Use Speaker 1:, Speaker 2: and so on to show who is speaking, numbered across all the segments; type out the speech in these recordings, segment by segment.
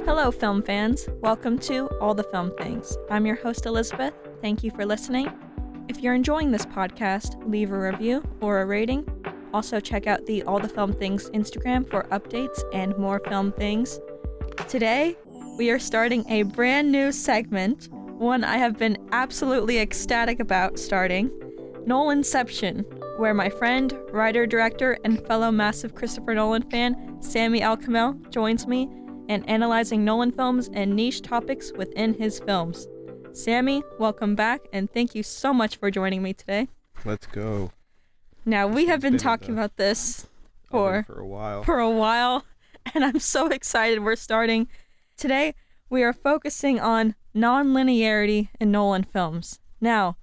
Speaker 1: Hello, film fans. Welcome to All the Film Things. I'm your host, Elizabeth. Thank you for listening. If you're enjoying this podcast, leave a review or a rating. Also, check out the All the Film Things Instagram for updates and more film things. Today, we are starting a brand new segment, one I have been absolutely ecstatic about starting, Nolanception, where my friend, writer, director, and fellow massive Christopher Nolan fan, Samy El Kamel, joins me in analyzing Nolan films and niche topics within his films. Samy, welcome back, and thank you so much for joining me today.
Speaker 2: Let's go.
Speaker 1: Now, we have been talking about this for
Speaker 2: a while.
Speaker 1: And I'm so excited we're starting. Today, we are focusing on non-linearity in Nolan films. Now,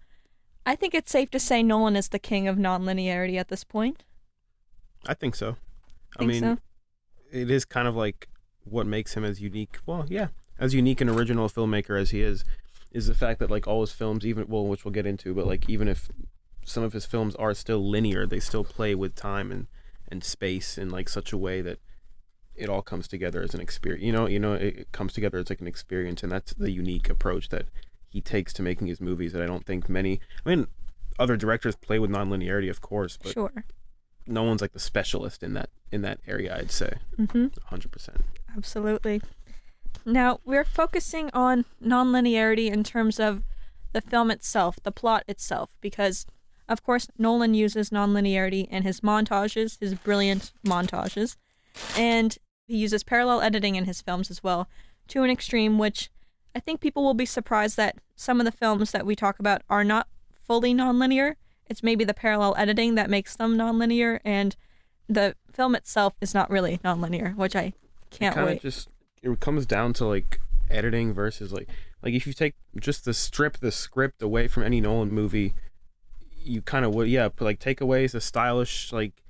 Speaker 1: I think it's safe to say Nolan is the king of non-linearity at this point.
Speaker 2: I think so.
Speaker 1: So?
Speaker 2: It is kind of like what makes him as unique. Well, yeah, as unique and original a filmmaker as he is the fact that like all his films, which we'll get into, but like even if some of his films are still linear, they still play with time and space in like such a way that it all comes together as an experience. It comes together as like an experience, and that's the unique approach that he takes to making his movies that I don't think other directors play with non-linearity, of course, but
Speaker 1: Sure.
Speaker 2: No one's like the specialist in that area, I'd say. 100%.
Speaker 1: Absolutely. Now, we're focusing on non-linearity in terms of the film itself, the plot itself, because, of course, Nolan uses non-linearity in his montages, his brilliant montages, and he uses parallel editing in his films as well, to an extreme which I think people will be surprised that some of the films that we talk about are not fully non-linear. It's maybe the parallel editing that makes them non-linear, and the film itself is not really non-linear, which I can't wait.
Speaker 2: It comes down to like editing versus like if you take just the script away from any Nolan movie, you kind of would take away the stylish like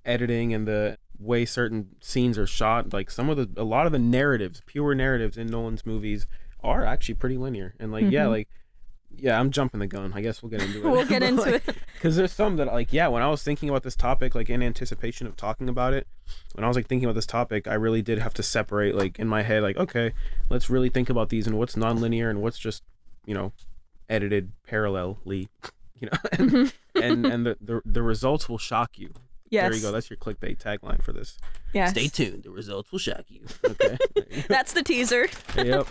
Speaker 2: editing and the way certain scenes are shot. Like a lot of the pure narratives in Nolan's movies are actually pretty linear, and I'm jumping the gun. I guess we'll get into it.
Speaker 1: We'll get into it.
Speaker 2: Because there's some that when I was thinking about this topic, like in anticipation of talking about it, when I was like thinking about this topic, I really did have to separate like in my head, like, okay, let's really think about these and what's non-linear and what's just, edited parallelly, and the results will shock you.
Speaker 1: Yes.
Speaker 2: There you go. That's your clickbait tagline for this.
Speaker 1: Yes.
Speaker 2: Stay tuned. The results will shock you. Okay.
Speaker 1: That's the teaser.
Speaker 2: Yep.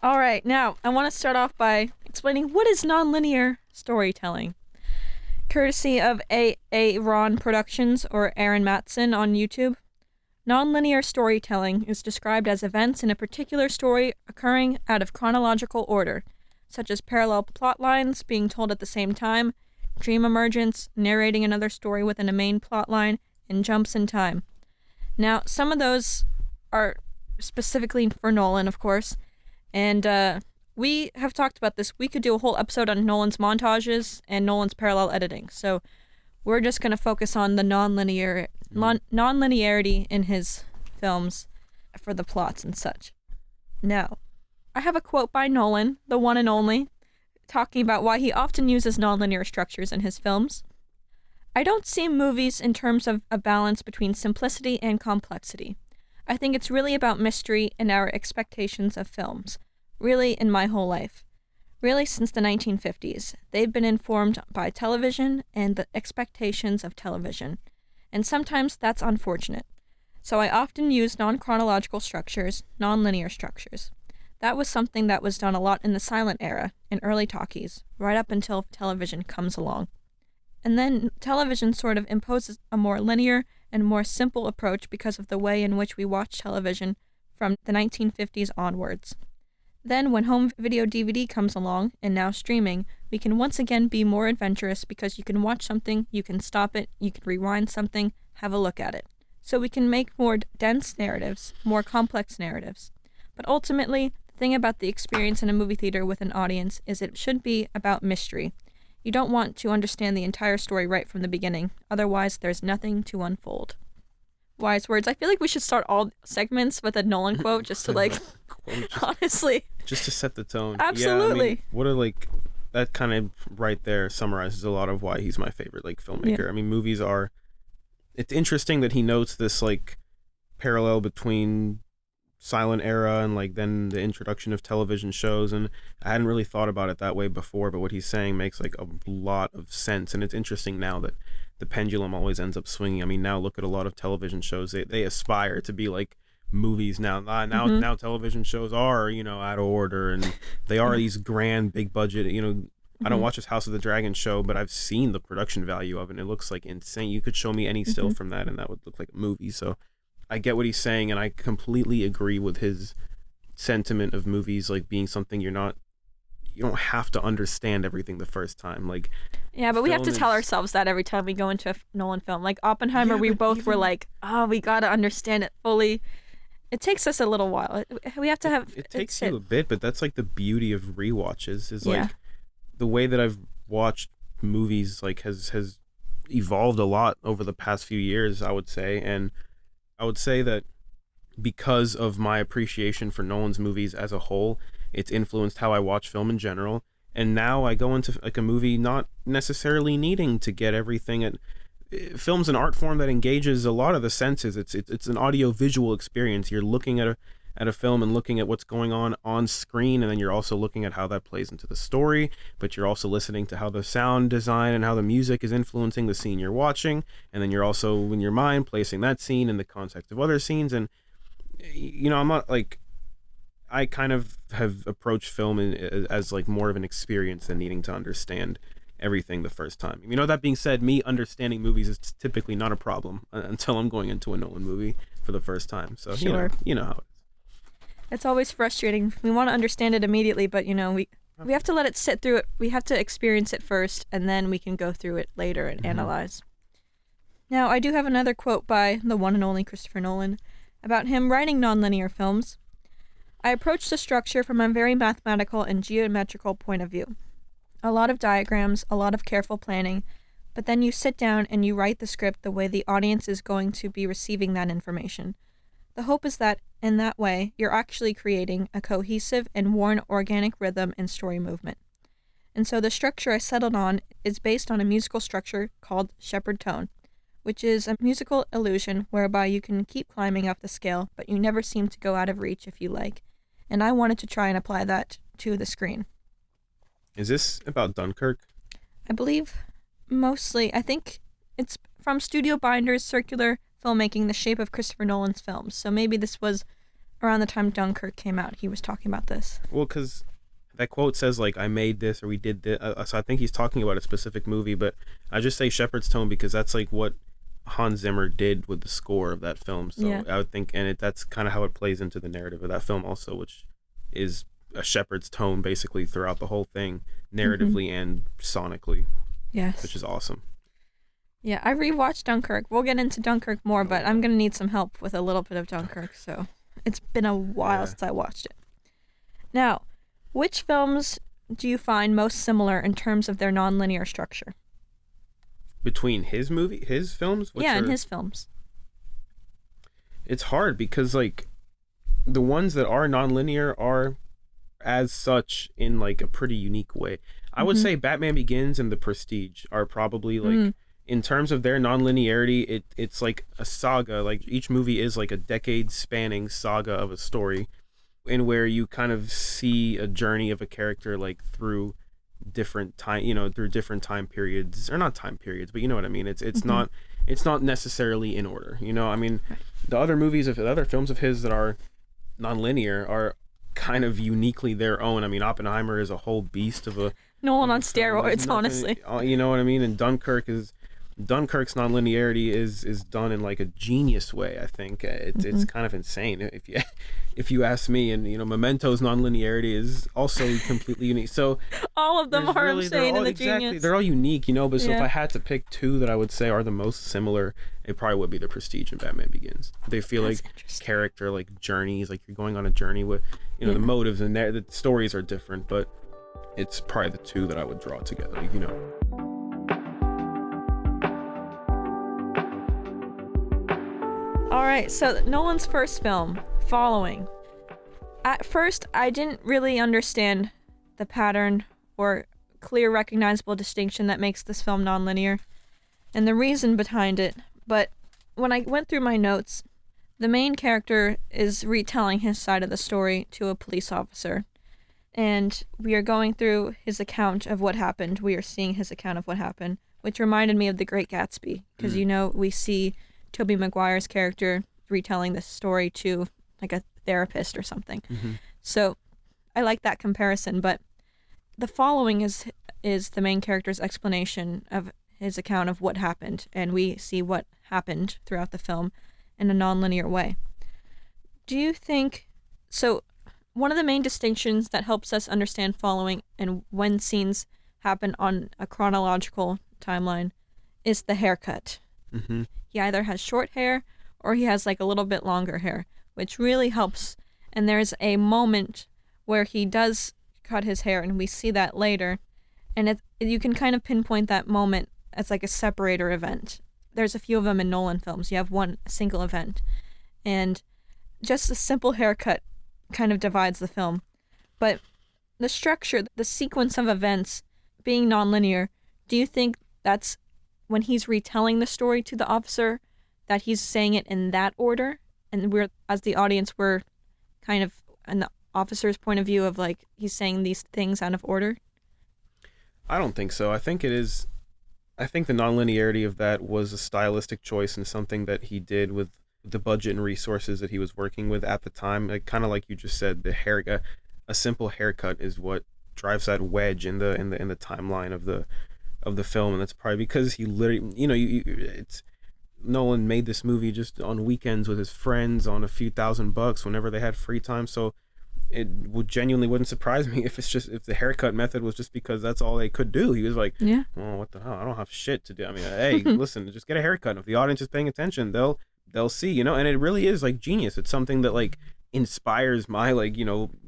Speaker 1: All right, now I want to start off by explaining what is nonlinear storytelling. Courtesy of Ron Productions or Aaron Matson on YouTube, nonlinear storytelling is described as events in a particular story occurring out of chronological order, such as parallel plot lines being told at the same time, dream emergence, narrating another story within a main plot line, and jumps in time. Now, some of those are specifically for Nolan, of course. And we have talked about this. We could do a whole episode on Nolan's montages and Nolan's parallel editing. So we're just going to focus on the nonlinearity in his films for the plots and such. Now, I have a quote by Nolan, the one and only, talking about why he often uses nonlinear structures in his films. I don't see movies in terms of a balance between simplicity and complexity. I think it's really about mystery and our expectations of films. Really, in my whole life. Really, since the 1950s. They've been informed by television and the expectations of television. And sometimes that's unfortunate. So I often use non-chronological structures, non-linear structures. That was something that was done a lot in the silent era, in early talkies, right up until television comes along. And then television sort of imposes a more linear and more simple approach because of the way in which we watch television from the 1950s onwards. Then when home video DVD comes along, and now streaming, we can once again be more adventurous because you can watch something, you can stop it, you can rewind something, have a look at it. So we can make more dense narratives, more complex narratives. But ultimately, the thing about the experience in a movie theater with an audience is it should be about mystery. You don't want to understand the entire story right from the beginning, otherwise there's nothing to unfold. Wise words. I feel like we should start all segments with a Nolan quote just to honestly.
Speaker 2: Just to set the tone.
Speaker 1: Absolutely.
Speaker 2: Yeah, that kind of right there summarizes a lot of why he's my favorite filmmaker. Yeah. I mean, movies are, it's interesting that he notes this parallel between silent era and like then the introduction of television shows, and I hadn't really thought about it that way before, but what he's saying makes like a lot of sense. And it's interesting now that the pendulum always ends up swinging. I mean, now look at a lot of television shows, they aspire to be like movies now. Now television shows are, you know, out of order, and they are these grand big budget, you know. I don't watch this House of the Dragon show, but I've seen the production value of it, and it looks like insane. You could show me any still from that and that would look like a movie. So I get what he's saying, and I completely agree with his sentiment of movies like being something you don't have to understand everything the first time. Like,
Speaker 1: yeah, but we have to tell ourselves that every time we go into a Nolan film. Like Oppenheimer, we both were like, oh, we got to understand it fully. It takes us a little while. We have to have...
Speaker 2: It takes you a bit, but that's like the beauty of rewatches is like the way that I've watched movies like has evolved a lot over the past few years, I would say. And I would say that because of my appreciation for Nolan's movies as a whole, it's influenced how I watch film in general. And now I go into like a movie not necessarily needing to get everything. Film's an art form that engages a lot of the senses. It's an audio visual experience. You're looking at a film and looking at what's going on screen, and then you're also looking at how that plays into the story, but you're also listening to how the sound design and how the music is influencing the scene you're watching, and then you're also in your mind placing that scene in the context of other scenes. And you know, I'm not like, I kind of have approached film as like more of an experience than needing to understand everything the first time. You know, that being said, me understanding movies is typically not a problem until I'm going into a Nolan movie for the first time. So
Speaker 1: sure.
Speaker 2: You know how it is.
Speaker 1: It's always frustrating. We want to understand it immediately, but you know, we have to let it sit through it. We have to experience it first, and then we can go through it later and analyze. Now, I do have another quote by the one and only Christopher Nolan about him writing nonlinear films. I approach the structure from a very mathematical and geometrical point of view. A lot of diagrams, a lot of careful planning, but then you sit down and you write the script the way the audience is going to be receiving that information. The hope is that, in that way, you're actually creating a cohesive and worn organic rhythm and story movement. And so the structure I settled on is based on a musical structure called shepherd tone, which is a musical illusion whereby you can keep climbing up the scale, but you never seem to go out of reach if you like. And I wanted to try and apply that to the screen.
Speaker 2: Is this about Dunkirk?
Speaker 1: I believe mostly. I think it's from Studio Binder's circular filmmaking, The Shape of Christopher Nolan's films. So maybe this was around the time Dunkirk came out. He was talking about this.
Speaker 2: Well, because that quote says, like, I made this or we did this. So I think he's talking about a specific movie, but I just say shepherd's tone because that's like what Hans Zimmer did with the score of that film. So yeah. I would think, and that's kind of how it plays into the narrative of that film also, which is a shepherd's tone basically throughout the whole thing, narratively and sonically.
Speaker 1: Yes.
Speaker 2: Which is awesome.
Speaker 1: Yeah, I rewatched Dunkirk. We'll get into Dunkirk more, but I'm going to need some help with a little bit of Dunkirk, so it's been a while since I watched it. Now, which films do you find most similar in terms of their nonlinear structure?
Speaker 2: Between his films?
Speaker 1: And his films.
Speaker 2: It's hard because, like, the ones that are nonlinear are as such in, like, a pretty unique way. I would say Batman Begins and The Prestige are probably, like, in terms of their nonlinearity, it's like a saga. Like, each movie is like a decade-spanning saga of a story, in where you kind of see a journey of a character, like, through different time periods, or not time periods, but you know what I mean. It's not necessarily in order. You know, I mean, the other films of his that are nonlinear are kind of uniquely their own. I mean, Oppenheimer is a whole beast of a
Speaker 1: Nolan on steroids, honestly.
Speaker 2: You know what I mean? And Dunkirk's nonlinearity is done in like a genius way. I think it's kind of insane if you ask me. And you know, Memento's nonlinearity is also completely unique. So
Speaker 1: all of them are insane in the genius.
Speaker 2: They're all unique, you know. But so if I had to pick two that I would say are the most similar, it probably would be The Prestige and Batman Begins. They feel like character, like journeys, like you're going on a journey with, you know, the motives and the stories are different, but it's probably the two that I would draw together, you know.
Speaker 1: All right, so Nolan's first film, Following. At first, I didn't really understand the pattern or clear recognizable distinction that makes this film nonlinear and the reason behind it, but when I went through my notes, the main character is retelling his side of the story to a police officer. And we are going through his account of what happened. We are seeing his account of what happened, which reminded me of The Great Gatsby. Because, we see Tobey Maguire's character retelling this story to, like, a therapist or something.
Speaker 2: Mm-hmm.
Speaker 1: So I like that comparison. But the following is the main character's explanation of his account of what happened. And we see what happened throughout the film in a non-linear way. Do you think... So... One of the main distinctions that helps us understand following and when scenes happen on a chronological timeline is the haircut.
Speaker 2: Mm-hmm.
Speaker 1: He either has short hair or he has like a little bit longer hair, which really helps. And there's a moment where he does cut his hair, and we see that later. And you can kind of pinpoint that moment as like a separator event. There's a few of them in Nolan films. You have one single event. And just a simple haircut kind of divides the film. But the structure, the sequence of events being nonlinear, do you think that's when he's retelling the story to the officer that he's saying it in that order? And we're, as the audience, we're kind of in the officer's point of view of like he's saying these things out of order?
Speaker 2: I don't think so. I think the nonlinearity of that was a stylistic choice and something that he did with the budget and resources that he was working with at the time. Like, kind of like you just said, a simple haircut is what drives that wedge in the timeline of the film, and that's probably because he literally, it's Nolan made this movie just on weekends with his friends on a few $1,000 whenever they had free time. So it wouldn't surprise me if the haircut method was just because that's all they could do. He was like,
Speaker 1: yeah,
Speaker 2: well, what the hell? I don't have shit to do. I mean, hey, listen, just get a haircut. And if the audience is paying attention, they'll see, and it really is like genius. It's something that like inspires my like,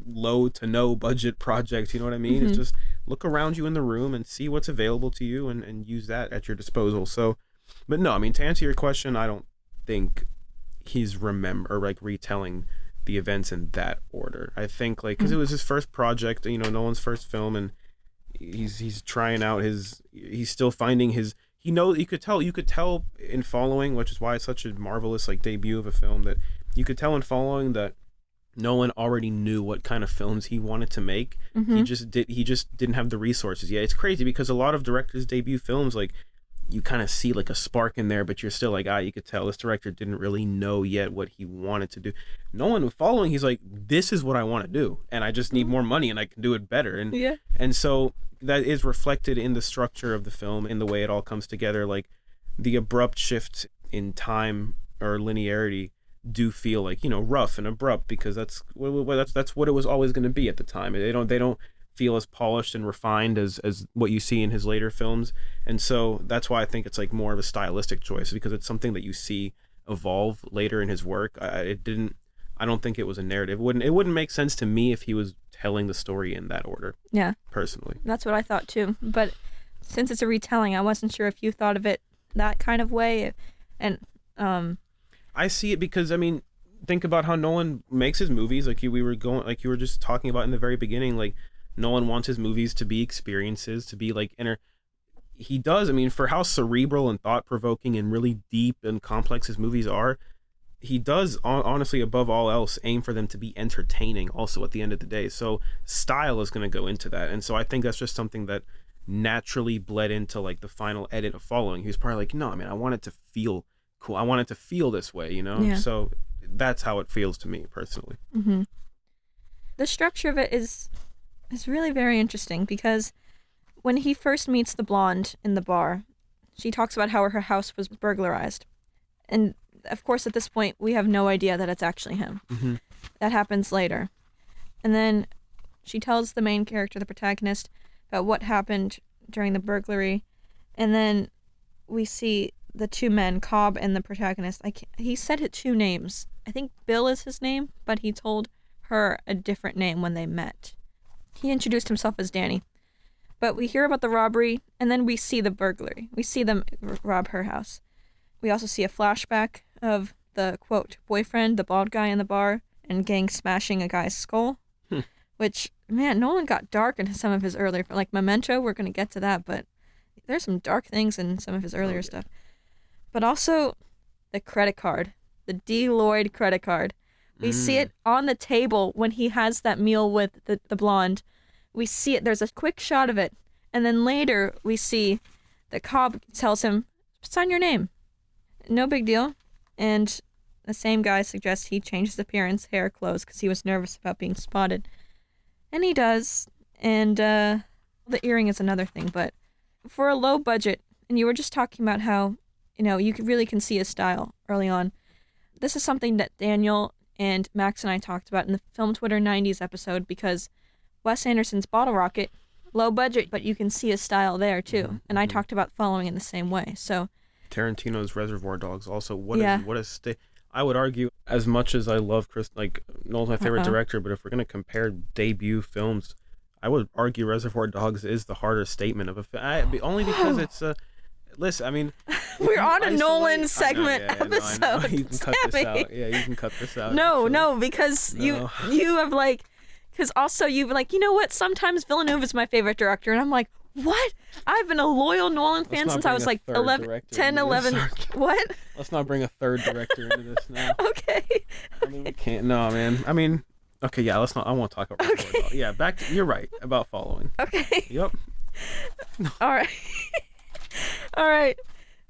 Speaker 2: low to no budget project. You know what I mean?
Speaker 1: Mm-hmm.
Speaker 2: It's just look around you in the room and see what's available to you and use that at your disposal. So, but no, I mean, to answer your question, I don't think he's retelling the events in that order. I think like, cause it was his first project, Nolan's first film, and he's trying out he's still finding his, you could tell in Following, which is why it's such a marvelous like debut of a film, that you could tell in Following that Nolan already knew what kind of films he wanted to make.
Speaker 1: Mm-hmm.
Speaker 2: He just didn't have the resources yet. It's crazy because a lot of directors' debut films, like you kind of see like a spark in there, but you're still like, you could tell this director didn't really know yet what he wanted to do. Nolan with Following, he's like, this is what I want to do, and I just need more money and I can do it better. And so that is reflected in the structure of the film, in the way it all comes together. Like the abrupt shift in time or linearity do feel like, rough and abrupt, because that's what it was always going to be at the time. They don't feel as polished and refined as what you see in his later films. And so that's why I think it's like more of a stylistic choice, because it's something that you see evolve later in his work. I don't think it was a narrative. It wouldn't make sense to me if he was telling the story in that order.
Speaker 1: Yeah.
Speaker 2: Personally.
Speaker 1: That's what I thought too. But since it's a retelling, I wasn't sure if you thought of it that kind of way. And
Speaker 2: I see it because, I mean, think about how Nolan makes his movies. Like you were just talking about in the very beginning, like Nolan wants his movies to be experiences, to be like he does. I mean, for how cerebral and thought-provoking and really deep and complex his movies are, he does, honestly, above all else, aim for them to be entertaining also at the end of the day. So style is going to go into that. And so I think that's just something that naturally bled into like the final edit of Following. He was probably like, no, I mean, I want it to feel cool. I want it to feel this way,
Speaker 1: Yeah.
Speaker 2: So that's how it feels to me personally.
Speaker 1: Mm-hmm. The structure of it is really very interesting, because when he first meets the blonde in the bar, she talks about how her house was burglarized. And of course, at this point, we have no idea that it's actually him.
Speaker 2: Mm-hmm.
Speaker 1: That happens later. And then she tells the main character, the protagonist, about what happened during the burglary. And then we see the two men, Cobb and the protagonist. He said 2 names. I think Bill is his name, but he told her a different name when they met. He introduced himself as Danny. But we hear about the robbery, and then we see the burglary. We see them rob her house. We also see a flashback of the, quote, boyfriend, the bald guy in the bar, and gang smashing a guy's skull. Which, man, Nolan got dark in some of his earlier, like Memento, we're going to get to that, but there's some dark things in some of his earlier stuff. But also the credit card. the D. Lloyd credit card. We see it on the table when he has that meal with the blonde. We see it. There's a quick shot of it. And then later we see the cop tells him, sign your name. No big deal. And the same guy suggests he change his appearance, hair, clothes, because he was nervous about being spotted. And he does. And the earring is another thing. But for a low budget, and you were just talking about how, you really can see his style early on. This is something that Daniel and Max and I talked about in the Film Twitter 90s episode, because Wes Anderson's Bottle Rocket, low budget, but you can see his style there too. And I talked about following in the same way. So
Speaker 2: Tarantino's Reservoir Dogs also. I would argue, as much as I love Nolan's my favorite director, but if we're going to compare debut films, I would argue Reservoir Dogs is the harder statement of a film. Only because it's listen, I mean,
Speaker 1: we're on a Nolan segment episode.
Speaker 2: No, you can cut this out. Yeah, you can cut this out.
Speaker 1: No, because you have because also you've you know what? Sometimes Villeneuve is my favorite director, and I'm like, what? I've been a loyal Nolan fan since I was 10, 11. What?
Speaker 2: Let's not bring a third director into this now.
Speaker 1: Okay.
Speaker 2: I mean, we can't. No, man. I mean, okay, yeah. Let's not. I won't talk about. Okay. Yeah, back. You're right about following.
Speaker 1: Okay.
Speaker 2: Yep.
Speaker 1: All right. All right.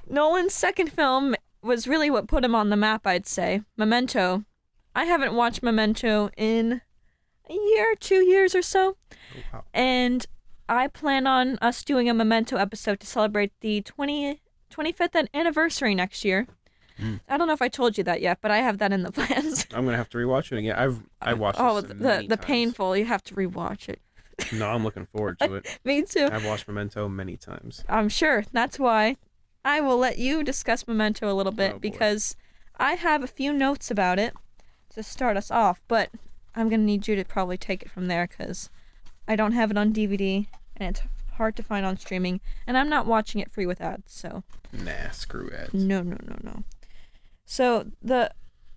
Speaker 1: Nolan's second film was really what put him on the map, I'd say. Memento. I haven't watched Memento in a year, 2 years or so.
Speaker 2: Oh, wow.
Speaker 1: And I plan on us doing a Memento episode to celebrate the 25th anniversary next year. I don't know if I told you that yet, but I have that in the plans.
Speaker 2: I'm gonna have to rewatch it again. I've watched it many
Speaker 1: the
Speaker 2: times.
Speaker 1: painful. You have to rewatch it.
Speaker 2: No, I'm looking forward to it.
Speaker 1: Me too.
Speaker 2: I've watched Memento many times.
Speaker 1: I'm sure. That's why I will let you discuss Memento a little bit, because I have a few notes about it to start us off, but I'm going to need you to probably take it from there, because I don't have it on DVD, and it's hard to find on streaming, and I'm not watching it free with ads, so...
Speaker 2: Nah, screw ads.
Speaker 1: No. So, the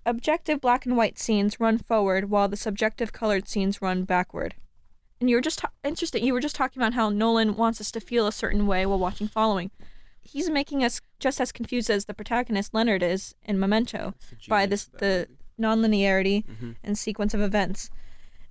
Speaker 1: objective black and white scenes run forward, while the subjective colored scenes run backward. And you were just interesting. You were just talking about how Nolan wants us to feel a certain way while watching Following. He's making us just as confused as the protagonist Leonard is in Memento by the non-linearity and sequence of events.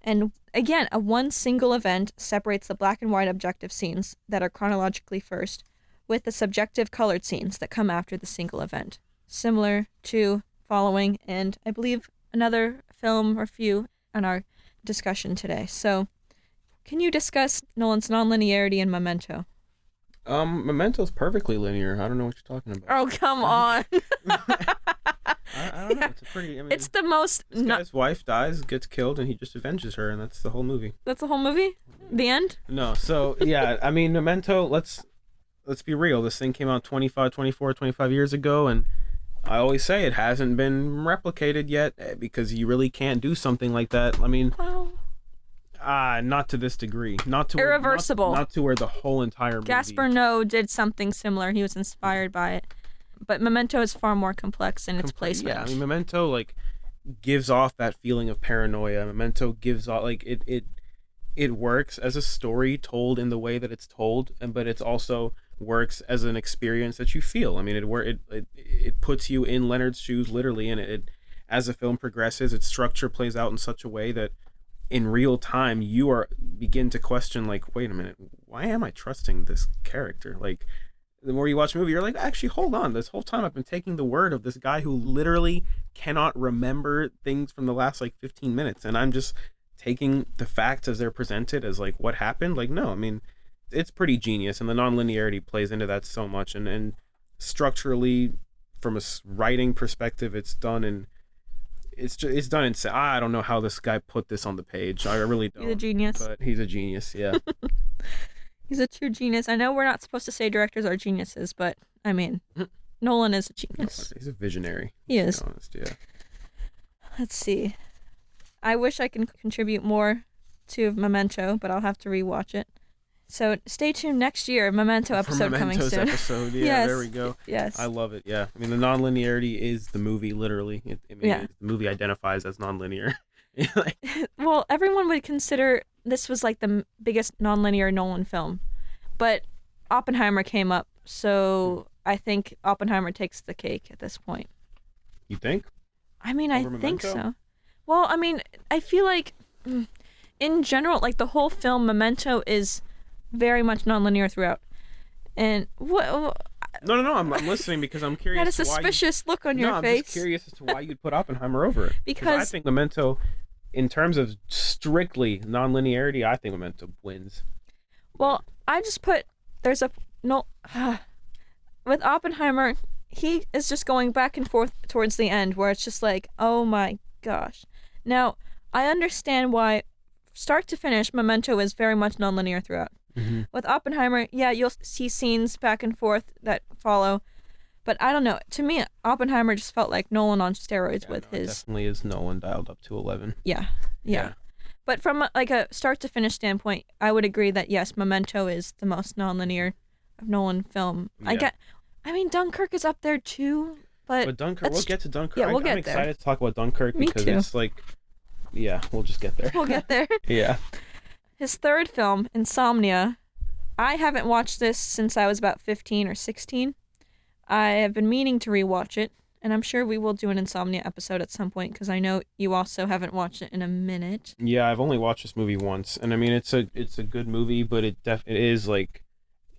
Speaker 1: And again, one single event separates the black and white objective scenes that are chronologically first with the subjective colored scenes that come after the single event. Similar to Following and I believe another film or few in our discussion today. So can you discuss Nolan's non-linearity in Memento?
Speaker 2: Memento's perfectly linear. I don't know what you're talking about.
Speaker 1: Oh, come on.
Speaker 2: I don't know. It's a pretty... I mean,
Speaker 1: it's the most...
Speaker 2: This guy's wife dies, gets killed, and he just avenges her, and that's the whole movie.
Speaker 1: That's the whole movie? The end?
Speaker 2: No. So, yeah, I mean, Memento, let's be real. This thing came out 25 years ago, and I always say it hasn't been replicated yet, because you really can't do something like that. I mean...
Speaker 1: Well...
Speaker 2: not to this degree. Not to
Speaker 1: Irreversible.
Speaker 2: Not to where the whole entire movie...
Speaker 1: Gaspar Noé did something similar. He was inspired by it. But Memento is far more complex in its placement.
Speaker 2: Yeah, I mean, Memento, gives off that feeling of paranoia. Memento gives off, it works as a story told in the way that it's told, but it's also works as an experience that you feel. I mean, it puts you in Leonard's shoes, literally, and it as the film progresses, its structure plays out in such a way that in real time you begin to question, wait a minute, why am I trusting this character? The more you watch the movie, you're like, actually, hold on. This whole time I've been taking the word of this guy who literally cannot remember things from the last 15 minutes, and I'm just taking the facts as they're presented as what happened. No, I mean, it's pretty genius, and the non-linearity plays into that so much, and structurally, from a writing perspective, it's done in. It's done in. I don't know how this guy put this on the page. I really don't.
Speaker 1: He's a genius.
Speaker 2: But he's a genius. Yeah.
Speaker 1: He's a true genius. I know we're not supposed to say directors are geniuses, but I mean, Nolan is a genius.
Speaker 2: He's a visionary.
Speaker 1: He is.
Speaker 2: To be honest, yeah.
Speaker 1: Let's see. I wish I could contribute more to Memento, but I'll have to rewatch it. So stay tuned next year. Memento episode coming soon.
Speaker 2: Episode, yeah,
Speaker 1: yes.
Speaker 2: There we go.
Speaker 1: Yes.
Speaker 2: I love it. Yeah. I mean, the non-linearity is the movie, literally. The movie identifies as non-linear.
Speaker 1: Well, everyone would consider this was the biggest non-linear Nolan film, but Oppenheimer came up, so I think Oppenheimer takes the cake at this point.
Speaker 2: You think?
Speaker 1: I mean, I
Speaker 2: Over
Speaker 1: think
Speaker 2: Memento?
Speaker 1: so. Well, I mean, I feel like in general, like the whole film Memento is very much nonlinear throughout. And what
Speaker 2: No. I'm listening because I'm
Speaker 1: you
Speaker 2: curious
Speaker 1: had a
Speaker 2: to why.
Speaker 1: suspicious look on
Speaker 2: No,
Speaker 1: your
Speaker 2: I'm
Speaker 1: face.
Speaker 2: just curious as to why you'd put Oppenheimer over it. Because I
Speaker 1: Because
Speaker 2: think Memento, in terms of strictly non-linearity, I think Memento wins.
Speaker 1: well, I just put there's a no with Oppenheimer, he is just going back and forth towards the end where it's just like, oh my gosh. Now, I understand why start to finish Memento is very much nonlinear throughout.
Speaker 2: Mm-hmm.
Speaker 1: With Oppenheimer, yeah, you'll see scenes back and forth that follow, but I don't know. To me, Oppenheimer just felt like Nolan on steroids with
Speaker 2: It
Speaker 1: his
Speaker 2: definitely is Nolan dialed up to 11.
Speaker 1: yeah. But from like a start to finish standpoint, I would agree that yes, Memento is the most nonlinear of Nolan film.
Speaker 2: Yeah.
Speaker 1: I mean, Dunkirk is up there too, but
Speaker 2: Dunkirk, we'll get to Dunkirk.
Speaker 1: yeah, we'll
Speaker 2: I'm
Speaker 1: get
Speaker 2: excited
Speaker 1: there.
Speaker 2: to talk about Dunkirk
Speaker 1: Me
Speaker 2: because
Speaker 1: too.
Speaker 2: it's like, yeah, we'll just get there.
Speaker 1: We'll get there.
Speaker 2: Yeah.
Speaker 1: His third film, Insomnia, I haven't watched this since I was about 15 or 16. I have been meaning to rewatch it, and I'm sure we will do an Insomnia episode at some point because I know you also haven't watched it in a minute.
Speaker 2: Yeah, I've only watched this movie once, and I mean it's a good movie, but it is like,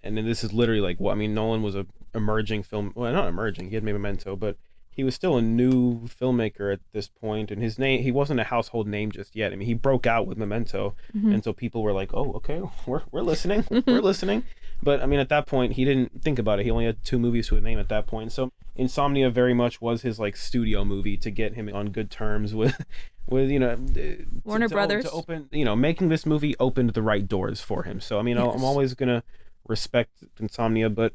Speaker 2: and then this is literally like what I mean. Nolan was a emerging film, well, not emerging. He had made Memento, but he was still a new filmmaker at this point, and his name, he wasn't a household name just yet. I mean, he broke out with Memento, and so people were like, "Oh, okay, we're listening, we're listening." But I mean, at that point, he didn't think about it. He only had 2 movies to a name at that point. So Insomnia very much was his like studio movie to get him on good terms with
Speaker 1: Warner Brothers.
Speaker 2: to open, making this movie opened the right doors for him. So I mean,
Speaker 1: Yes.
Speaker 2: I'm always gonna respect Insomnia, but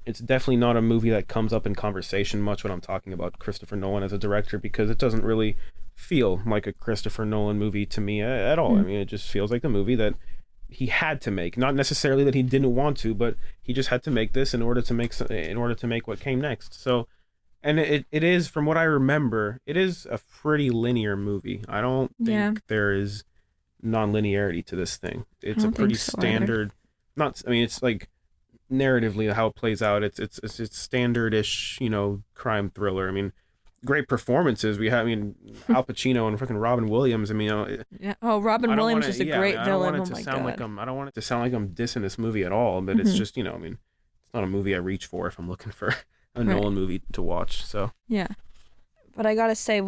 Speaker 2: it's definitely not a movie that comes up in conversation much when I'm talking about Christopher Nolan as a director, because it doesn't really feel like a Christopher Nolan movie to me at all. I mean, it just feels like a movie that he had to make, not necessarily that he didn't want to, but he just had to make this in order to make what came next. So, and it is, from what I remember, it is a pretty linear movie. I don't think there is non-linearity to this thing. It's a pretty standard, it's like narratively how it plays out. It's standard-ish, crime thriller. I mean, great performances. Al Pacino and freaking Robin Williams. I mean,
Speaker 1: yeah. Oh, Robin Williams is a great villain. Oh my god.
Speaker 2: I don't want it to sound like I'm dissing this movie at all, but it's just, it's not a movie I reach for if I'm looking for a Nolan movie to watch. So
Speaker 1: yeah, but I gotta say,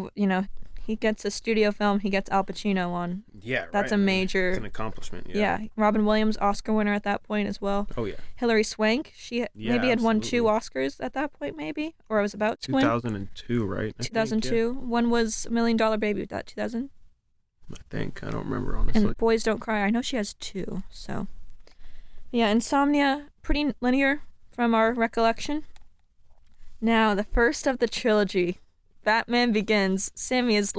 Speaker 1: he gets a studio film. He gets Al Pacino on.
Speaker 2: Yeah,
Speaker 1: that's
Speaker 2: right.
Speaker 1: a major.
Speaker 2: It's an accomplishment.
Speaker 1: Yeah. Robin Williams, Oscar winner at that point as well.
Speaker 2: Oh yeah.
Speaker 1: Hilary Swank, she maybe had won 2 Oscars at that point, maybe, or I was about to win.
Speaker 2: 2002, right?
Speaker 1: 2002. One was $1 Million Baby. That 2000.
Speaker 2: I think, I don't remember honestly.
Speaker 1: And Boys Don't Cry. I know she has 2. So yeah, Insomnia, pretty linear from our recollection. Now the first of the trilogy, Batman Begins. Sammy is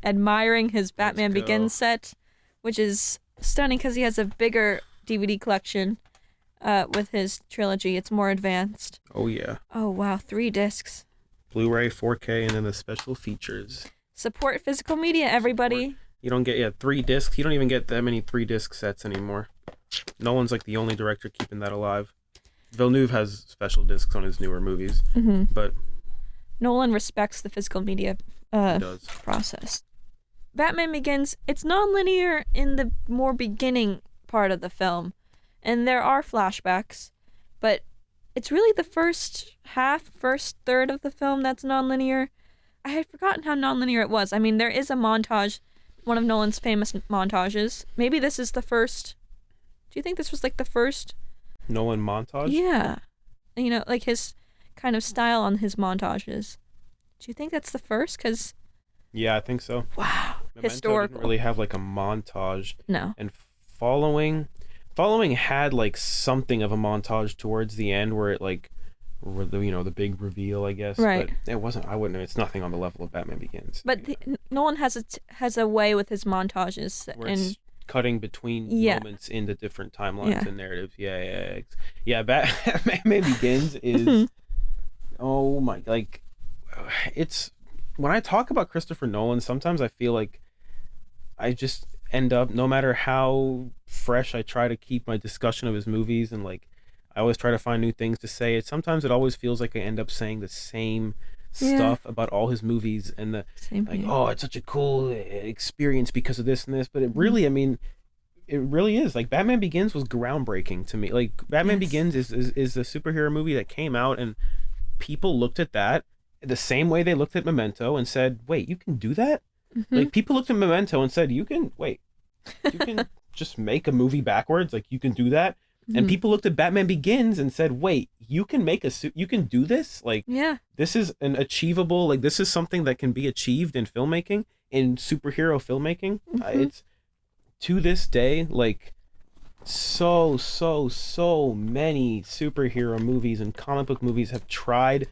Speaker 1: admiring his Batman Begins set, which is stunning because he has a bigger DVD collection with his trilogy. It's more advanced.
Speaker 2: Oh, yeah.
Speaker 1: Oh, wow. 3 discs.
Speaker 2: Blu-ray, 4K, and then the special features.
Speaker 1: Support physical media, everybody.
Speaker 2: You don't get, 3 discs. You don't even get that many 3-disc sets anymore. Nolan's like the only director keeping that alive. Villeneuve has special discs on his newer movies, but
Speaker 1: Nolan respects the physical media process. Batman Begins, it's non-linear in the more beginning part of the film, and there are flashbacks, but it's really the first third of the film that's non-linear. I had forgotten how non-linear it was. I mean, there is a montage, one of Nolan's famous montages. Maybe this is the first. Do you think this was like the first
Speaker 2: Nolan montage?
Speaker 1: Yeah. Like his kind of style on his montages. Do you think that's the first? Because
Speaker 2: yeah, I think so.
Speaker 1: Wow.
Speaker 2: Memento
Speaker 1: Historical.
Speaker 2: didn't really have like a montage.
Speaker 1: No.
Speaker 2: And following had like something of a montage towards the end where it like, the big reveal, I guess.
Speaker 1: Right.
Speaker 2: But it wasn't. It's nothing on the level of Batman Begins.
Speaker 1: But Nolan has a way with his montages
Speaker 2: where it's cutting between moments into different timelines and narratives. Yeah. Batman Begins is oh my, like, it's, when I talk about Christopher Nolan, sometimes I feel like I just end up, no matter how fresh I try to keep my discussion of his movies, and like I always try to find new things to say, sometimes it always feels like I end up saying the same stuff about all his movies and the
Speaker 1: Same
Speaker 2: like,
Speaker 1: here.
Speaker 2: oh, it's such a cool experience because of this and this, but it really, I mean, it really is. Like Batman Begins was groundbreaking to me. Like Batman
Speaker 1: Yes.
Speaker 2: Begins is a superhero movie that came out and people looked at that the same way they looked at Memento and said, "Wait, you can do that?"
Speaker 1: Mm-hmm.
Speaker 2: Like people looked at Memento and said, "You can you can just make a movie backwards. Like you can do that." And people looked at Batman Begins and said, "Wait, you can make you can do this? Like
Speaker 1: Yeah.
Speaker 2: this is an achievable, like this is something that can be achieved in filmmaking, in superhero filmmaking." It's to this day, like so many superhero movies and comic book movies have tried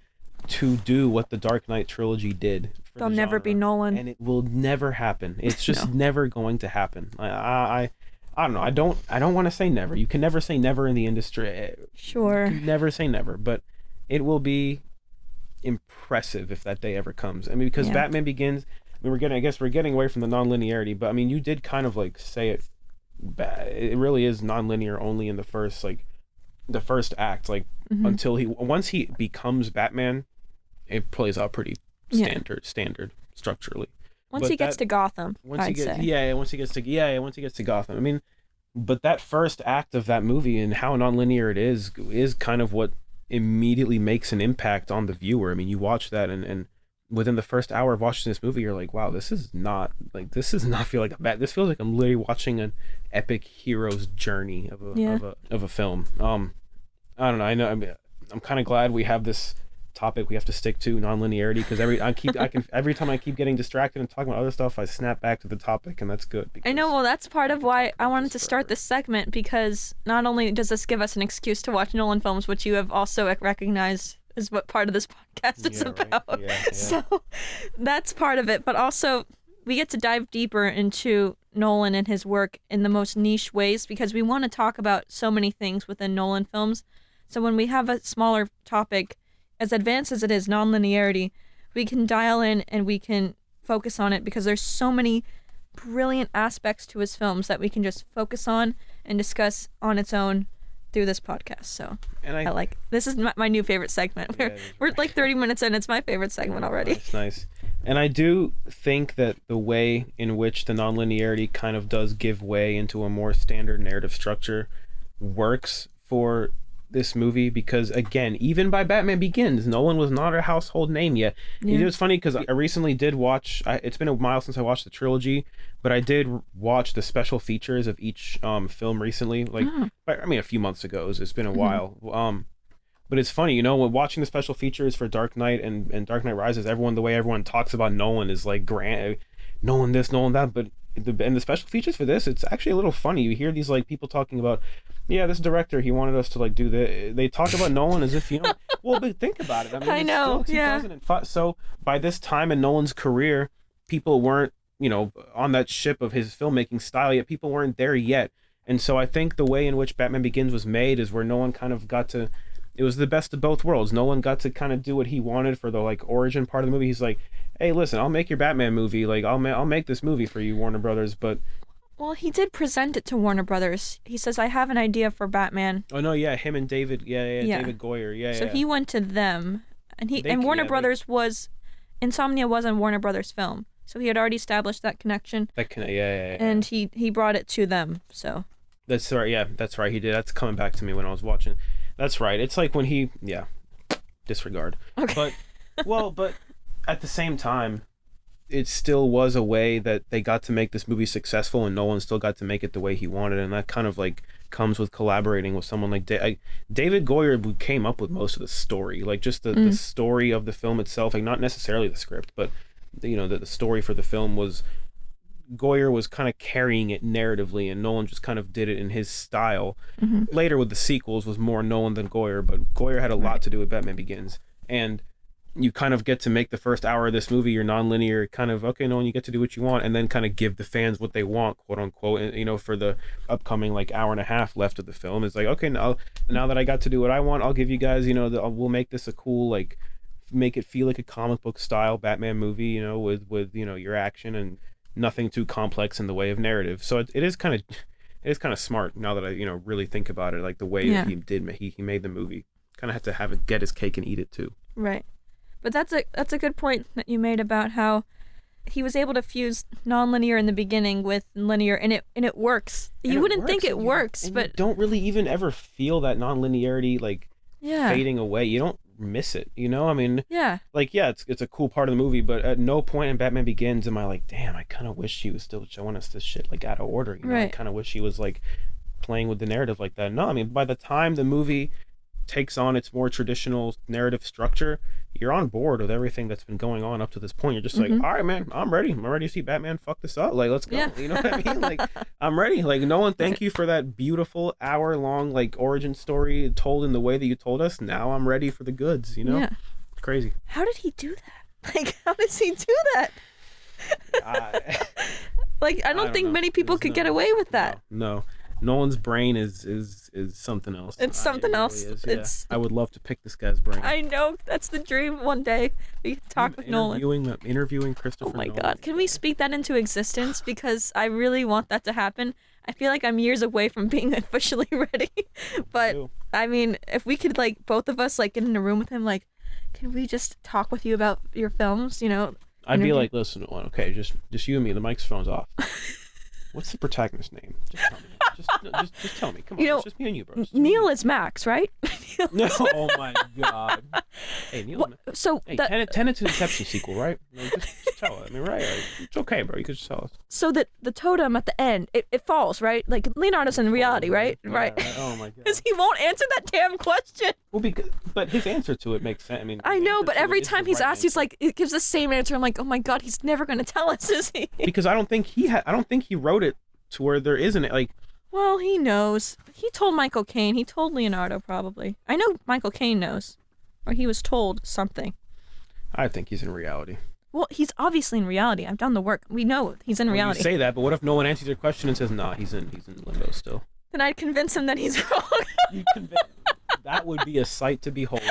Speaker 2: to do what the Dark Knight trilogy did for
Speaker 1: They'll
Speaker 2: the
Speaker 1: never be
Speaker 2: genre,
Speaker 1: Nolan.
Speaker 2: and it will never happen. It's just
Speaker 1: No.
Speaker 2: never going to happen. I don't know. I don't want to say never. You can never say never in the industry.
Speaker 1: Sure.
Speaker 2: You can never say never, but it will be impressive if that day ever comes. I mean, because
Speaker 1: Yeah.
Speaker 2: Batman Begins, I mean, I guess we're getting away from the non-linearity, but I mean, you did kind of like say it. It really is non-linear only in the first act, like until once he becomes Batman, it plays out pretty standard structurally.
Speaker 1: Once
Speaker 2: But
Speaker 1: he gets to Gotham,
Speaker 2: once
Speaker 1: I'd
Speaker 2: he gets
Speaker 1: say.
Speaker 2: once he gets to Gotham. I mean, but that first act of that movie and how non-linear it is kind of what immediately makes an impact on the viewer. I mean, you watch that and within the first hour of watching this movie, you're like, wow, this does not feel like a bad. This feels like I'm literally watching an epic hero's journey of a film. I don't know. I'm kind of glad we have this topic we have to stick to, non-linearity, because every time I keep getting distracted and talking about other stuff, I snap back to the topic, and that's good.
Speaker 1: I know, well, that's part of why I wanted to
Speaker 2: this
Speaker 1: start
Speaker 2: forever.
Speaker 1: this segment, because not only does this give us an excuse to watch Nolan films, which you have also recognized is what part of this podcast is
Speaker 2: Yeah, right.
Speaker 1: about.
Speaker 2: Yeah.
Speaker 1: So that's part of it, but also we get to dive deeper into Nolan and his work in the most niche ways, because we want to talk about so many things within Nolan films. So when we have a smaller topic, as advanced as it is, non-linearity, we can dial in and we can focus on it, because there's so many brilliant aspects to his films that we can just focus on and discuss on its own through this podcast. So
Speaker 2: And
Speaker 1: I like this is my new favorite segment.
Speaker 2: Yeah, it is
Speaker 1: We're
Speaker 2: great.
Speaker 1: like 30 minutes in. It's my favorite segment already.
Speaker 2: It's nice. And I do think that the way in which the non-linearity kind of does give way into a more standard narrative structure works for this movie, because again, even by Batman Begins, Nolan was not a household name yet.
Speaker 1: Yeah.
Speaker 2: It was funny because I recently did watch, it's been a while since I watched the trilogy, but I did watch the special features of each film recently, like I mean a few months ago. It's been a while. But it's funny, when watching the special features for Dark Knight and Dark Knight Rises, the way everyone talks about Nolan is like grand, Nolan this, Nolan that, but the special features for this, it's actually a little funny. You hear these like people talking about, yeah, this director, he wanted us to like do the. They talk about Nolan as if well, but think about it. I mean,
Speaker 1: I
Speaker 2: it's
Speaker 1: know,
Speaker 2: still
Speaker 1: yeah.
Speaker 2: 2005. So by this time in Nolan's career, people weren't on that ship of his filmmaking style yet. People weren't there yet, and so I think the way in which Batman Begins was made is where Nolan kind of got to. It was the best of both worlds. Nolan got to kind of do what he wanted for the like origin part of the movie. He's like, hey, listen, I'll make your Batman movie. Like, I'll make this movie for you, Warner Brothers. But
Speaker 1: Well, he did present it to Warner Brothers. He says, I have an idea for Batman.
Speaker 2: oh no, yeah, him and David, yeah. David Goyer, yeah.
Speaker 1: So he went to them, and Warner
Speaker 2: They-
Speaker 1: Brothers was, Insomnia was a Warner Brothers film. So he had already established that connection,
Speaker 2: That can, yeah.
Speaker 1: and he brought it to them. So
Speaker 2: That's right. Yeah, that's right. He did. That's coming back to me when I was watching. That's right. It's like when disregard.
Speaker 1: Okay.
Speaker 2: But at the same time, it still was a way that they got to make this movie successful, and Nolan still got to make it the way he wanted, and that kind of like comes with collaborating with someone like David Goyer, who came up with most of the story, like just the story of the film itself, like not necessarily the script, but the story for the film was. Goyer was kind of carrying it narratively, and Nolan just kind of did it in his style. Later with the sequels was more Nolan than Goyer, but Goyer had a lot to do with Batman Begins. And you kind of get to make the first hour of this movie your non-linear kind of, okay, Nolan, you get to do what you want, and then kind of give the fans what they want, quote unquote, and, for the upcoming like hour and a half left of the film. It's like, okay, now that I got to do what I want, I'll give you guys, we'll make this a cool, like, make it feel like a comic book style Batman movie, with your action and nothing too complex in the way of narrative. So it is kind of smart now that I really think about it, like the way
Speaker 1: Yeah.
Speaker 2: he made the movie. Kind of had to get his cake and eat it too.
Speaker 1: right. But that's a good point that you made about how he was able to fuse non-linear in the beginning with linear, and it works.
Speaker 2: And
Speaker 1: You
Speaker 2: it
Speaker 1: wouldn't
Speaker 2: works,
Speaker 1: think it
Speaker 2: and
Speaker 1: works,
Speaker 2: you
Speaker 1: but
Speaker 2: don't really even ever feel that non-linearity
Speaker 1: yeah,
Speaker 2: fading away. You don't miss it, you know? I mean,
Speaker 1: yeah,
Speaker 2: it's a cool part of the movie, but at no point in Batman Begins am I like, damn, I kind of wish he was still showing us this shit like out of order. You know, I
Speaker 1: right.
Speaker 2: kind of wish he was like playing with the narrative like that. No, I mean, by the time the movie takes on its more traditional narrative structure, you're on board with everything that's been going on up to this point. You're just like, all right, man, I'm ready. I'm ready to see Batman fuck this up. Like, let's go.
Speaker 1: Yeah.
Speaker 2: You know what I mean? Like, I'm ready. Like, Nolan, thank you for that beautiful hour-long like origin story told in the way that you told us. Now I'm ready for the goods. You know?
Speaker 1: Yeah.
Speaker 2: It's crazy.
Speaker 1: How did he do that? Like, how does he do that? Like, I don't think
Speaker 2: know.
Speaker 1: many people could get away with that.
Speaker 2: No. Nolan's brain is something else.
Speaker 1: It's something else.
Speaker 2: Really is, yeah.
Speaker 1: It's.
Speaker 2: I would love to pick this guy's brain.
Speaker 1: I know, that's the dream. One day we can talk with Nolan.
Speaker 2: Interviewing Christopher Nolan.
Speaker 1: Oh my God, can we speak that into existence? Because I really want that to happen. I feel like I'm years away from being officially ready. But I mean, if we could like both of us like get in a room with him, like, can we just talk with you about your films? You know.
Speaker 2: I'd be like, listen, okay, just you and me. The microphone's off. What's the protagonist's name? Just tell me. Just tell me. Come on, it's just me and you, bro.
Speaker 1: Neil is Max, right?
Speaker 2: No, oh my God. Hey, Neil.
Speaker 1: So
Speaker 2: hey, Tenet's an Inception sequel, right? Like, just tell us. I mean, right? It's okay, bro. You could just tell us.
Speaker 1: So that the totem at the end, it falls, right? Like Leonardo's in reality, right? Right.
Speaker 2: Oh my God.
Speaker 1: Because he won't answer that damn question.
Speaker 2: Well, but his answer to it makes sense. I mean,
Speaker 1: I know, but every time he's asked, he's like, it gives the same answer. I'm like, oh my God, he's never gonna tell us, is he?
Speaker 2: Because I don't think he wrote it to where there isn't like.
Speaker 1: Well, he knows. He told Michael Caine. He told Leonardo probably. I know Michael Caine knows, or he was told something.
Speaker 2: I think he's in reality.
Speaker 1: Well, he's obviously in reality. I've done the work. We know he's in reality.
Speaker 2: You say that, but what if no one answers your question and says, "Nah, he's in limbo still"?
Speaker 1: Then I'd convince him that he's wrong.
Speaker 2: That would be a sight to behold.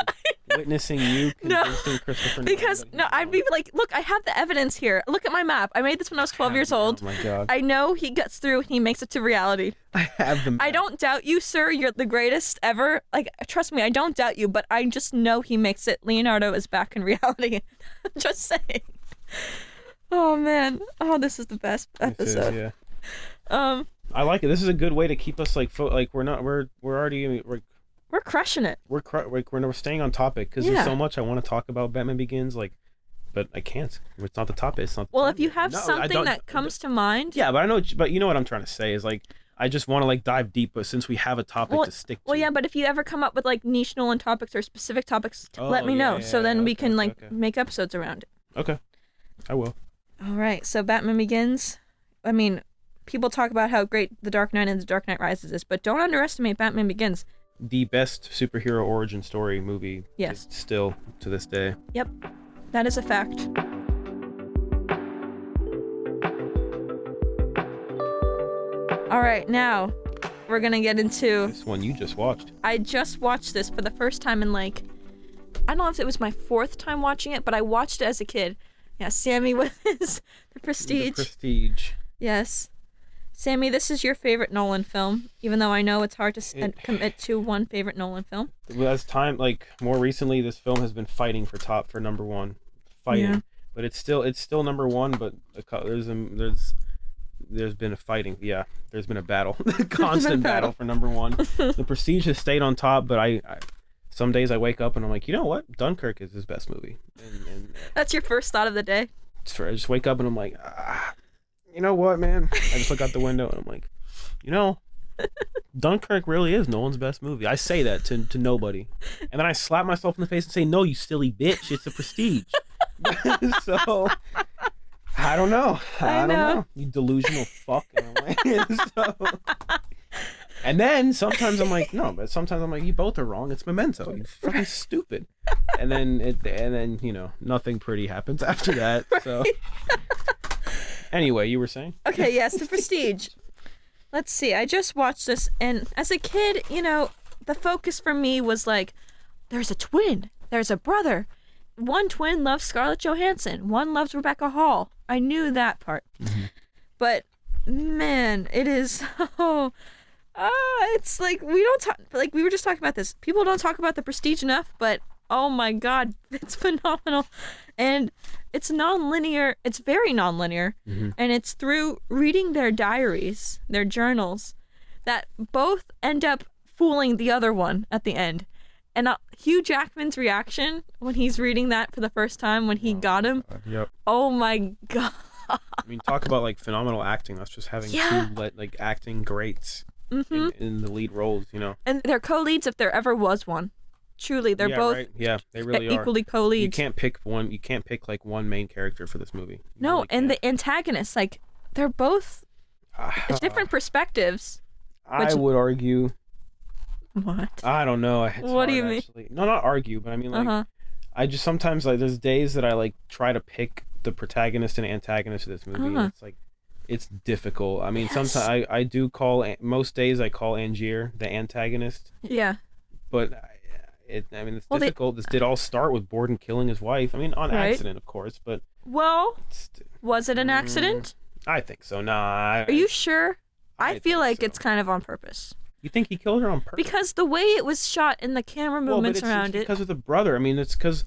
Speaker 2: Witnessing you convincing Christopher Nolan.
Speaker 1: Because I'd be like, look, I have the evidence here. Look at my map. I made this when I was 12 years old.
Speaker 2: Oh my God.
Speaker 1: I know he gets through and he makes it to reality.
Speaker 2: I have the map.
Speaker 1: I don't doubt you, sir. You're the greatest ever. Like, trust me, I don't doubt you, but I just know he makes it. Leonardo is back in reality. Just saying. Oh man. Oh, this is the best episode.
Speaker 2: Is, yeah. I like it. This is a good way to keep us like
Speaker 1: we're crushing it.
Speaker 2: We're staying on topic because there's so much I want to talk about Batman Begins, like, but I can't. It's not the topic. It's not.
Speaker 1: Well, if you have something that comes to mind.
Speaker 2: Yeah, but I know. But you know what I'm trying to say is like I just want to like dive deep, but since we have a topic to stick to.
Speaker 1: Well, yeah, but if you ever come up with like niche Nolan topics or specific topics, let me know. So then we can make episodes around it.
Speaker 2: Okay, I will.
Speaker 1: All right. So Batman Begins. I mean, people talk about how great The Dark Knight and The Dark Knight Rises is, but don't underestimate Batman Begins.
Speaker 2: The best superhero origin story movie.
Speaker 1: Yes.
Speaker 2: Still to this day.
Speaker 1: Yep. That is a fact. All right, now we're going to get into...
Speaker 2: This one you just watched.
Speaker 1: I just watched this for the first time in like... I don't know if it was my 4th time watching it, but I watched it as a kid. Yeah, Sammy with his... The Prestige.
Speaker 2: The Prestige.
Speaker 1: Yes. Sammy, this is your favorite Nolan film, even though I know it's hard to commit to one favorite Nolan film.
Speaker 2: As time, like, more recently, this film has been fighting for number one. But it's still number one, but there's been a fighting. Yeah, there's been a battle. Constant battle for number one. The Prestige has stayed on top, but I some days I wake up and I'm like, you know what? Dunkirk is his best movie. And
Speaker 1: that's your first thought of the day?
Speaker 2: I just wake up and I'm like, you know what, man? I just look out the window and I'm like, you know, Dunkirk really is Nolan's best movie. I say that to nobody. And then I slap myself in the face and say, no, you silly bitch. It's a Prestige. So, I don't know. I don't know. You delusional fuck. And then sometimes I'm like, no, but sometimes I'm like, you both are wrong. It's Memento. You fucking stupid. And then you know, nothing pretty happens after that. So. Anyway, you were saying?
Speaker 1: Okay, yes, The Prestige. Let's see. I just watched this, and as a kid, you know, the focus for me was like, there's a twin, there's a brother. One twin loves Scarlett Johansson, one loves Rebecca Hall. I knew that part. Mm-hmm. But man, it is it's like we don't talk, like we were just talking about this. People don't talk about The Prestige enough, but Oh my god, it's phenomenal. And it's non-linear. It's very non-linear.
Speaker 2: Mm-hmm.
Speaker 1: And it's through reading their diaries, their journals, that both end up fooling the other one at the end. And Hugh Jackman's reaction when he's reading that for the first time when he got him.
Speaker 2: Yep.
Speaker 1: Oh my god.
Speaker 2: I mean, talk about like phenomenal acting. That's just having two like acting greats in the lead roles, you know.
Speaker 1: And they're co-leads if there ever was one. Truly, they're both
Speaker 2: right. Yeah, they really
Speaker 1: equally
Speaker 2: are.
Speaker 1: co-leads.
Speaker 2: You can't pick one. You can't pick like one main character for this movie. You
Speaker 1: no,
Speaker 2: really
Speaker 1: and
Speaker 2: can't.
Speaker 1: the antagonists, like they're both different perspectives.
Speaker 2: I would argue.
Speaker 1: What?
Speaker 2: I don't know.
Speaker 1: What do you mean?
Speaker 2: No, not argue, but I mean like I just sometimes like there's days that I like try to pick the protagonist and antagonist of this movie. And it's like it's difficult. I mean, sometimes I do call most days I call Angier the antagonist.
Speaker 1: Yeah.
Speaker 2: But it's difficult. This did all start with Borden killing his wife. I mean, on accident, of course, but
Speaker 1: was it an accident?
Speaker 2: I think so. Nah.
Speaker 1: Are you sure? I feel like
Speaker 2: so.
Speaker 1: it's kind of on purpose.
Speaker 2: You think he killed her on purpose?
Speaker 1: Because the way it was shot and the camera movements around it.
Speaker 2: Because of the brother. I mean, it's because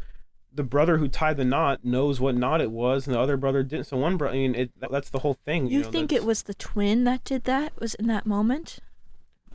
Speaker 2: the brother who tied the knot knows what knot it was, and the other brother didn't. So one brother. I mean, that's the whole thing.
Speaker 1: You think it was the twin that did that? Was in that moment?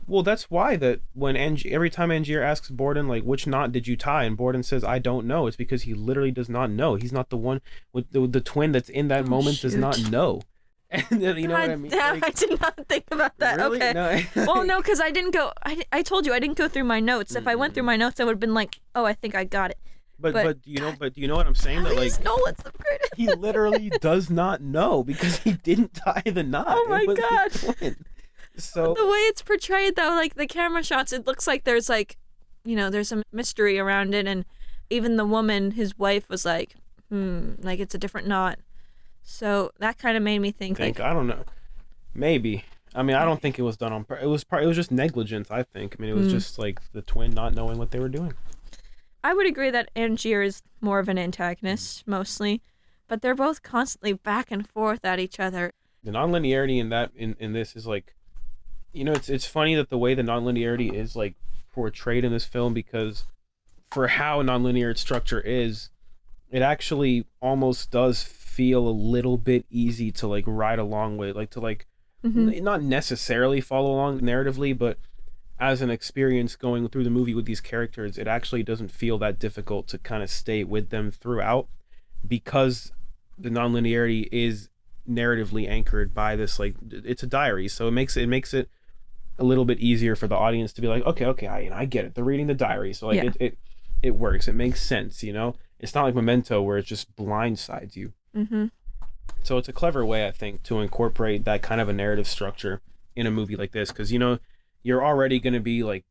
Speaker 2: Well, that's why that when every time Angier asks Borden like which knot did you tie, and Borden says I don't know, it's because he literally does not know. He's not the one with the twin that's in that moment does not know. And you know what I mean?
Speaker 1: Like, I did not think about that.
Speaker 2: Really?
Speaker 1: Okay.
Speaker 2: No.
Speaker 1: Well, no, because I didn't go. I told you I didn't go through my notes. If I went through my notes, I would have been like, oh, I think I got it.
Speaker 2: But do you know what I'm saying? That like
Speaker 1: Nolan's the greatest.
Speaker 2: he literally does not know because he didn't tie the knot.
Speaker 1: Oh my god.
Speaker 2: The twin. So
Speaker 1: the way it's portrayed though, like the camera shots, it looks like there's like, there's a mystery around it, and even the woman, his wife, was like, like it's a different knot. So that kind of made me think like,
Speaker 2: I don't know, maybe. I mean, I don't think it was done on purpose. It was just negligence. I think. I mean, it was just like the twin not knowing what they were doing.
Speaker 1: I would agree that Angier is more of an antagonist mostly, but they're both constantly back and forth at each other. The
Speaker 2: nonlinearity in this is like, it's funny that the way the nonlinearity is like portrayed in this film, because for how nonlinear its structure is, it actually almost does feel a little bit easy to like ride along with, like to like not necessarily follow along narratively, but as an experience going through the movie with these characters, it actually doesn't feel that difficult to kind of stay with them throughout, because the nonlinearity is narratively anchored by this, like, it's a diary, so it makes it a little bit easier for the audience to be like, okay, I get it, they're reading the diary, so like it works, it makes sense, it's not like Memento where it just blindsides you. So it's a clever way, I think, to incorporate that kind of a narrative structure in a movie like this, because you're already going to be like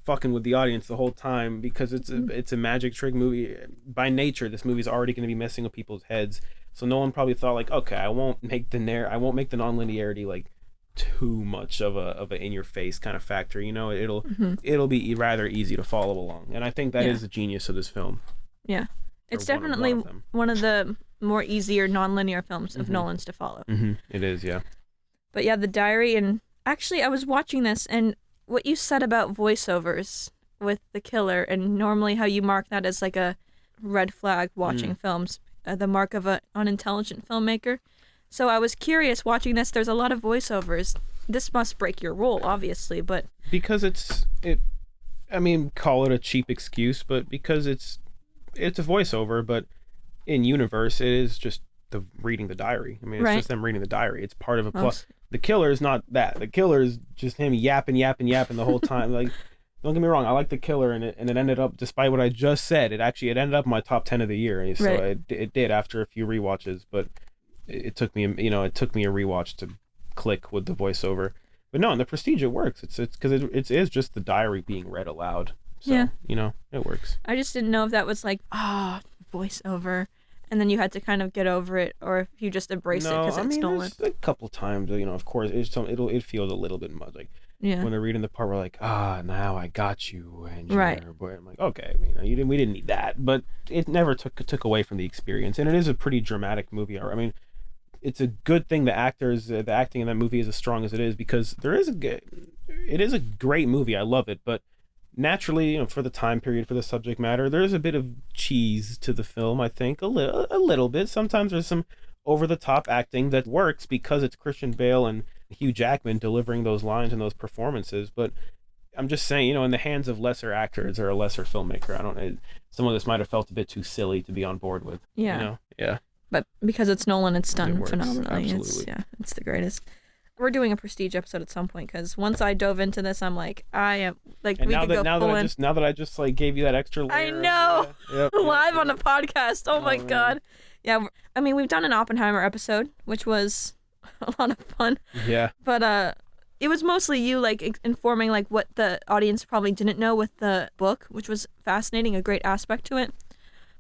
Speaker 2: fucking with the audience the whole time, because it's a magic trick movie by nature. This movie's already going to be messing with people's heads, so Nolan probably thought like, okay, I won't make the nonlinearity like too much of a in your face kind of factor. It'll be rather easy to follow along, and I think that is the genius of this film.
Speaker 1: Yeah, it's definitely one of the more easier nonlinear films of Nolan's to follow.
Speaker 2: It is, yeah.
Speaker 1: But yeah, the diary, and actually I was watching this, and what you said about voiceovers with the killer, and normally how you mark that as like a red flag watching films, the mark of an unintelligent filmmaker. So I was curious watching this, there's a lot of voiceovers. This must break your rule, obviously, but... Because
Speaker 2: call it a cheap excuse, but because it's a voiceover, but in universe, it is just reading the diary. I mean, it's just them reading the diary. It's part of a plot. The killer is not that. The killer is just him yapping the whole time. Like, don't get me wrong, I like the killer, and it ended up, despite what I just said, it ended up in my top 10 of the year. So it did after a few rewatches, but it took me a rewatch to click with the voiceover. But no, in The Prestige, it works. It's because it is just the diary being read aloud. So, it works.
Speaker 1: I just didn't know if that was like, voiceover, and then you had to kind of get over it, or if you just embrace it because it's Nolan.
Speaker 2: A couple times, of course, it feels a little bit much like when they're reading the part where like, now I got you, and boy, I'm like, okay, we didn't need that, but it never took away from the experience, and it is a pretty dramatic movie. I mean, it's a good thing the acting in that movie is as strong as it is, because it is a great movie. I love it, but naturally, for the time period, for the subject matter, there's a bit of cheese to the film. I think a little bit. Sometimes there's some over the top acting that works because it's Christian Bale and Hugh Jackman delivering those lines and those performances. But I'm just saying, in the hands of lesser actors or a lesser filmmaker, some of this might have felt a bit too silly to be on board with.
Speaker 1: Yeah.
Speaker 2: Yeah.
Speaker 1: But because it's Nolan, it's done phenomenally.
Speaker 2: Absolutely.
Speaker 1: It's the greatest. We're doing a prestige episode at some point because once I dove into this, I'm like, I am like,
Speaker 2: and
Speaker 1: we could go full in.
Speaker 2: Now that I just like gave you that extra layer.
Speaker 1: I know. Live on a podcast. Oh my God. Yeah. I mean, we've done an Oppenheimer episode, which was a lot of fun.
Speaker 2: Yeah.
Speaker 1: But it was mostly you like informing like what the audience probably didn't know with the book, which was fascinating, a great aspect to it.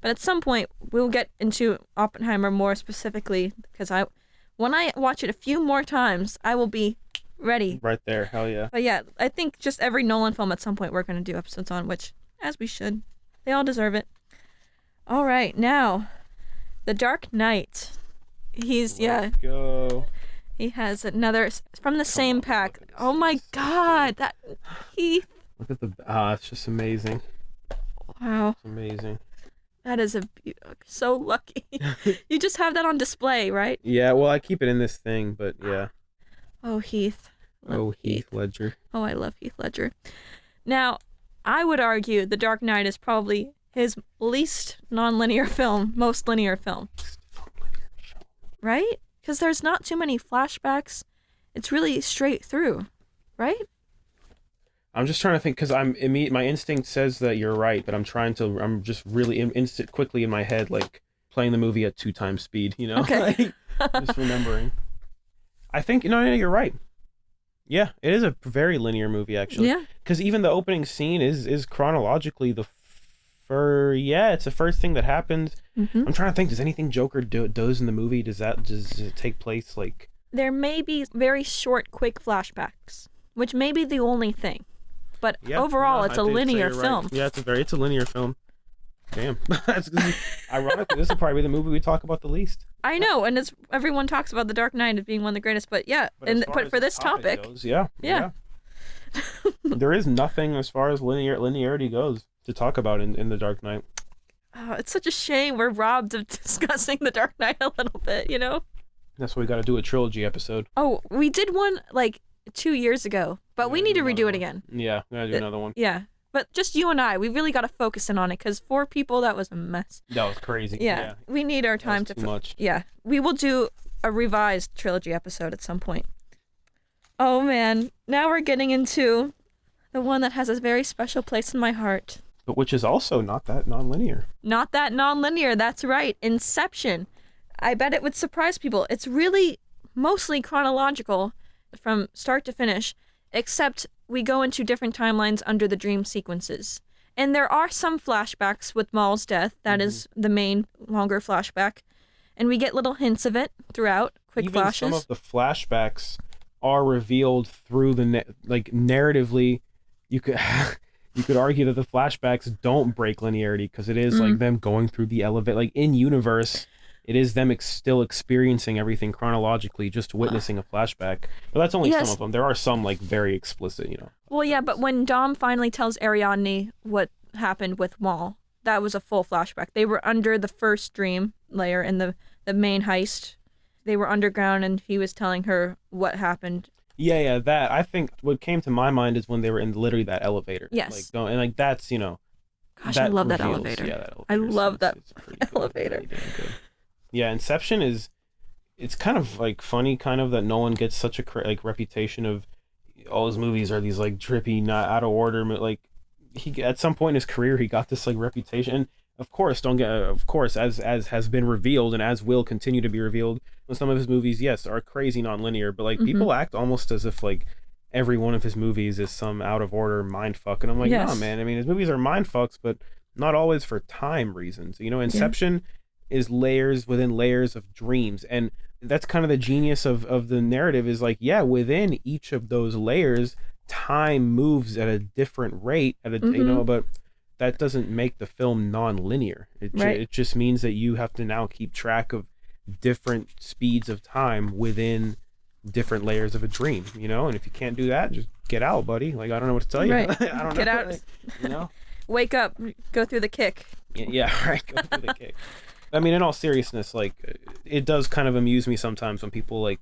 Speaker 1: But at some point, we'll get into Oppenheimer more specifically because when I watch it a few more times, I will be ready.
Speaker 2: Right there. Hell yeah.
Speaker 1: But yeah, I think just every Nolan film at some point we're going to do episodes on, which, as we should. They all deserve it. All right, now, The Dark Knight. Let's
Speaker 2: go.
Speaker 1: He has another from the same pack. Oh my God, that Heath.
Speaker 2: Look at it's just amazing.
Speaker 1: Wow.
Speaker 2: It's amazing.
Speaker 1: That is so lucky. You just have that on display, right?
Speaker 2: Yeah, well, I keep it in this thing, but yeah.
Speaker 1: Oh, Heath.
Speaker 2: Heath Ledger.
Speaker 1: Oh, I love Heath Ledger. Now, I would argue The Dark Knight is probably his least non-linear film, most linear film. Right? Because there's not too many flashbacks. It's really straight through, right?
Speaker 2: I'm just trying to think because my instinct says that you're right, but I'm just really quickly in my head, like playing the movie at 2x speed,
Speaker 1: Okay.
Speaker 2: Just remembering. I think, you're right. Yeah, it is a very linear movie, actually.
Speaker 1: Yeah.
Speaker 2: Because even the opening scene is chronologically it's the first thing that happens. Mm-hmm. I'm trying to think, does anything Joker does in the movie, does it take place like...
Speaker 1: There may be very short, quick flashbacks, which may be the only thing. But overall, it's a linear film.
Speaker 2: Right. Yeah, it's a linear film. Damn. Ironically, this will probably be the movie we talk about the least.
Speaker 1: I know, and everyone talks about The Dark Knight as being one of the greatest, but yeah, but for this topic
Speaker 2: goes, yeah. There is nothing as far as linearity goes to talk about in The Dark Knight.
Speaker 1: Oh, it's such a shame we're robbed of discussing The Dark Knight a little bit,
Speaker 2: That's why we got to do a trilogy episode.
Speaker 1: Oh, we did one like 2 years ago, but we need to redo it again.
Speaker 2: Yeah, we got to do another one.
Speaker 1: Yeah. But just you and I, we really got to focus in on it because 4 people, that was a mess.
Speaker 2: That was crazy.
Speaker 1: Yeah. We need our time to...
Speaker 2: Too much.
Speaker 1: Yeah. We will do a revised trilogy episode at some point. Oh, man. Now we're getting into the one that has a very special place in my heart.
Speaker 2: But which is also not that non-linear.
Speaker 1: Not that non-linear. That's right. Inception. I bet it would surprise people. It's really mostly chronological from start to finish, except we go into different timelines under the dream sequences. And there are some flashbacks with Maul's death. That is the main longer flashback. And we get little hints of it throughout, quick flashes.
Speaker 2: Some of the flashbacks are revealed through the narratively. You could argue that the flashbacks don't break linearity because it is like them going through the elevator, like in universe. It is them still experiencing everything chronologically, just witnessing a flashback. But that's only some of them. There are some like very explicit,
Speaker 1: Well, yeah, but when Dom finally tells Ariadne what happened with Maul, that was a full flashback. They were under the first dream layer in the main heist. They were underground, and he was telling her what happened.
Speaker 2: Yeah, that. I think what came to my mind is when they were in literally that elevator.
Speaker 1: Yes.
Speaker 2: That's,
Speaker 1: Gosh, I love that elevator.
Speaker 2: Yeah, that elevator.
Speaker 1: I love that elevator.
Speaker 2: Really damn good. Yeah, Inception it's kind of like funny that Nolan gets such a reputation of all his movies are these like trippy, not out of order, like he at some point in his career he got this like reputation. And of course, as has been revealed and as will continue to be revealed, some of his movies, yes, are crazy non-linear, but like people act almost as if like every one of his movies is some out of order mind fuck, and I'm like, no, man. I mean, his movies are mind fucks, but not always for time reasons. Inception is layers within layers of dreams, and that's kind of the genius of the narrative is like, within each of those layers time moves at a different rate but that doesn't make the film non-linear. It just means that you have to now keep track of different speeds of time within different layers of a dream, you know. And if you can't do that, just get out, buddy. Like, I don't know what to tell you.
Speaker 1: Right.
Speaker 2: I don't
Speaker 1: Get
Speaker 2: know.
Speaker 1: out.
Speaker 2: Like, you know.
Speaker 1: Wake up. Go through the kick.
Speaker 2: Yeah, right. Go through the kick. I mean, in all seriousness, like, it does kind of amuse me sometimes when people like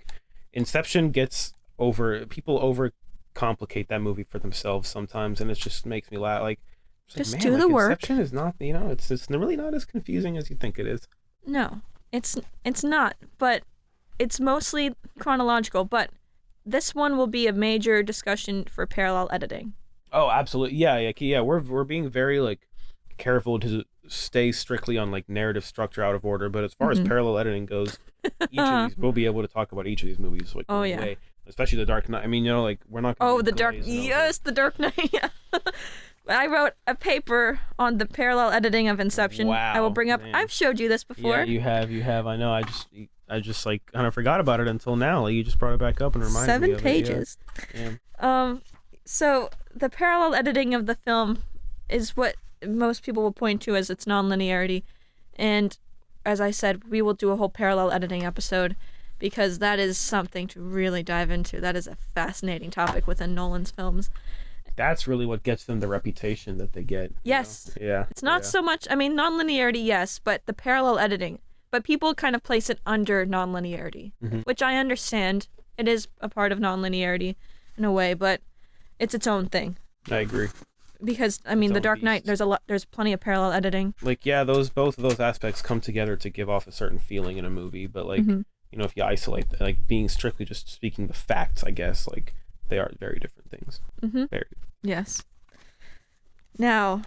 Speaker 2: Inception people overcomplicate that movie for themselves sometimes, and it just makes me laugh. Like,
Speaker 1: Just
Speaker 2: man,
Speaker 1: do
Speaker 2: like,
Speaker 1: the work.
Speaker 2: Inception is not, you know, it's really not as confusing as you think it is.
Speaker 1: No, it's not, but it's mostly chronological. But this one will be a major discussion for parallel editing.
Speaker 2: Oh, absolutely. Yeah. We're being very like careful to stay strictly on like narrative structure out of order. But as far as parallel editing goes, each of these we'll be able to talk about each of these movies. Like,
Speaker 1: Oh, yeah.
Speaker 2: way, especially The Dark Knight. I mean, you know, like we're not. Gonna
Speaker 1: Oh, The Dark. Yes, The Dark Knight. Yeah. I wrote a paper on the parallel editing of Inception.
Speaker 2: Wow,
Speaker 1: I will bring up.
Speaker 2: man.
Speaker 1: I've showed you this before.
Speaker 2: Yeah, you have. I know. I just like kind of forgot about it until now. Like, you just brought it back up and reminded me of
Speaker 1: 7 pages.
Speaker 2: it. Yeah.
Speaker 1: So the parallel editing of the film is what most people will point to as its nonlinearity, and as I said, we will do a whole parallel editing episode because that is something to really dive into. That is a fascinating topic within Nolan's films.
Speaker 2: That's really what gets them the reputation that they get.
Speaker 1: Yes.
Speaker 2: You know? Yeah.
Speaker 1: It's not so much, I mean, nonlinearity, yes, but the parallel editing. But people kind of place it under nonlinearity, which I understand. It is a part of nonlinearity in a way, but it's its own thing.
Speaker 2: I agree.
Speaker 1: Because, I mean,
Speaker 2: Its
Speaker 1: The
Speaker 2: own
Speaker 1: Dark Knight,
Speaker 2: beast.
Speaker 1: there's plenty of parallel editing.
Speaker 2: Like, yeah, both of those aspects come together to give off a certain feeling in a movie. But like, you know, if you isolate, like being strictly just speaking the facts, I guess, like they are very different things. Very.
Speaker 1: Yes. Now,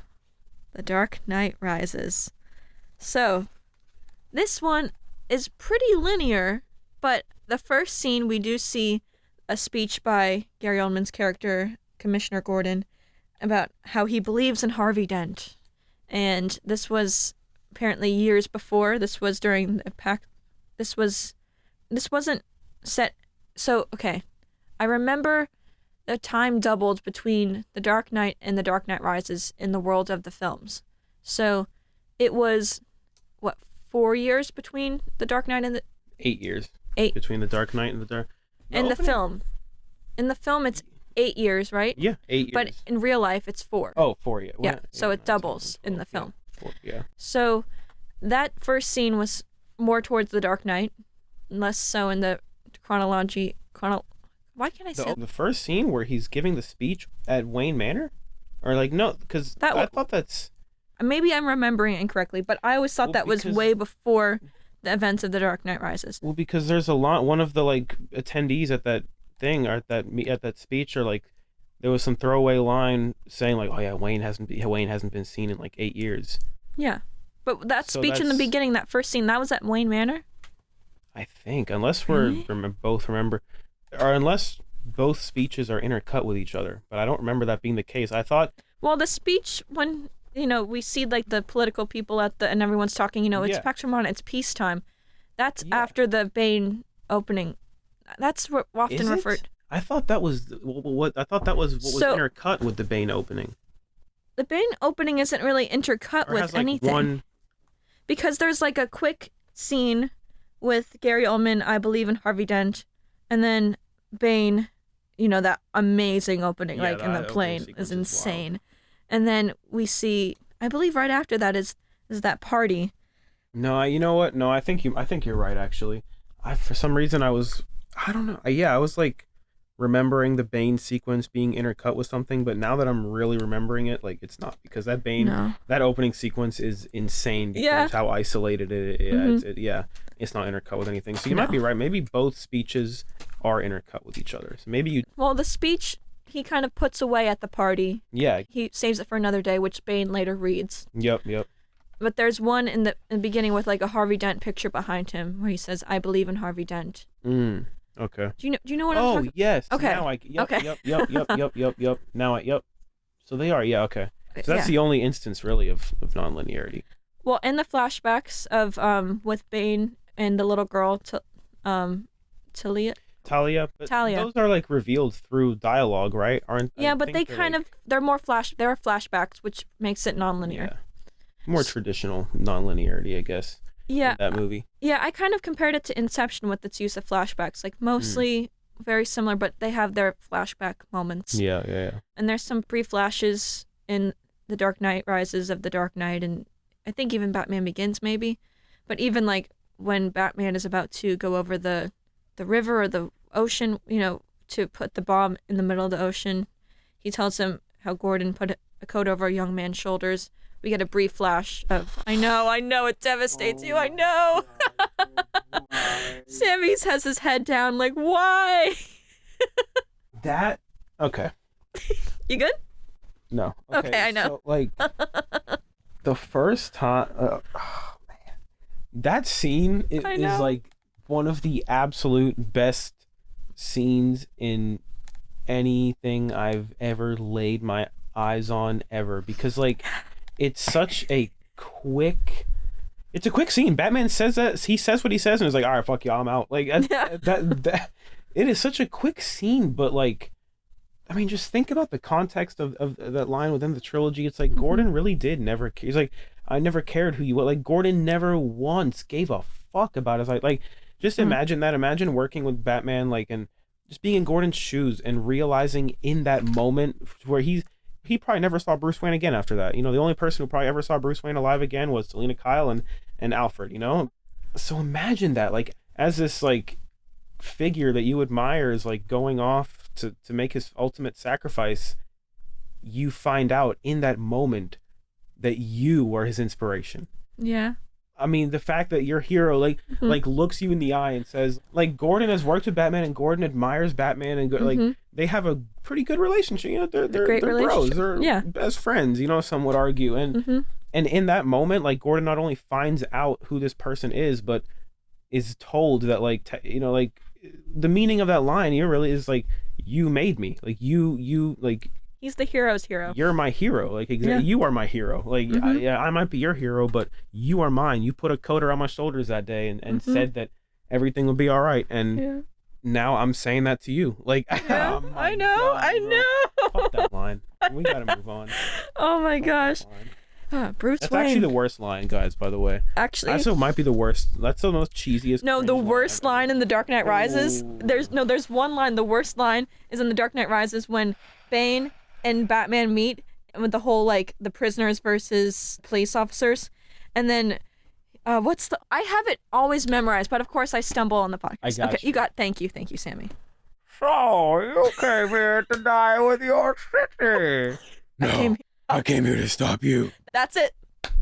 Speaker 1: The Dark Knight Rises. So, this one is pretty linear, but the first scene we do see a speech by Gary Oldman's character, Commissioner Gordon, about how he believes in Harvey Dent. And this was apparently years before. This was during the pack. This wasn't set. So, okay. I remember the time doubled between The Dark Knight and The Dark Knight Rises in the world of the films. So, it was, 4 years between The Dark Knight and the...
Speaker 2: 8 years.
Speaker 1: 8.
Speaker 2: Between The Dark Knight and the Dark...
Speaker 1: And the film. In the film, it's 8 years, right?
Speaker 2: Yeah, 8 years.
Speaker 1: But in real life, it's 4.
Speaker 2: Oh, 4, yeah.
Speaker 1: Yeah, so it doubles
Speaker 2: 12,
Speaker 1: in the film.
Speaker 2: Yeah, 4, yeah.
Speaker 1: So that first scene was more towards The Dark Knight, less so in the chronology... Why can't I say
Speaker 2: The first scene where he's giving the speech at Wayne Manor? Or like, no, because I thought that's...
Speaker 1: Maybe I'm remembering it incorrectly, but I always thought that was way before the events of The Dark Knight Rises.
Speaker 2: Well, because there's one of the like attendees at that thing or at that speech, or like there was some throwaway line saying like, oh yeah, Wayne hasn't been seen in like 8 years.
Speaker 1: Yeah, but that
Speaker 2: So
Speaker 1: speech in the beginning, that first scene, that was at Wayne Manor.
Speaker 2: I think, unless we're both remember, or unless both speeches are intercut with each other, but I don't remember that being the case. I thought.
Speaker 1: Well, the speech when we see like the political people and everyone's talking. It's Pax Romana, it's peacetime. That's after the Bane opening. That's often referred.
Speaker 2: I thought that was what was intercut with the Bane opening.
Speaker 1: The Bane opening isn't really intercut with
Speaker 2: has, like,
Speaker 1: anything. Because there's like a quick scene with Gary Oldman, I believe in Harvey Dent, and then Bane, that amazing opening, like in the plane is insane. And then we see, I believe right after that is that party.
Speaker 2: No, you know what? No, I think you're right actually. For some reason I don't know. I was like remembering the Bane sequence being intercut with something, but now that I'm really remembering it, like it's not, because that Bane that opening sequence is insane because how isolated it is. It's not intercut with anything. So you might be right. Maybe both speeches are intercut with each other. So maybe
Speaker 1: Well, the speech he kind of puts away at the party.
Speaker 2: Yeah.
Speaker 1: He saves it for another day, which Bane later reads.
Speaker 2: Yep.
Speaker 1: But there's one in the beginning with like a Harvey Dent picture behind him where he says, "I believe in Harvey Dent."
Speaker 2: Okay.
Speaker 1: Do you know what I'm talking?
Speaker 2: Oh, yes.
Speaker 1: Okay.
Speaker 2: Now Yep. Now So they are. Yeah. Okay. So that's
Speaker 1: Yeah.
Speaker 2: the only instance really of nonlinearity.
Speaker 1: Well, in the flashbacks of with Bane and the little girl, Talia.
Speaker 2: But
Speaker 1: Talia.
Speaker 2: those are like revealed through dialogue, right? Aren't?
Speaker 1: Yeah,
Speaker 2: I
Speaker 1: but
Speaker 2: think
Speaker 1: they
Speaker 2: they're,
Speaker 1: kind
Speaker 2: like,
Speaker 1: of they're flashbacks, which makes it nonlinear.
Speaker 2: Yeah. More traditional nonlinearity, I guess.
Speaker 1: Yeah.
Speaker 2: In that movie.
Speaker 1: Yeah, I kind of compared it to Inception with its use of flashbacks. Like mostly very similar, but they have their flashback moments.
Speaker 2: Yeah.
Speaker 1: And there's some brief flashes in The Dark Knight Rises of The Dark Knight, and I think even Batman Begins maybe. But even like when Batman is about to go over the river or the ocean, you know, to put the bomb in the middle of the ocean, he tells him how Gordon put a coat over a young man's shoulders. We get a brief flash of, I know, it devastates you, I know. Sammy has his head down, like, why?
Speaker 2: Okay.
Speaker 1: You good?
Speaker 2: No.
Speaker 1: Okay, I know.
Speaker 2: So, like, the first time, man, that scene is like one of the absolute best scenes in anything I've ever laid my eyes on ever, because like it's such a quick scene. Batman says he says what he says and is like, all right, fuck y'all, I'm out. Like that it is such a quick scene, but like, I mean, just think about the context of that line within the trilogy. It's like Gordon really did never care. He's like, I never cared who you were. Like Gordon never once gave a fuck about his like just imagine that. Imagine working with Batman, like, and just being in Gordon's shoes and realizing in that moment where he probably never saw Bruce Wayne again after that. You know, the only person who probably ever saw Bruce Wayne alive again was Selina Kyle and Alfred, you know? So imagine that, like, as this, like, figure that you admire is, like, going off to make his ultimate sacrifice, you find out in that moment that you were his inspiration.
Speaker 1: Yeah.
Speaker 2: I mean, the fact that your hero like looks you in the eye and says, like, Gordon has worked with Batman and Gordon admires Batman and like they have a pretty good relationship. You know, they're bros, they're best friends. You know, some would argue, and in that moment, like Gordon not only finds out who this person is, but is told that like you know, like the meaning of that line here really is like, you made me, like you like.
Speaker 1: He's the hero's hero.
Speaker 2: You're my hero. Like, you are my hero. Like, I might be your hero, but you are mine. You put a coat around my shoulders that day and said that everything would be all right. And now I'm saying that to you. Like, oh
Speaker 1: I know.
Speaker 2: Fuck that line. We gotta move on.
Speaker 1: Oh my gosh. Bruce
Speaker 2: That's
Speaker 1: Wayne.
Speaker 2: actually the worst line, guys, by the way.
Speaker 1: Actually.
Speaker 2: That's what might be the worst. That's the most cheesiest.
Speaker 1: No, the worst line in The Dark Knight Rises. There's one line. The worst line is in The Dark Knight Rises when Bane and Batman meet with the whole like the prisoners versus police officers, and then I have it always memorized, but of course I stumble on the podcast.
Speaker 2: I got
Speaker 1: you got. Thank you, Sammy.
Speaker 2: So you came here to die with your city? No, I came here to stop you.
Speaker 1: That's it.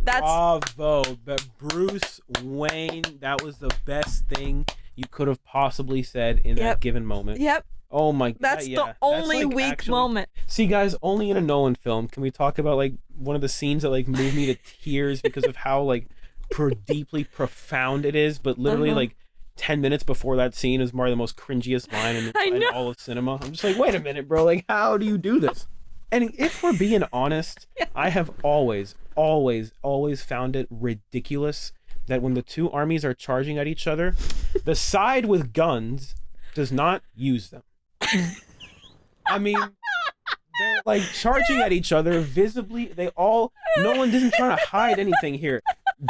Speaker 1: That's
Speaker 2: bravo, but Bruce Wayne. That was the best thing you could have possibly said in that given moment.
Speaker 1: Yep.
Speaker 2: Oh my god.
Speaker 1: That's the only
Speaker 2: like
Speaker 1: weak moment.
Speaker 2: See, guys, only in a Nolan film can we talk about like one of the scenes that like moved me to tears because of how like deeply profound it is, but literally like 10 minutes before that scene is more the most cringiest line in all of cinema. I'm just like, wait a minute, bro, like how do you do this? And if we're being honest, I have always found it ridiculous that when the two armies are charging at each other, the side with guns does not use them. I mean, they're like charging at each other visibly. No one isn't trying to hide anything here.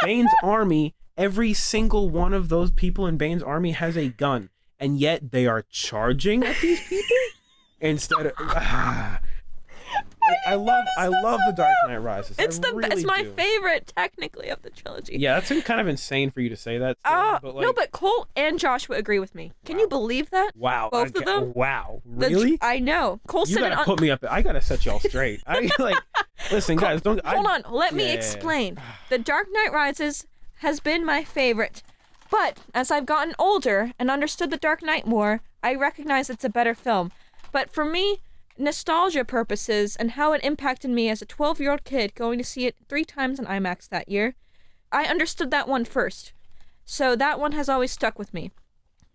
Speaker 2: Bane's army, every single one of those people in Bane's army has a gun, and yet they are charging at these people instead of. I love The Dark Knight Rises.
Speaker 1: It's my favorite technically of the trilogy.
Speaker 2: Yeah, that's kind of insane for you to say that.
Speaker 1: But Cole and Josh would agree with me. Can you believe that?
Speaker 2: Wow.
Speaker 1: Both of them?
Speaker 2: Wow. Really?
Speaker 1: I know. Cole said
Speaker 2: it. Put me up. I gotta set y'all straight. Listen, guys, don't.
Speaker 1: Hold on. Let me explain. The Dark Knight Rises has been my favorite, but as I've gotten older and understood The Dark Knight more, I recognize it's a better film. But for me, nostalgia purposes and how it impacted me as a 12-year-old kid going to see it 3 times in IMAX that year, I understood that one first. So that one has always stuck with me.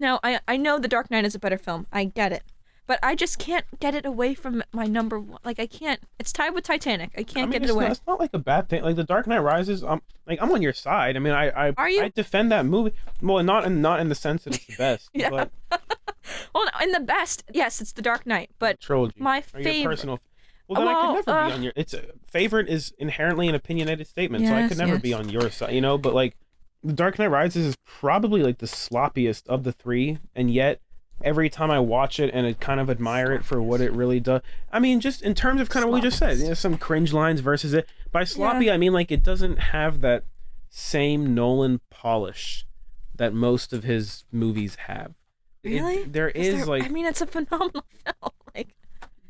Speaker 1: Now, I know The Dark Knight is a better film. I get it. But I just can't get it away from my number one. Like, I can't. It's tied with Titanic. I can't get it away.
Speaker 2: It's not like a bad thing. Like, The Dark Knight Rises, I'm on your side. I mean,
Speaker 1: Are you?
Speaker 2: I defend that movie. Well, not in the sense that it's the best.
Speaker 1: Yeah.
Speaker 2: But
Speaker 1: well, in the best, yes, it's The Dark Knight. But
Speaker 2: trilogy.
Speaker 1: My
Speaker 2: or
Speaker 1: favorite.
Speaker 2: Your personal. Well, then I could never be on your. Favorite is inherently an opinionated statement, so I could never be on your side. You know, but like, The Dark Knight Rises is probably like the sloppiest of the 3, and yet every time I watch it and I kind of admire it for what it really does. I mean, just in terms of kind of what we just said, some cringe lines versus it. By sloppy, I mean like it doesn't have that same Nolan polish that most of his movies have.
Speaker 1: Really?
Speaker 2: There is like,
Speaker 1: I mean, it's a phenomenal film. Like,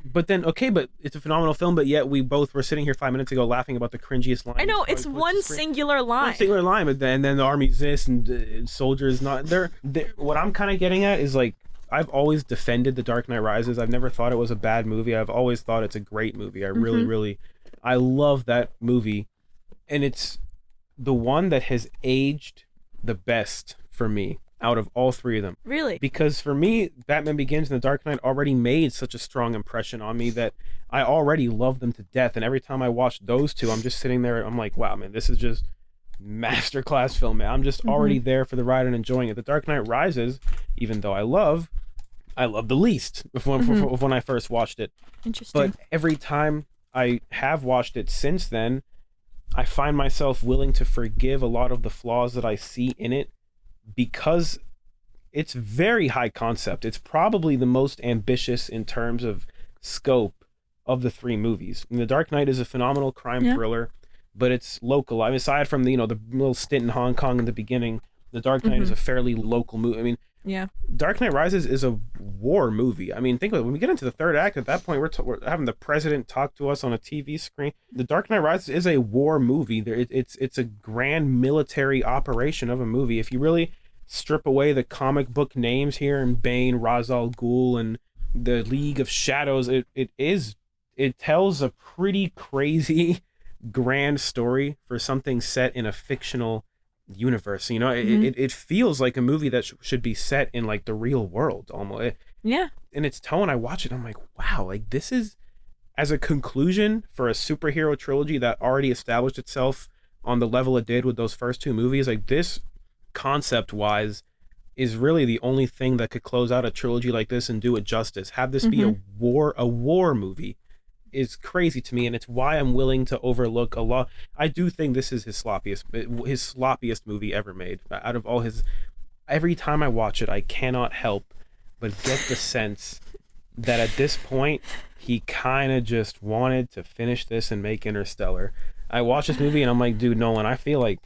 Speaker 2: but it's a phenomenal film. But yet we both were sitting here 5 minutes ago laughing about the cringiest line.
Speaker 1: I know it's one singular line.
Speaker 2: One singular line, and then the army's this and soldiers not. They're what I'm kind of getting at is like, I've always defended The Dark Knight Rises. I've never thought it was a bad movie. I've always thought it's a great movie. I really, I love that movie, and it's the one that has aged the best for me out of all three of them.
Speaker 1: Really?
Speaker 2: Because for me, Batman Begins and The Dark Knight already made such a strong impression on me that I already love them to death. And every time I watch those two, I'm just sitting there and I'm like, wow, man, this is just masterclass film, man. I'm just already there for the ride and enjoying it. The Dark Knight Rises, even though I love the least when I first watched it.
Speaker 1: Interesting.
Speaker 2: But every time I have watched it since then, I find myself willing to forgive a lot of the flaws that I see in it because it's very high concept. It's probably the most ambitious in terms of scope of the three movies. And The Dark Knight is a phenomenal crime thriller, but it's local. I mean, aside from the little stint in Hong Kong in the beginning, The Dark Knight is a fairly local movie. I mean, Dark Knight Rises is a war movie. I mean, think about it. When we get into the third act, at that point, we're having the president talk to us on a TV screen. The Dark Knight Rises is a war movie. It's a grand military operation of a movie. If you really strip away the comic book names here, and Bane, Ra's al Ghul, and the League of Shadows, it tells a pretty crazy grand story for something set in a fictional universe. It feels like a movie that should be set in like the real world almost. In its tone, I watch it, I'm like, wow, like this is, as a conclusion for a superhero trilogy that already established itself on the level it did with those first two movies, like this concept wise is really the only thing that could close out a trilogy like this and do it justice. Have this be a war movie is crazy to me, and it's why I'm willing to overlook a lot. I do think this is his sloppiest movie ever made. Out of all his, every time I watch it, I cannot help but get the sense that at this point he kind of just wanted to finish this and make Interstellar. I watch this movie and I'm like, dude, Nolan, I feel like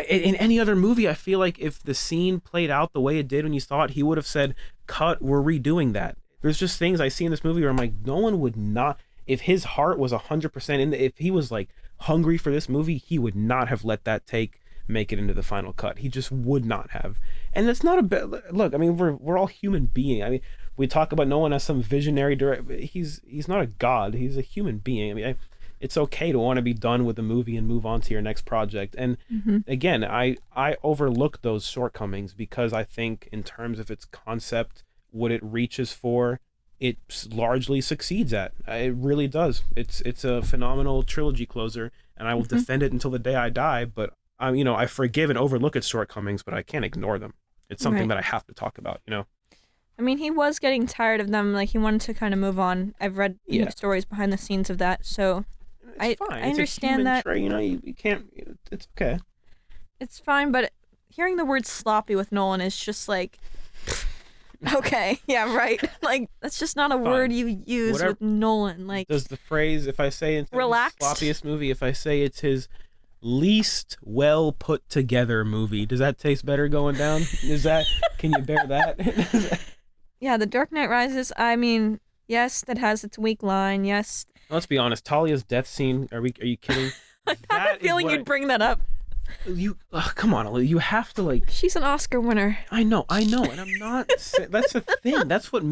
Speaker 2: in any other movie, I feel like if the scene played out the way it did when you saw it, he would have said, cut, we're redoing that. There's just things I see in this movie where I'm like, Nolan would not, if his heart was 100% in, if he was like hungry for this movie, he would not have let that take make it into the final cut. He just would not have. And that's not a bad look. I mean, we're all human beings. I mean, we talk about Nolan as some visionary director. He's not a god. He's a human being. I mean, it's okay to want to be done with the movie and move on to your next project. And again, I overlook those shortcomings because I think in terms of its concept, what it reaches for, it largely succeeds at. It really does. It's a phenomenal trilogy closer, and I will defend it until the day I die. But I forgive and overlook its shortcomings, but I can't ignore them. It's something that I have to talk about.
Speaker 1: I mean, he was getting tired of them. Like, he wanted to kind of move on. I've read stories behind the scenes of that, so I understand that.
Speaker 2: Trait, you can't. It's okay.
Speaker 1: It's fine, but hearing the word sloppy with Nolan is just like, okay, yeah, right. Like, that's just not a word you use with Nolan. Like,
Speaker 2: does the phrase, if I say it's his sloppiest movie, if I say it's his least well put together movie, does that taste better going down? Can you bear that?
Speaker 1: Yeah, The Dark Knight Rises, I mean, yes, that has its weak line, yes.
Speaker 2: Let's be honest, Talia's death scene, are you kidding?
Speaker 1: I had a feeling you'd bring that up.
Speaker 2: Come on, you have to like.
Speaker 1: She's an Oscar winner.
Speaker 2: I know, and I'm not. That's the thing. That's what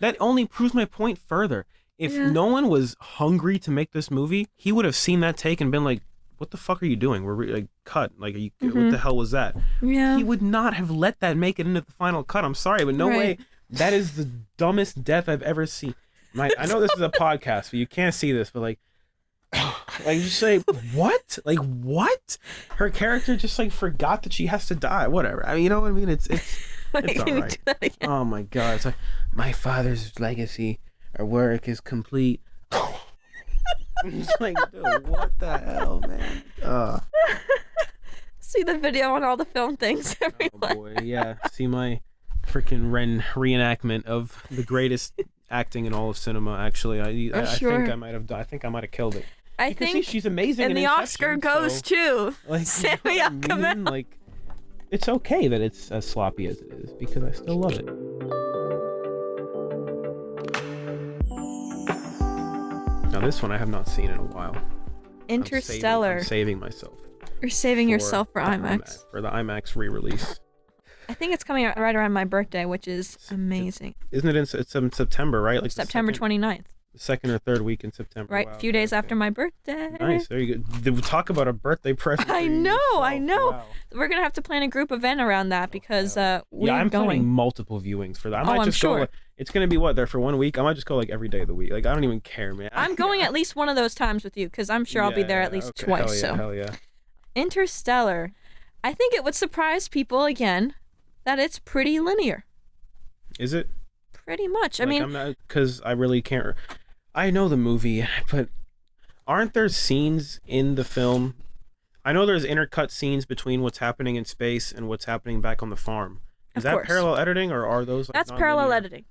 Speaker 2: that only proves my point further. If Nolan was hungry to make this movie, he would have seen that take and been like, "What the fuck are you doing? We're like cut. Like, what the hell was that?"
Speaker 1: Yeah.
Speaker 2: He would not have let that make it into the final cut. I'm sorry, but no way. That is the dumbest death I've ever seen. I know this is a podcast, but you can't see this, but like just say what? Like what? Her character just like forgot that she has to die. Whatever. I mean, you know what I mean? It's
Speaker 1: Wait,
Speaker 2: all right. Oh my god! It's like my father's legacy or work is complete. It's like, dude, what the hell, man? See
Speaker 1: the video on all the film things everywhere.
Speaker 2: Oh boy, yeah. See my freaking reenactment of the greatest acting in all of cinema. Actually, I
Speaker 1: Sure.
Speaker 2: think I might have. I think I might have killed it.
Speaker 1: I
Speaker 2: You can
Speaker 1: think,
Speaker 2: see she's amazing.
Speaker 1: and
Speaker 2: in
Speaker 1: the Oscar
Speaker 2: Inception,
Speaker 1: goes to
Speaker 2: like,
Speaker 1: Samy El Kamel.
Speaker 2: Like, it's okay that it's as sloppy as it is because I still love it. Now this one I have not seen in a while.
Speaker 1: Interstellar.
Speaker 2: I'm saving myself.
Speaker 1: You're saving yourself for IMAX.
Speaker 2: For the IMAX re-release.
Speaker 1: I think it's coming out right around my birthday, which is amazing.
Speaker 2: Isn't it it's in September, right? Like
Speaker 1: September 29th.
Speaker 2: The second or third week in September.
Speaker 1: Right, a few days after my birthday.
Speaker 2: Nice, there you go. Talk about a birthday present.
Speaker 1: I know.
Speaker 2: Wow.
Speaker 1: We're going to have to plan a group event around that because we're
Speaker 2: I'm
Speaker 1: going.
Speaker 2: planning multiple viewings for that. I might
Speaker 1: I'm
Speaker 2: just
Speaker 1: sure.
Speaker 2: go. It's going to be there for 1 week? I might just go like every day of the week. Like I don't even care, man.
Speaker 1: I'm going at least one of those times with you because I'm sure I'll be there at least twice.
Speaker 2: Hell yeah.
Speaker 1: Interstellar. I think it would surprise people again that it's pretty linear.
Speaker 2: Is it?
Speaker 1: Pretty much.
Speaker 2: Like,
Speaker 1: I mean,
Speaker 2: I'm not, because I really can't. I know the movie, but aren't there scenes in the film? I know there's intercut scenes between what's happening in space and what's happening back on the farm. Is that
Speaker 1: course.
Speaker 2: parallel editing, or are those? Like,
Speaker 1: that's parallel editing.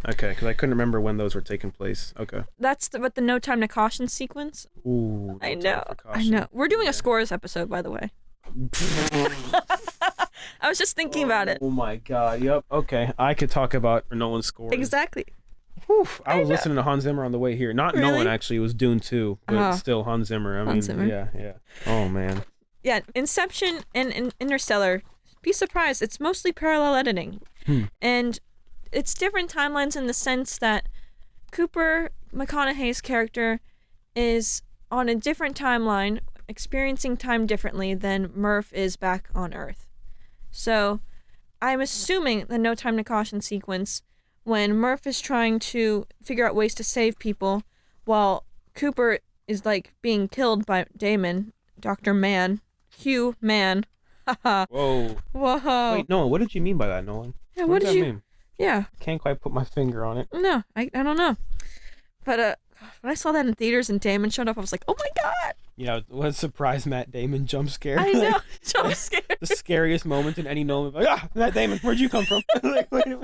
Speaker 2: Okay, because I couldn't remember when those were taking place. Okay.
Speaker 1: That's what the No Time to Caution sequence.
Speaker 2: Ooh.
Speaker 1: I know. We're doing a scores episode, by the way. I was just thinking about it.
Speaker 2: Oh my god. Yep. Okay. I could talk about Nolan's score.
Speaker 1: Exactly.
Speaker 2: Whew. I was listening to Hans Zimmer on the way here. Not
Speaker 1: Really?
Speaker 2: Nolan, actually. It was Dune 2, but still Hans Zimmer.
Speaker 1: Hans Zimmer.
Speaker 2: Yeah. Oh man.
Speaker 1: Yeah, Inception and Interstellar. Be surprised. It's mostly parallel editing. And it's different timelines in the sense that Cooper McConaughey's character is on a different timeline, experiencing time differently than Murph is back on Earth. So I'm assuming the No Time to Caution sequence, when Murph is trying to figure out ways to save people while Cooper is like being killed by Damon, Dr. Mann, Hugh Mann. Haha.
Speaker 2: Whoa. Wait, Nolan, what did you mean by that, Nolan?
Speaker 1: Yeah,
Speaker 2: what
Speaker 1: did
Speaker 2: did
Speaker 1: you
Speaker 2: that mean?
Speaker 1: Yeah.
Speaker 2: Can't quite put my finger on it.
Speaker 1: No, I don't know. But when I saw that in theaters and Damon showed up, I was like, oh my god!
Speaker 2: Yeah, what a surprise Matt Damon jump scare.
Speaker 1: I know, jump scare.
Speaker 2: The scariest moment in any Nolan. Like, Matt Damon, where'd you come from? Like, wait. I'm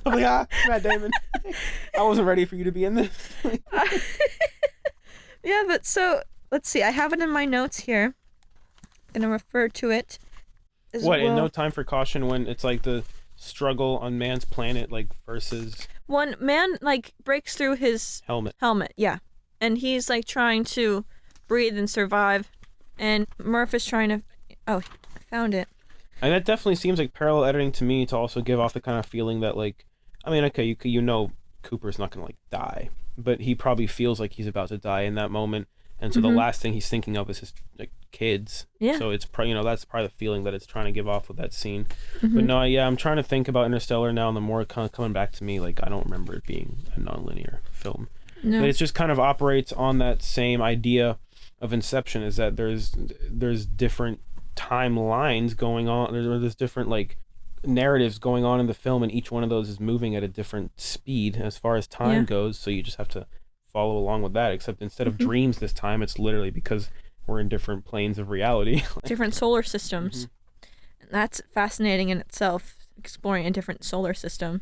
Speaker 2: like, Matt Damon. I wasn't ready for you to be in this.
Speaker 1: Yeah, but so, let's see. I have it in my notes here. I'm going to refer to it as
Speaker 2: What,
Speaker 1: well.
Speaker 2: in No Time for Caution, when it's like the struggle on man's planet, like, versus...
Speaker 1: When man, like, breaks through his...
Speaker 2: Helmet,
Speaker 1: yeah. And he's, like, trying to breathe and survive. And Murph is trying to... Oh, I found it.
Speaker 2: And that definitely seems like parallel editing to me, to also give off the kind of feeling that, like... I mean, okay, you know Cooper's not gonna, like, die. But he probably feels like he's about to die in that moment. And so the last thing he's thinking of is his, like, kids.
Speaker 1: Yeah.
Speaker 2: So it's probably, that's probably the feeling that it's trying to give off with that scene. But no, yeah, I'm trying to think about Interstellar now, and the more kind of coming back to me, like, I don't remember it being a nonlinear film.
Speaker 1: No.
Speaker 2: But it just kind of operates on that same idea of Inception, is that there's different timelines going on. There's different, like, narratives going on in the film, and each one of those is moving at a different speed as far as time goes. So you just have to follow along with that, except instead of dreams this time, it's literally because we're in different planes of reality.
Speaker 1: Different solar systems. And that's fascinating in itself, exploring a different solar system.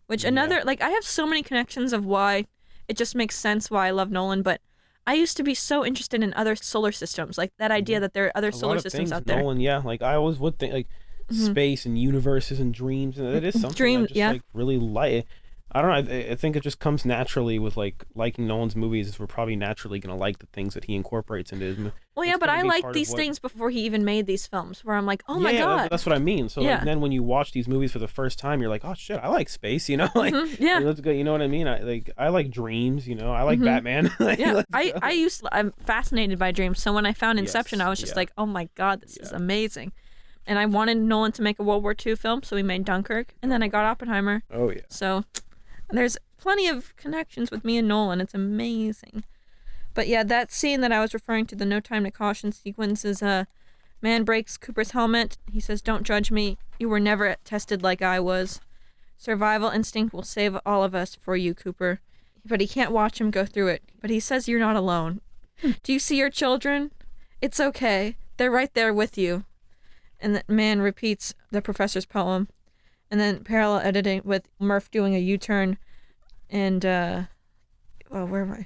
Speaker 1: Which another, like, I have so many connections of why it just makes sense why I love Nolan, but I used to be so interested in other solar systems, like that idea that there are other solar systems out there.
Speaker 2: Nolan, yeah, like I always would think, like, space and universes and dreams, and it is something I just like really like. I don't know. I think it just comes naturally with, like, liking Nolan's movies. Is we're probably naturally gonna like the things that he incorporates into his movies.
Speaker 1: Well, yeah, but I liked these things before he even made these films, where I'm like, oh my god.
Speaker 2: That's what I mean. So like, then when you watch these movies for the first time, you're like, oh shit, I like space. You know, like,
Speaker 1: yeah,
Speaker 2: let's go. You know what I mean? I like dreams. You know, I like Batman. Like,
Speaker 1: yeah, I'm fascinated by dreams. So when I found Inception, I was just like, oh my god, this is amazing. And I wanted Nolan to make a World War II film, so we made Dunkirk, and then I got Oppenheimer.
Speaker 2: Oh yeah.
Speaker 1: So there's plenty of connections with me and Nolan. It's amazing. But yeah, that scene that I was referring to, the No Time to Caution sequence, is man breaks Cooper's helmet. He says, don't judge me. You were never tested like I was. Survival instinct will save all of us for you, Cooper. But he can't watch him go through it. But he says you're not alone. Do you see your children? It's okay. They're right there with you. And that man repeats the professor's poem. and then parallel editing with Murph doing a U-turn, and where am I?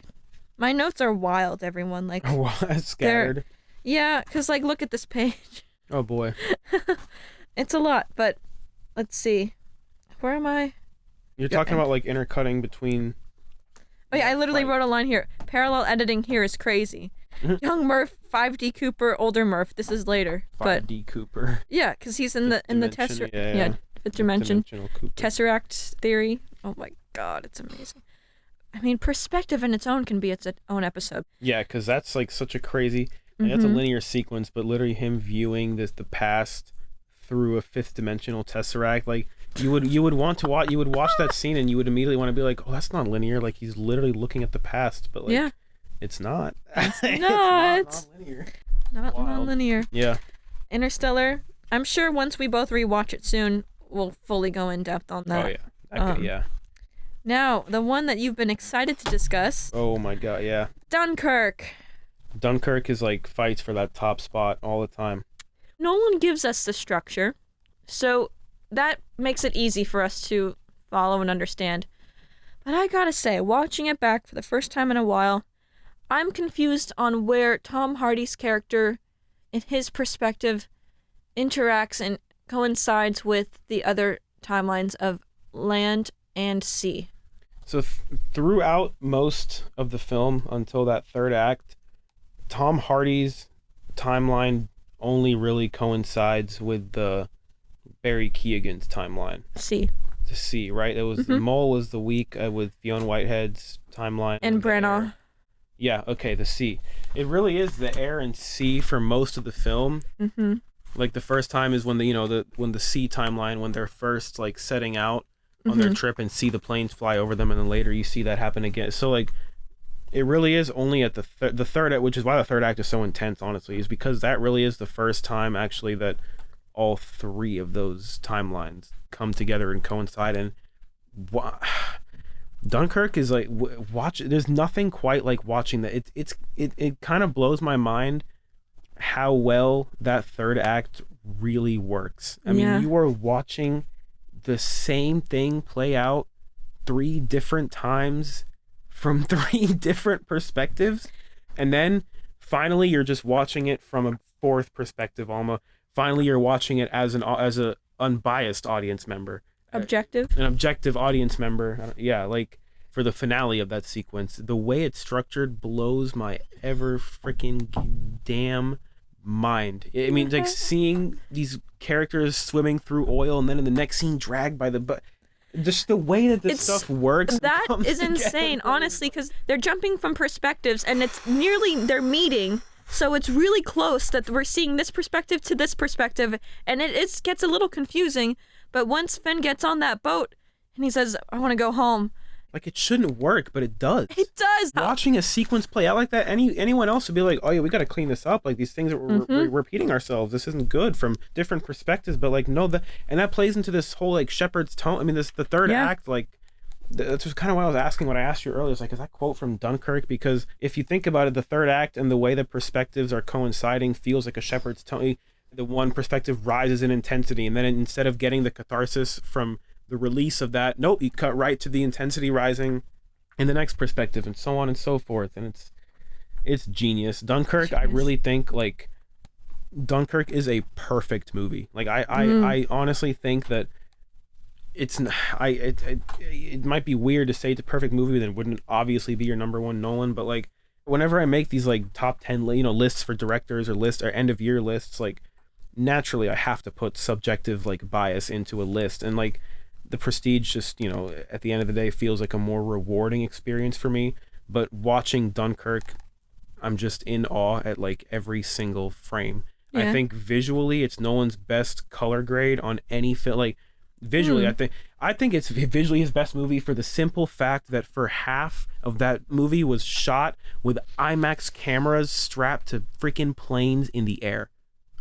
Speaker 1: My notes are wild, everyone. Like,
Speaker 2: Scattered.
Speaker 1: Yeah, because, like, look at this page.
Speaker 2: Oh, boy.
Speaker 1: It's a lot, but let's see. Where am I?
Speaker 2: You're talking about, like, intercutting between...
Speaker 1: Oh, yeah, I literally wrote a line here. Parallel editing here is crazy. Young Murph, 5D Cooper, older Murph. This is later.
Speaker 2: 5D Cooper.
Speaker 1: Yeah, because he's in the Tesseract. Fifth dimension. Tesseract theory. Oh, my God, it's amazing. I mean, perspective in its own can be its own episode.
Speaker 2: Yeah, because that's like such a crazy. Like, that's a linear sequence, but literally him viewing the past through a fifth dimensional tesseract. Like you would want to watch. You would watch that scene and you would immediately want to be like, oh, that's not linear. Like he's literally looking at the past, but like, it's not.
Speaker 1: It's not.
Speaker 2: Not linear.
Speaker 1: Not non-linear.
Speaker 2: Yeah.
Speaker 1: Interstellar. I'm sure once we both rewatch it soon, we'll fully go in depth on that.
Speaker 2: Oh yeah. Yeah.
Speaker 1: Now, the one that you've been excited to discuss.
Speaker 2: Oh my God, yeah.
Speaker 1: Dunkirk.
Speaker 2: Dunkirk is like fights for that top spot all the time.
Speaker 1: Nolan gives us the structure, so that makes it easy for us to follow and understand. But I gotta say, watching it back for the first time in a while, I'm confused on where Tom Hardy's character, in his perspective, interacts and coincides with the other timelines of land and sea.
Speaker 2: So throughout most of the film until that third act, Tom Hardy's timeline only really coincides with the Barry Keoghan's timeline.
Speaker 1: Sea.
Speaker 2: The sea, right? It was the Mole was the week with Fionn Whitehead's timeline.
Speaker 1: And Branagh.
Speaker 2: Yeah, okay, the sea. It really is the air and sea for most of the film. Mm-hmm. Like the first time is when when the sea timeline, when they're first like setting out on their trip and see the planes fly over them, and then later you see that happen again. So like it really is only at the third act, which is why the third act is so intense, honestly, is because that really is the first time actually that all three of those timelines come together and coincide. And Dunkirk is like there's nothing quite like watching that. It kind of blows my mind how well that third act really works. I mean, you are watching the same thing play out 3 different times from 3 different perspectives, and then finally you're just watching it from a 4th perspective almost. Finally you're watching it as a unbiased audience member, an objective audience member. Yeah, like for the finale of that sequence, the way it's structured blows my ever freaking damn mind. I mean, like seeing these characters swimming through oil and then in the next scene dragged by the just the way that this stuff works.
Speaker 1: That is insane, honestly, because they're jumping from perspectives and it's nearly they're meeting, so it's really close that we're seeing this perspective to this perspective, and it gets a little confusing. But once Finn gets on that boat and he says, I want to go home,
Speaker 2: like it shouldn't work, but it does.
Speaker 1: It does.
Speaker 2: Watching a sequence play out like that, anyone else would be like, oh yeah, we got to clean this up. Like these things are we're repeating ourselves. This isn't good from different perspectives. But like no, and that plays into this whole like Shepard's tone. I mean, the third act, like that's just kind of what I was asking when I asked you earlier. It's like, is that quote from Dunkirk? Because if you think about it, the third act and the way the perspectives are coinciding feels like a Shepard's tone. The one perspective rises in intensity, and then instead of getting the catharsis from the release of that, nope, you cut right to the intensity rising in the next perspective, and so on and so forth. And it's genius. Dunkirk, I really think like Dunkirk is a perfect movie. Like I honestly think that it might be weird to say it's a perfect movie, then it wouldn't obviously be your number one Nolan, but like whenever I make these like top 10 lists for directors or end of year lists, like naturally I have to put subjective like bias into a list, and like The Prestige just, at the end of the day feels like a more rewarding experience for me. But watching Dunkirk, I'm just in awe at like every single frame. I think visually it's Nolan's best color grade on any film. Like visually, I think it's visually his best movie for the simple fact that for half of that movie was shot with IMAX cameras strapped to freaking planes in the air.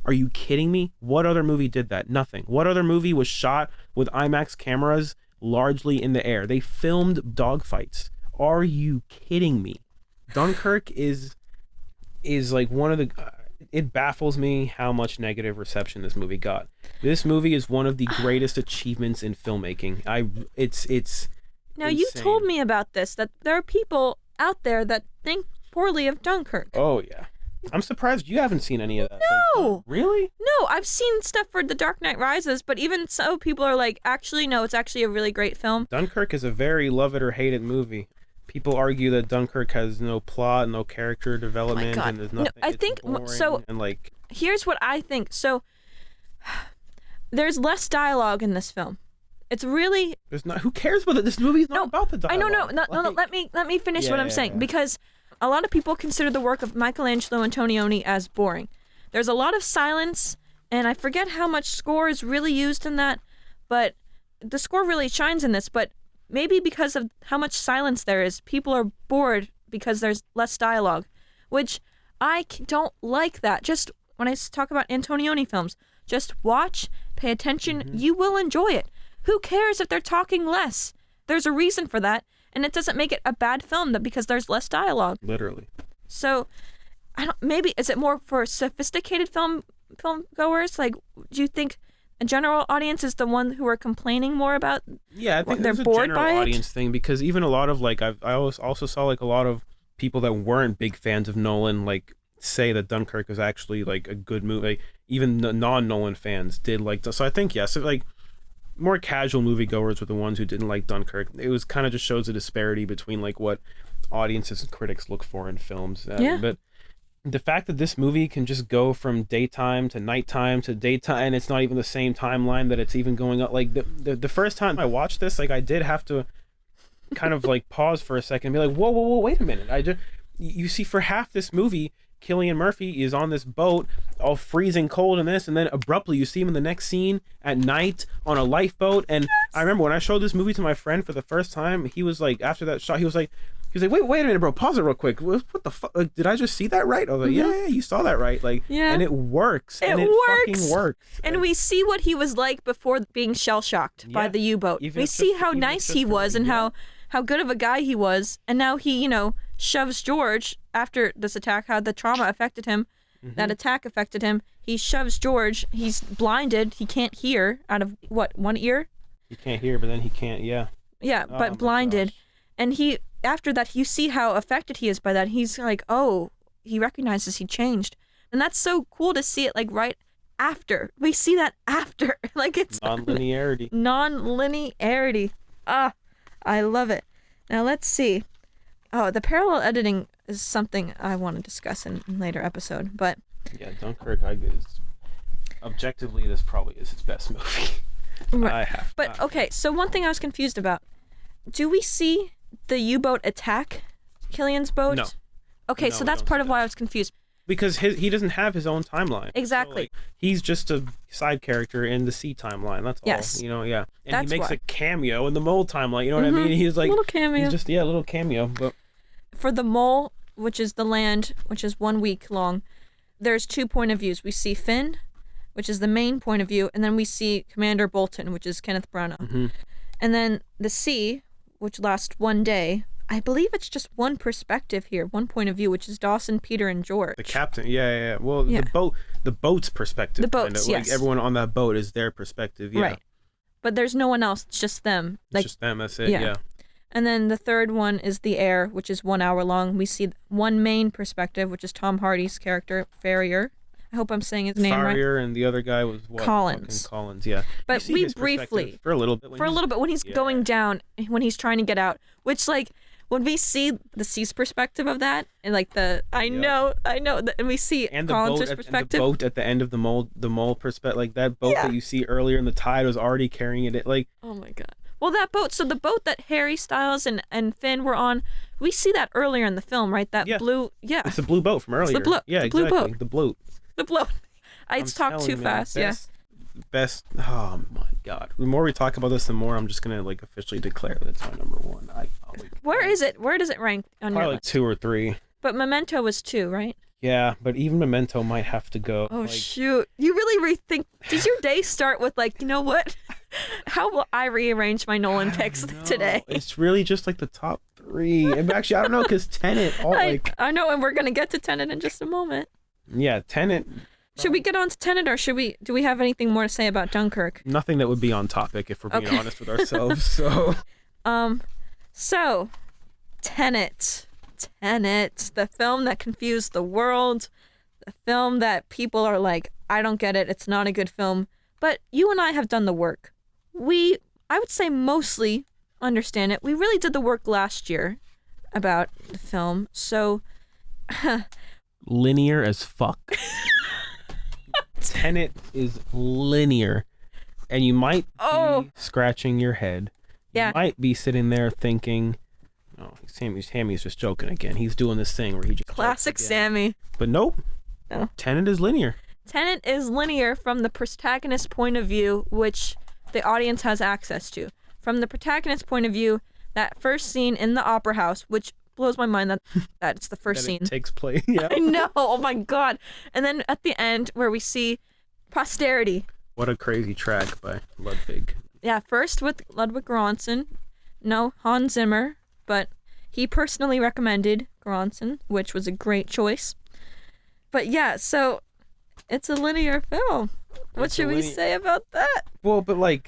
Speaker 2: Are you kidding me? What other movie did that? Nothing. What other movie was shot with IMAX cameras largely in the air? They filmed dogfights. Are you kidding me? Dunkirk is like one of the It baffles me how much negative reception this movie got. This movie is one of the greatest achievements in filmmaking. It's
Speaker 1: Now, you
Speaker 2: insane.
Speaker 1: told me about this, that there are people out there that think poorly of Dunkirk.
Speaker 2: Oh, yeah. I'm surprised you haven't seen any of that.
Speaker 1: No!
Speaker 2: Like, really?
Speaker 1: No, I've seen stuff for The Dark Knight Rises, but even so, people are like, actually, no, it's actually a really great film.
Speaker 2: Dunkirk is a very love it or hate it movie. People argue that Dunkirk has no plot, no character development,
Speaker 1: God.
Speaker 2: and there's nothing.
Speaker 1: No, I
Speaker 2: it's
Speaker 1: think
Speaker 2: boring,
Speaker 1: so.
Speaker 2: And like,
Speaker 1: Here's what I think. So, there's less dialogue in this film. It's really
Speaker 2: there's not. Who cares about it? This movie's not about the dialogue.
Speaker 1: I know. No. Let me finish what I'm saying, because a lot of people consider the work of Michelangelo Antonioni as boring. There's a lot of silence, and I forget how much score is really used in that, but the score really shines in this. But maybe because of how much silence there is, people are bored because there's less dialogue, which I don't like that. Just when I talk about Antonioni films, just watch, pay attention, you will enjoy it. Who cares if they're talking less? There's a reason for that, and it doesn't make it a bad film because there's less dialogue.
Speaker 2: Literally.
Speaker 1: So, maybe is it more for sophisticated film goers? Like, do you think a general audience is the one who are complaining more about?
Speaker 2: Yeah, I think
Speaker 1: they're
Speaker 2: there's a
Speaker 1: bored
Speaker 2: general
Speaker 1: by it?
Speaker 2: audience thing, because even a lot of like I also saw like a lot of people that weren't big fans of Nolan like say that Dunkirk is actually like a good movie. Like, even non-Nolan fans did like. So I think yes, like more casual moviegoers were the ones who didn't like Dunkirk. It was kind of just shows a disparity between like what audiences and critics look for in films. But the fact that this movie can just go from daytime to nighttime to daytime, and it's not even the same timeline that it's even going up. Like the first time I watched this, like I did have to kind of like pause for a second and be like, whoa, wait a minute. You see, for half this movie, Cillian Murphy is on this boat, all freezing cold and this, and then abruptly you see him in the next scene at night on a lifeboat. And I remember when I showed this movie to my friend for the first time, he was like, after that shot, he was like, wait a minute, bro, pause it real quick. What the fuck? Like, did I just see that right? I was like, yeah, you saw that right. Like, and it works. It fucking works.
Speaker 1: And we see what he was like before being shell-shocked by the U-boat. We see how nice he was and how good of a guy he was. And now he, shoves George after this attack, how the trauma affected him. That attack affected him. He shoves George. He's blinded. He can't hear out of, what, one ear?
Speaker 2: He can't hear, but then he can't, Yeah,
Speaker 1: but blinded. Gosh. And after that, you see how affected he is by that. He's like, oh, he recognizes he changed. And that's so cool to see it like right after. We see that after. Like, it's
Speaker 2: non-linearity.
Speaker 1: Non-linearity. I love it. Now let's see. Oh, the parallel editing is something I want to discuss in a later episode, but
Speaker 2: yeah, Dunkirk objectively this probably is its best movie.
Speaker 1: Right. Okay, so one thing I was confused about. Do we see the U-boat attack Cillian's boat?
Speaker 2: No.
Speaker 1: Okay, so that's part of why I was confused.
Speaker 2: Because he doesn't have his own timeline.
Speaker 1: Exactly.
Speaker 2: So, like, he's just a side character in the C timeline. That's all.
Speaker 1: Yes.
Speaker 2: And
Speaker 1: that's
Speaker 2: he makes a cameo in the Mole timeline. You know what I mean? He's like
Speaker 1: little cameo.
Speaker 2: He's just a little cameo. But
Speaker 1: for the Mole, which is the land, which is 1 week long, there's 2 point of views. We see Finn, which is the main point of view, and then we see Commander Bolton, which is Kenneth Branagh. And then the sea, which lasts 1 day. I believe it's just one perspective here, one point of view, which is Dawson, Peter, and George.
Speaker 2: The captain, yeah. Well, the boat's perspective.
Speaker 1: The boat's,
Speaker 2: kind of.
Speaker 1: yes.
Speaker 2: Like, everyone on that boat is their perspective,
Speaker 1: Right. But there's no one else, it's just them.
Speaker 2: It's just them, that's it, yeah.
Speaker 1: And then the third one is The Air, which is 1 hour long. We see one main perspective, which is Tom Hardy's character, Farrier. I hope I'm saying his name right.
Speaker 2: Farrier, and the other guy was what?
Speaker 1: Collins.
Speaker 2: Collins, yeah.
Speaker 1: But we briefly,
Speaker 2: for a little bit,
Speaker 1: when he's going down, when he's trying to get out, which like, when we see the C's perspective of that, and like I know, and we see Collins' perspective.
Speaker 2: And the boat at the end of the mole perspective, like that boat that you see earlier in the tide was already carrying it. Like,
Speaker 1: oh my god. Well, that boat. So the boat that Harry Styles and Finn were on, we see that earlier in the film, right? That blue. Yeah.
Speaker 2: It's the blue boat from earlier.
Speaker 1: It's the
Speaker 2: yeah,
Speaker 1: the blue
Speaker 2: exactly.
Speaker 1: boat.
Speaker 2: The bloat.
Speaker 1: The bloat. I talked too fast.
Speaker 2: Best. Oh my god. The more we talk about this, the more I'm just gonna like officially declare that it's my number one.
Speaker 1: Where is it? Where does it rank on your list?
Speaker 2: Like 2 or 3.
Speaker 1: But Memento was 2, right?
Speaker 2: Yeah, but even Memento might have to go.
Speaker 1: Oh shoot! You really rethink. Did your day start with like, you know what? How will I rearrange my Nolan picks today?
Speaker 2: It's really just like the top 3. And actually, I don't know, because Tenet.
Speaker 1: I know, and we're gonna get to Tenet in just a moment.
Speaker 2: Yeah, Tenet.
Speaker 1: Should we get on to Tenet, or do we have anything more to say about Dunkirk?
Speaker 2: Nothing that would be on topic if we're being
Speaker 1: Okay.
Speaker 2: honest with ourselves. So
Speaker 1: So Tenet, the film that confused the world, the film that people are like, I don't get it, it's not a good film. But you and I have done the work. I would say mostly understand it. We really did the work last year about the film. So
Speaker 2: linear as fuck. Tenet is linear, and you might be scratching your head.
Speaker 1: Yeah.
Speaker 2: You might be sitting there thinking, "Oh, Sammy's just joking again. He's doing this thing where he just
Speaker 1: classic
Speaker 2: jokes again."
Speaker 1: Sammy.
Speaker 2: But nope.
Speaker 1: No.
Speaker 2: Tenet is linear.
Speaker 1: Tenet is linear from the protagonist's point of view, which the audience has access to. From the protagonist's point of view, that first scene in the opera house, which blows my mind that it's the first scene.
Speaker 2: It takes place. Yeah.
Speaker 1: I know. Oh my god. And then at the end where we see posterity.
Speaker 2: What a crazy track by Ludwig.
Speaker 1: Yeah, first with Ludwig Göransson. No, Hans Zimmer, but he personally recommended Göransson, which was a great choice. But yeah, so it's a linear film. What should we say about that?
Speaker 2: Well, but we're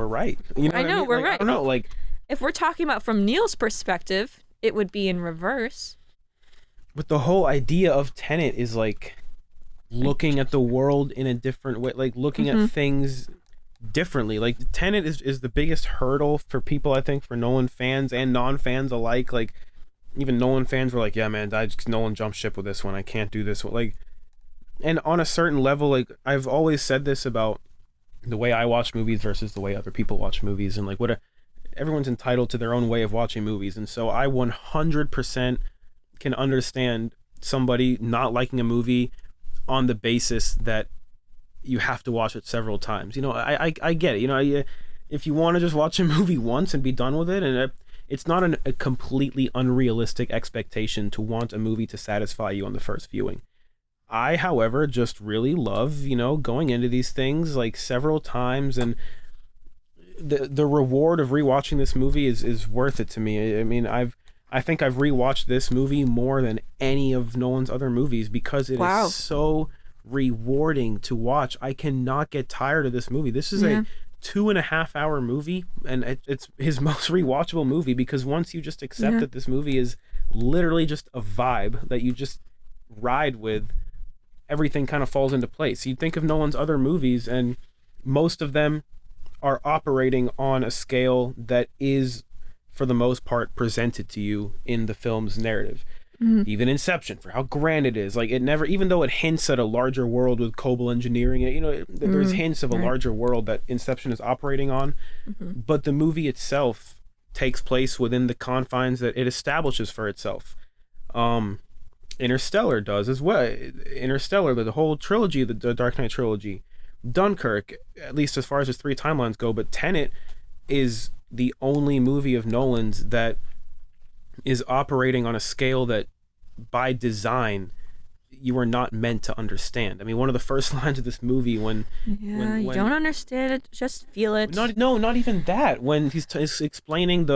Speaker 2: right. You know
Speaker 1: I know,
Speaker 2: what I mean?
Speaker 1: we're right.
Speaker 2: I don't know, like,
Speaker 1: if we're talking about from Neil's perspective, it would be in reverse.
Speaker 2: but the whole idea of Tenet is like looking at the world in a different way, like looking at things differently. Like Tenet is the biggest hurdle for people, I think, for Nolan fans and non-fans alike. Like even Nolan fans were like, yeah man, Nolan jumped ship with this one, I can't do this one. Like, and on a certain level, like I've always said this about the way I watch movies versus the way other people watch movies, and like everyone's entitled to their own way of watching movies. And so I 100% can understand somebody not liking a movie on the basis that you have to watch it several times. You know, I get it. You know, if you want to just watch a movie once and be done with it, and it's not a completely unrealistic expectation to want a movie to satisfy you on the first viewing. I, however, just really love, you know, going into these things like several times, and the reward of rewatching this movie is worth it to me. I mean, I think I've rewatched this movie more than any of Nolan's other movies because it is so rewarding to watch. I cannot get tired of this movie. This is a 2.5 hour movie, and it's his most rewatchable movie because once you just accept that this movie is literally just a vibe that you just ride with, everything kind of falls into place. You think of Nolan's other movies, and most of them are operating on a scale that is, for the most part, presented to you in the film's narrative. Even Inception, for how grand it is, like it never, even though it hints at a larger world with Cobol engineering, you know, there's hints of a larger world that Inception is operating on, but the movie itself takes place within the confines that it establishes for itself. Interstellar does as well. Interstellar, the whole trilogy, the Dark Knight trilogy, Dunkirk, at least as far as his 3 timelines go, but Tenet is the only movie of Nolan's that is operating on a scale that by design you are not meant to understand. I mean, one of the first lines of this movie when
Speaker 1: you don't understand it, just feel it.
Speaker 2: Not even that. When he's explaining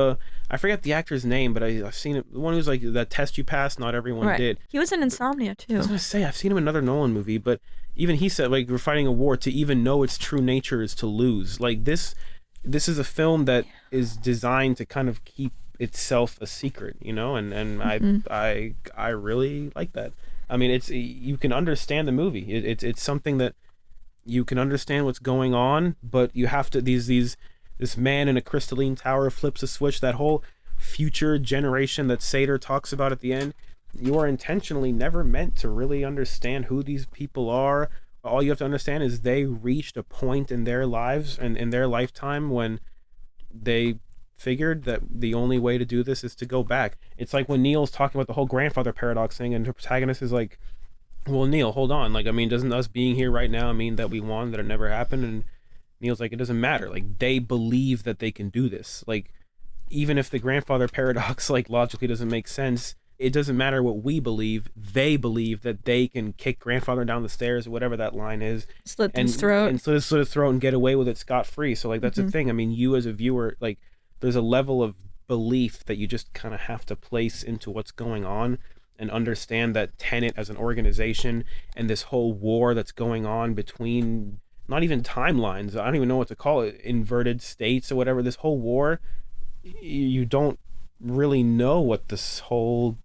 Speaker 2: I forget the actor's name, but I've seen it. The one who's like, that test you passed, not everyone did.
Speaker 1: He was in Insomnia too.
Speaker 2: I was gonna say, I've seen him in another Nolan movie, but even he said, like, we're fighting a war, to even know its true nature is to lose. Like this is a film that is designed to kind of keep itself a secret, you know, and I really like that. I mean, you can understand the movie. It's something that you can understand what's going on, but you have to this man in a crystalline tower flips a switch. That whole future generation that Sater talks about at the end, you are intentionally never meant to really understand who these people are. All you have to understand is they reached a point in their lives and in their lifetime when they figured that the only way to do this is to go back. It's like when Neil's talking about the whole grandfather paradox thing, and the protagonist is like, well, Neil, hold on, like, I mean, doesn't us being here right now mean that we won, that it never happened? And Neil's like, it doesn't matter, like, they believe that they can do this. Like, even if the grandfather paradox, like, logically doesn't make sense, it doesn't matter what we believe, they believe that they can kick grandfather down the stairs, whatever that line is,
Speaker 1: slit his throat
Speaker 2: and get away with it scot-free. So, like, that's the thing. I mean, you as a viewer, like, there's a level of belief that you just kind of have to place into what's going on. and understand that Tenet as an organization and this whole war that's going on between not even timelines, I don't even know what to call it, inverted states or whatever, this whole war, you don't really know what this whole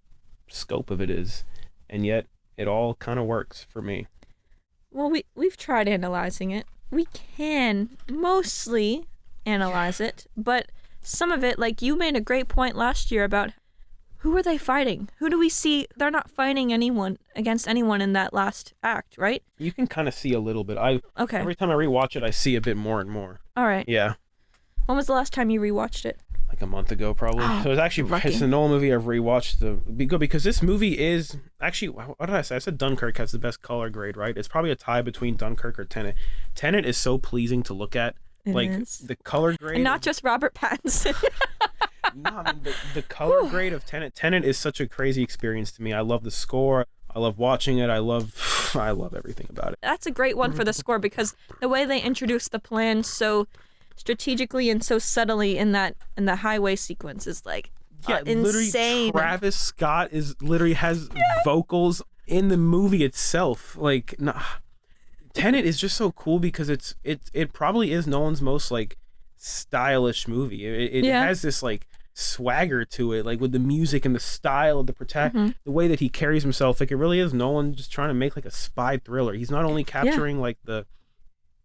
Speaker 2: scope of it is, and yet it all kind of works for me.
Speaker 1: Well, we've tried analyzing it. We can mostly analyze it, but some of it, like you made a great point last year about who are they fighting? Who do we see? They're not fighting anyone against anyone in that last act, right?
Speaker 2: You can kind of see a little bit.
Speaker 1: Okay.
Speaker 2: Every time I rewatch it, I see a bit more and more.
Speaker 1: All right.
Speaker 2: Yeah.
Speaker 1: When was the last time you rewatched it?
Speaker 2: Like a month ago, probably.
Speaker 1: Oh,
Speaker 2: so it's actually
Speaker 1: lucky.
Speaker 2: it's a Nolan movie I've rewatched because this movie is actually, what did I say? I said Dunkirk has the best color grade, right? It's probably a tie between Dunkirk or Tenet. Tenet is so pleasing to look at.
Speaker 1: It
Speaker 2: Like
Speaker 1: is.
Speaker 2: the color grade,
Speaker 1: And not just Robert Pattinson.
Speaker 2: no, I mean, the color grade of Tenet is such a crazy experience to me. I love the score. I love watching it. I love everything about it.
Speaker 1: That's a great one for the score because the way they introduce the plan so strategically and so subtly in the highway sequence is like insane.
Speaker 2: Literally, Travis Scott literally has vocals in the movie itself. Like, nah. Tenet is just so cool because it probably is Nolan's most like stylish movie. It has this like swagger to it, like with the music and the style of the the way that he carries himself. Like it really is Nolan just trying to make like a spy thriller. He's not only capturing like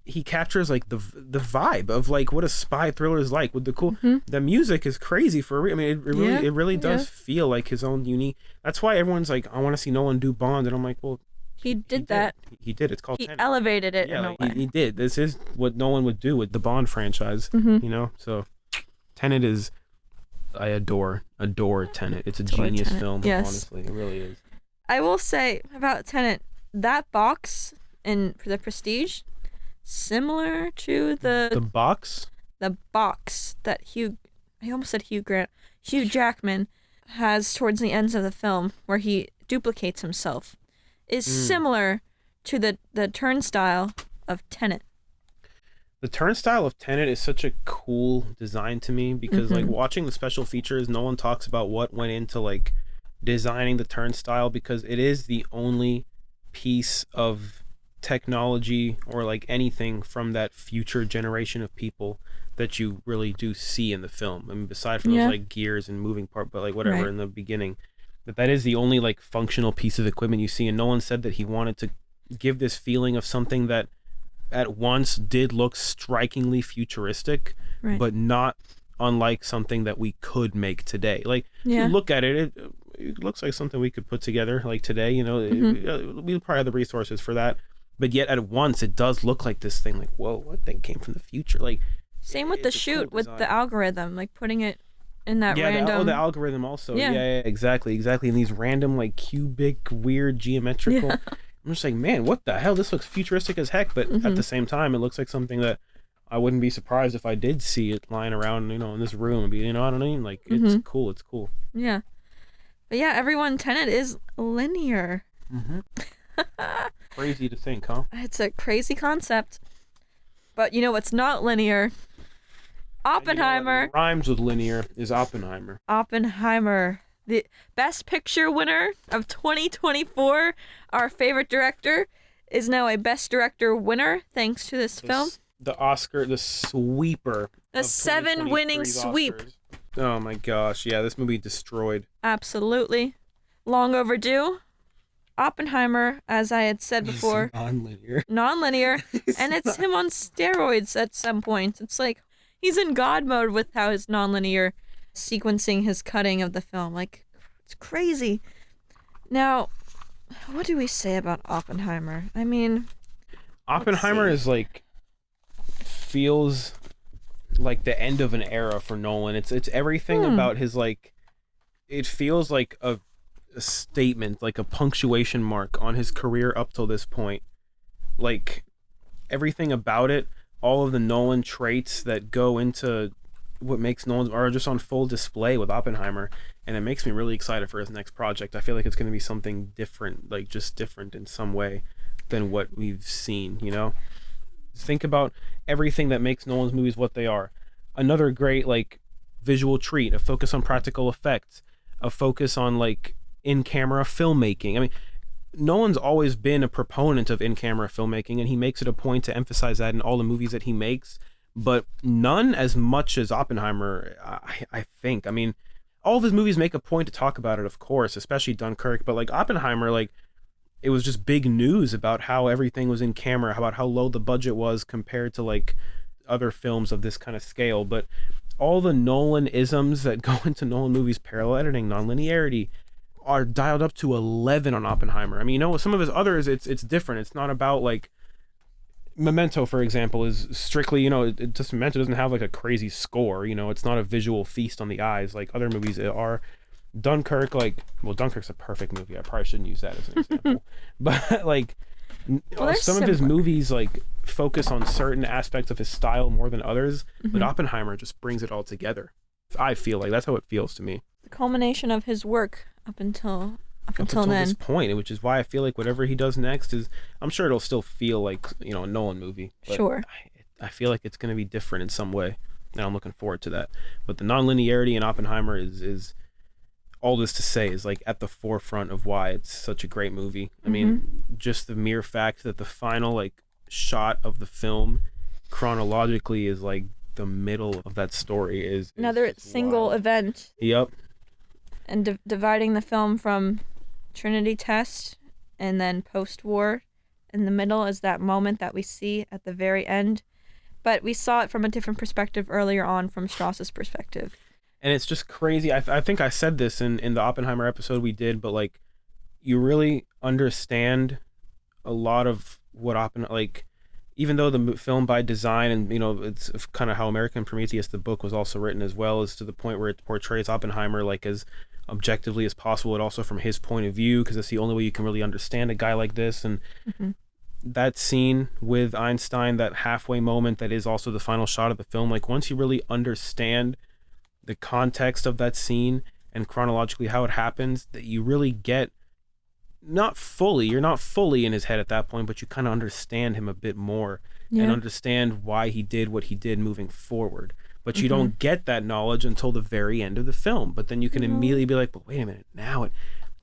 Speaker 2: he captures like the vibe of like what a spy thriller is like with the cool the music is crazy for I mean it really does feel like his own unique. That's why everyone's like, I want to see Nolan do Bond, and I'm like, well,
Speaker 1: he did that.
Speaker 2: He did. It's called
Speaker 1: He
Speaker 2: Tenet.
Speaker 1: elevated it in a way.
Speaker 2: He did. This is what Nolan would do with the Bond franchise, you know? So Tenet is, I adore Tenet. It's a genius film,
Speaker 1: yes.
Speaker 2: Honestly. It really is.
Speaker 1: I will say about Tenet, that box in The Prestige, similar to
Speaker 2: The box?
Speaker 1: the box that I almost said Hugh Jackman has towards the ends of the film where he duplicates himself, is similar to the turnstile of Tenet.
Speaker 2: The turnstile of Tenet is such a cool design to me because like watching the special features, Nolan talks about what went into like designing the turnstile, because it is the only piece of technology or like anything from that future generation of people that you really do see in the film. I mean, aside from those like gears and moving part, but like whatever in the beginning, that is the only like functional piece of equipment you see. And Nolan said that he wanted to give this feeling of something that at once did look strikingly futuristic, but not unlike something that we could make today. Like you look at it, it looks like something we could put together like today, you know. We probably have the resources for that, but yet at once it does look like this thing, like, whoa, what thing came from the future? Like
Speaker 1: same with the shoot, with the algorithm, like putting it in that random...
Speaker 2: the algorithm also. Yeah, exactly. And these random like cubic weird geometrical. I'm just like, man, what the hell? This looks futuristic as heck, but at the same time, it looks like something that I wouldn't be surprised if I did see it lying around, you know, in this room. You know what I mean? Like, it's cool. It's cool.
Speaker 1: Yeah. But yeah, everyone, Tenet is linear.
Speaker 2: Crazy to think, huh?
Speaker 1: It's a crazy concept. But you know what's not linear? Oppenheimer.
Speaker 2: You know what rhymes with linear is Oppenheimer.
Speaker 1: Oppenheimer. The Best Picture winner of 2024, our favorite director, is now a Best Director winner thanks to this film.
Speaker 2: The Oscar, the sweeper.
Speaker 1: The 7 winning sweep.
Speaker 2: Oscars. Oh my gosh, yeah, this movie destroyed.
Speaker 1: Absolutely. Long overdue. Oppenheimer, as I had said before. Non-linear. And it's him on steroids at some point. It's like he's in God mode with how his non-linear sequencing his cutting of the film. Like, it's crazy. Now, what do we say about Oppenheimer? I mean,
Speaker 2: Oppenheimer is like, feels like the end of an era for Nolan. It's everything about his, like, it feels like a statement, like a punctuation mark on his career up till this point. Like, everything about it, all of the Nolan traits that go into what makes Nolan are just on full display with Oppenheimer, and it makes me really excited for his next project. I feel like it's going to be something different, like just different in some way than what we've seen, you know? Think about everything that makes Nolan's movies what they are. Another great like visual treat, a focus on practical effects, a focus on like in-camera filmmaking. I mean, Nolan's always been a proponent of in-camera filmmaking, and he makes it a point to emphasize that in all the movies that he makes, but none as much as Oppenheimer, I think. I mean, all of his movies make a point to talk about it, of course, especially Dunkirk, but like Oppenheimer, like, it was just big news about how everything was in camera, about how low the budget was compared to like other films of this kind of scale. But all the Nolan isms that go into Nolan movies, parallel editing, non-linearity, are dialed up to 11 on Oppenheimer. I mean, some of his others, it's different. It's not about like Memento, for example, is strictly, it just Memento doesn't have like a crazy score. It's not a visual feast on the eyes like other movies are. Dunkirk, Dunkirk's a perfect movie. I probably shouldn't use that as an example, but like some of his movies like focus on certain aspects of his style more than others, but Oppenheimer just brings it all together. I feel like that's how it feels to me.
Speaker 1: The culmination of his work up until then.
Speaker 2: This point, which is why I feel like whatever he does next is, I'm sure it'll still feel like a Nolan movie. But
Speaker 1: sure.
Speaker 2: I feel like it's going to be different in some way, and I'm looking forward to that. But the non-linearity in Oppenheimer is all this to say is like at the forefront of why it's such a great movie. I mean, just the mere fact that the final like shot of the film chronologically is like the middle of that story is
Speaker 1: another single
Speaker 2: wild.
Speaker 1: Event.
Speaker 2: Yep.
Speaker 1: And dividing the film from Trinity test and then post-war. In the middle is that moment that we see at the very end. But we saw it from a different perspective earlier on, from Strauss's perspective.
Speaker 2: And it's just crazy. I think I said this in the Oppenheimer episode we did, but like, you really understand a lot of what like, even though the film by design and it's kind of how American Prometheus, the book, was also written as well, is to the point where it portrays Oppenheimer like as objectively as possible, and also from his point of view, because it's the only way you can really understand a guy like this. And that scene with Einstein, that halfway moment that is also the final shot of the film, like once you really understand the context of that scene and chronologically how it happens, that you really get you're not fully in his head at that point, but you kind of understand him a bit more and understand why he did what he did moving forward. But you don't get that knowledge until the very end of the film. But then you can immediately be like, but wait a minute, now it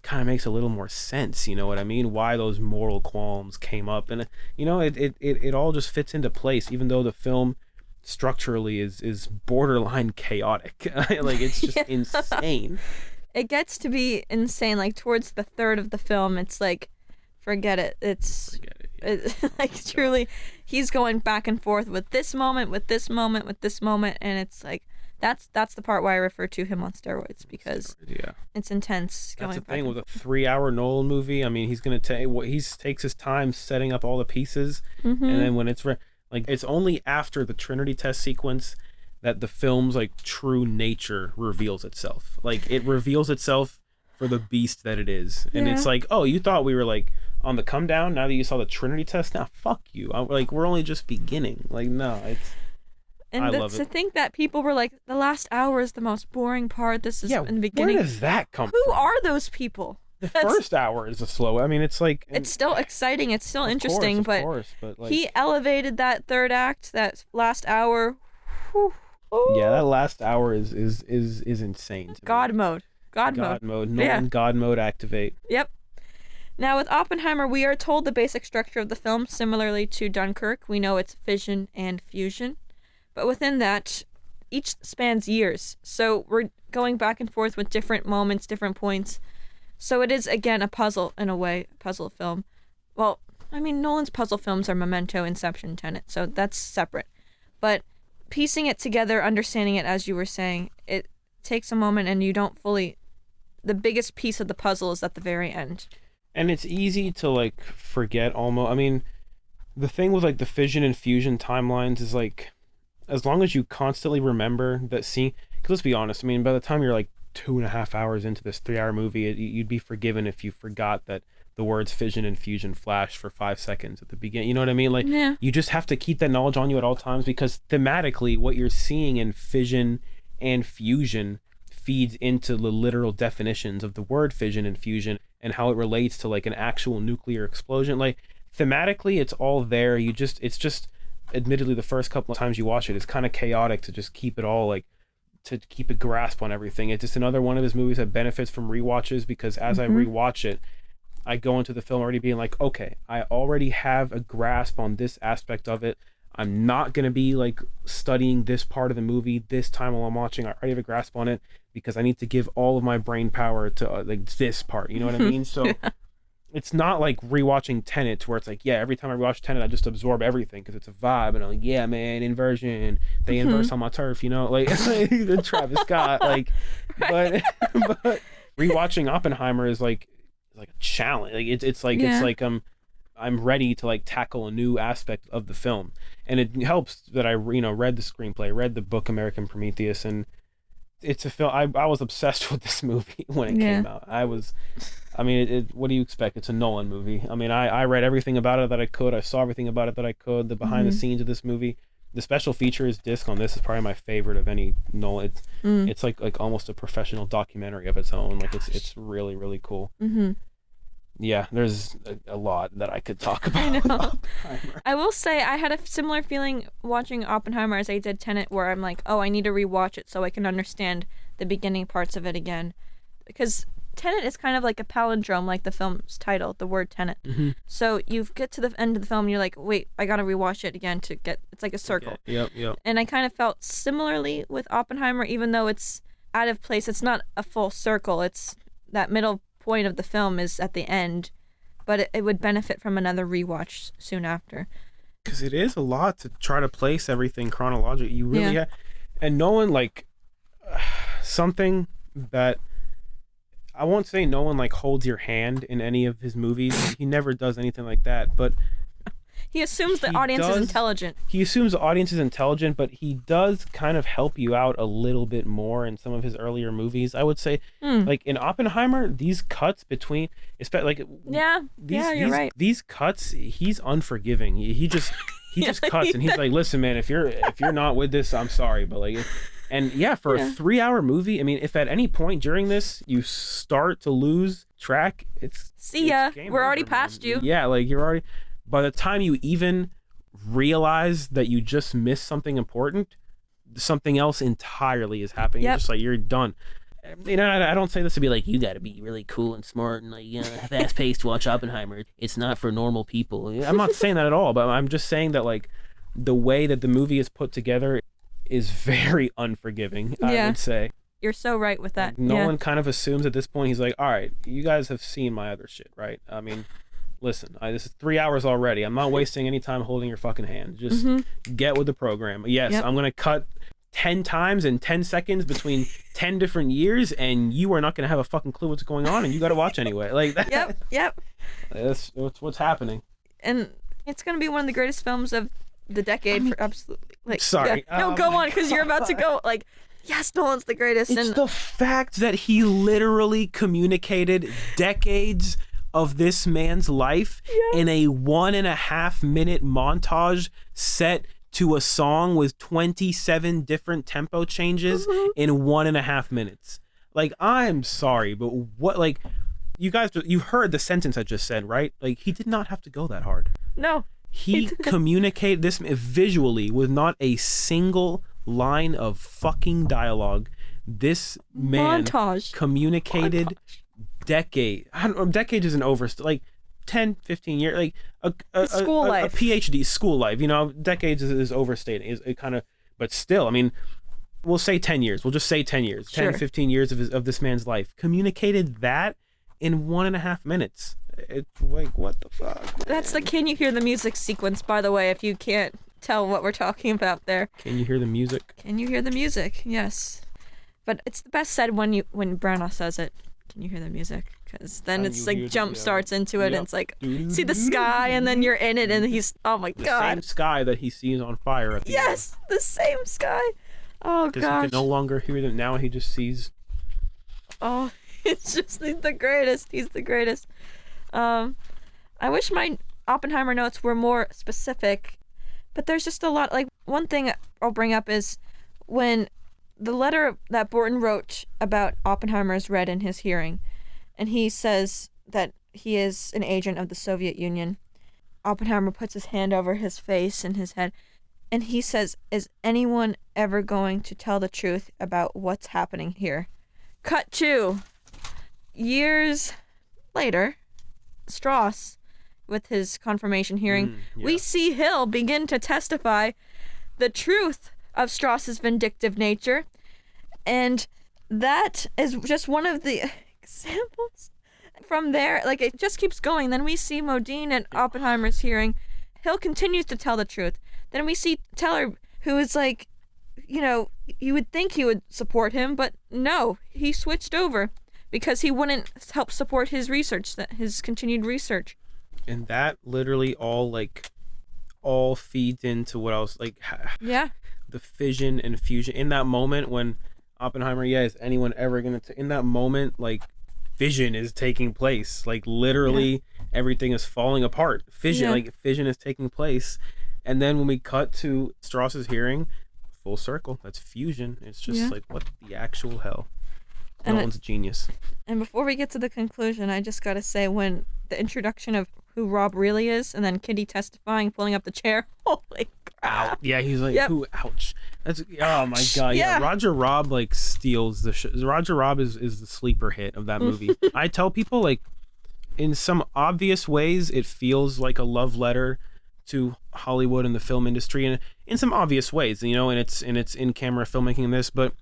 Speaker 2: kind of makes a little more sense. You know what I mean? Why those moral qualms came up. And, it all just fits into place, even though the film structurally is borderline chaotic. Like, it's just insane.
Speaker 1: It gets to be insane. Like, towards the third of the film, it's like, forget it. Like, truly, he's going back and forth with this moment, with this moment, with this moment, and it's like, that's the part why I refer to him on steroids, because it's intense.
Speaker 2: That's the thing with a 3-hour Nolan movie. I mean, he's gonna takes his time setting up all the pieces, and then when it's it's only after the Trinity test sequence that the film's like true nature reveals itself. Like, it reveals itself for the beast that it is, and it's like, oh, you thought we were like on the come down now that you saw the Trinity test? Now fuck you. We're only just beginning. Like, no, it's.
Speaker 1: And
Speaker 2: I love
Speaker 1: to
Speaker 2: it.
Speaker 1: think that people were like, the last hour is the most boring part. This is in the beginning.
Speaker 2: Where does that come
Speaker 1: Who
Speaker 2: from?
Speaker 1: are those people?
Speaker 2: The first hour is a slow. I mean, it's like.
Speaker 1: It's still exciting. It's still interesting,
Speaker 2: of
Speaker 1: but
Speaker 2: course, like,
Speaker 1: he elevated that third act, that last hour. Whew.
Speaker 2: Yeah, that last hour is insane.
Speaker 1: God mode. God
Speaker 2: mode. Nolan God mode activate.
Speaker 1: Yep. Now, with Oppenheimer, we are told the basic structure of the film, similarly to Dunkirk. We know it's fission and fusion. But within that, each spans years. So we're going back and forth with different moments, different points. So it is, again, a puzzle, in a way, a puzzle film. Well, I mean, Nolan's puzzle films are Memento, Inception, Tenet, so that's separate. But piecing it together, understanding it, as you were saying, it takes a moment, and you don't fully... The biggest piece of the puzzle is at the very end.
Speaker 2: And it's easy to, like, forget almost. I mean, the thing with, like, the fission and fusion timelines is, like, as long as you constantly remember that scene... Because let's be honest, I mean, by the time you're, like, 2.5 hours into this 3-hour movie, you'd be forgiven if you forgot that the words fission and fusion flashed for 5 seconds at the beginning. You know what I mean? Like, you just have to keep that knowledge on you at all times, because thematically, what you're seeing in fission and fusion feeds into the literal definitions of the word fission and fusion and how it relates to, like, an actual nuclear explosion. Like, thematically, it's all there. It's just, admittedly, the first couple of times you watch it, it's kind of chaotic to just keep it all, like, to keep a grasp on everything. It's just another one of his movies that benefits from rewatches, because as I rewatch it, I go into the film already being like, okay, I already have a grasp on this aspect of it. I'm not going to be like studying this part of the movie this time while I'm watching. I already have a grasp on it because I need to give all of my brain power to like this part. You know what I mean? So it's not like rewatching Tenet where it's like, yeah, every time I rewatch Tenet, I just absorb everything because it's a vibe. And I'm like, yeah, man, inversion. They inverse on my turf, you know? Like, the Travis Scott. Like, but rewatching Oppenheimer is like a challenge. Like, it's like I'm ready to like tackle a new aspect of the film, and it helps that I read the screenplay, read the book American Prometheus, and it's a film. I was obsessed with this movie when it came out. What do you expect? It's a Nolan movie. I mean, I read everything about it that I could. I saw everything about it that I could. The behind the scenes of this movie, the special features disc on this is probably my favorite of any Nolan. It's like almost a professional documentary of its own. Like it's really, really cool. Yeah, there's a lot that I could talk about.
Speaker 1: I know. I will say I had a similar feeling watching Oppenheimer as I did Tenet, where I'm like, oh, I need to rewatch it so I can understand the beginning parts of it again. Because Tenet is kind of like a palindrome, like the film's title, the word Tenet. So you get to the end of the film and you're like, wait, I gotta rewatch it again to get, it's like a circle.
Speaker 2: Yep.
Speaker 1: And I kind of felt similarly with Oppenheimer, even though it's out of place. It's not a full circle. It's that middle point of the film is at the end, but it would benefit from another rewatch soon after.
Speaker 2: Because it is a lot to try to place everything chronologically. You really have, and Nolan, like, something that I won't say Nolan like holds your hand in any of his movies. He never does anything like that, but
Speaker 1: he assumes the audience is intelligent.
Speaker 2: He assumes the audience is intelligent, but he does kind of help you out a little bit more in some of his earlier movies. I would say, like in Oppenheimer, these cuts between, especially you're right. These cuts, he's unforgiving. He just cuts and he's like, listen, man, if you're not with this, I'm sorry, but like. And for a 3-hour movie, I mean, if at any point during this you start to lose track, it's
Speaker 1: see ya. We're already past you.
Speaker 2: Yeah, like you're already. By the time you even realize that you just missed something important, something else entirely is happening. You're just like, you're done. You know, I don't say this to be like, you got to be really cool and smart and like, fast paced to watch Oppenheimer. It's not for normal people. I'm not saying that at all, but I'm just saying that like the way that the movie is put together is very unforgiving, I would say.
Speaker 1: You're so right with that.
Speaker 2: Nolan kind of assumes at this point, he's like, all right, you guys have seen my other shit, right? I mean, listen, this is 3 hours already. I'm not wasting any time holding your fucking hand. Just get with the program. Yes, I'm going to cut 10 times in 10 seconds between 10 different years, and you are not going to have a fucking clue what's going on, and you got to watch anyway. Like that.
Speaker 1: Yep.
Speaker 2: That's what's happening.
Speaker 1: And it's going to be one of the greatest films of the decade, for absolutely. Like,
Speaker 2: sorry.
Speaker 1: No, go on, because you're about to go. Like, yes, Nolan's the greatest.
Speaker 2: It's the fact that he literally communicated decades of this man's life in a 1.5 minute montage set to a song with 27 different tempo changes in 1.5 minutes. Like, I'm sorry, but what, like, you guys, you heard the sentence I just said, right? Like, he did not have to go that hard.
Speaker 1: No.
Speaker 2: He communicated this visually with not a single line of fucking dialogue. This man communicated decades is an like 10, 15 years, like a
Speaker 1: school life.
Speaker 2: A PhD, school life, you know, decades is overstating. It kind of, but still, I mean, we'll say 10 years. We'll just say 10 years, 10, 15 years of this man's life. Communicated that in 1.5 minutes. It's like, what the fuck, man?
Speaker 1: That's the Can You Hear the Music sequence, by the way, if you can't tell what we're talking about there.
Speaker 2: Can you hear the music?
Speaker 1: Can you hear the music? Yes. But it's the best said when Branagh says it. Can you hear the music? Because then it's like jump starts into it and it's like, see the sky and then you're in it and he's, oh my God.
Speaker 2: The same sky that he sees on fire at the end.
Speaker 1: Yes, the same sky. Oh, gosh.
Speaker 2: Because he can no longer hear them. Now he just sees.
Speaker 1: Oh, it's just, he's the greatest. He's the greatest. I wish my Oppenheimer notes were more specific, but there's just a lot. Like, one thing I'll bring up is when the letter that Borton wrote about Oppenheimer is read in his hearing, and he says that he is an agent of the Soviet Union. Oppenheimer puts his hand over his face and his head. And he says, is anyone ever going to tell the truth about what's happening here? Cut to years later, Strauss, with his confirmation hearing, we see Hill begin to testify the truth of Strauss's vindictive nature. And that is just one of the examples. From there, like, it just keeps going. Then we see Modine at Oppenheimer's hearing. Hill continues to tell the truth. Then we see Teller, who is like, you know, you would think he would support him, but no, he switched over because he wouldn't help support his research, his continued research.
Speaker 2: And that literally all feeds into what else, like, the fission and fusion in that moment when Oppenheimer, is anyone ever gonna in that moment, like, fission is taking place, like, literally everything is falling apart. Fission is taking place. And then when we cut to Strauss's hearing, full circle, that's fusion. It's just like, what the actual hell? Nolan's a genius.
Speaker 1: And before we get to the conclusion, I just gotta say, when the introduction of who Rob really is, and then Kitty testifying, pulling up the chair, holy crap.
Speaker 2: Yeah, he's like, who? Ouch. That's, oh my god. Yeah, Roger Robb, like, steals the show. Roger Robb is the sleeper hit of that movie. I tell people, like, in some obvious ways, it feels like a love letter to Hollywood and the film industry, and in some obvious ways, you know, and it's in camera filmmaking in this, but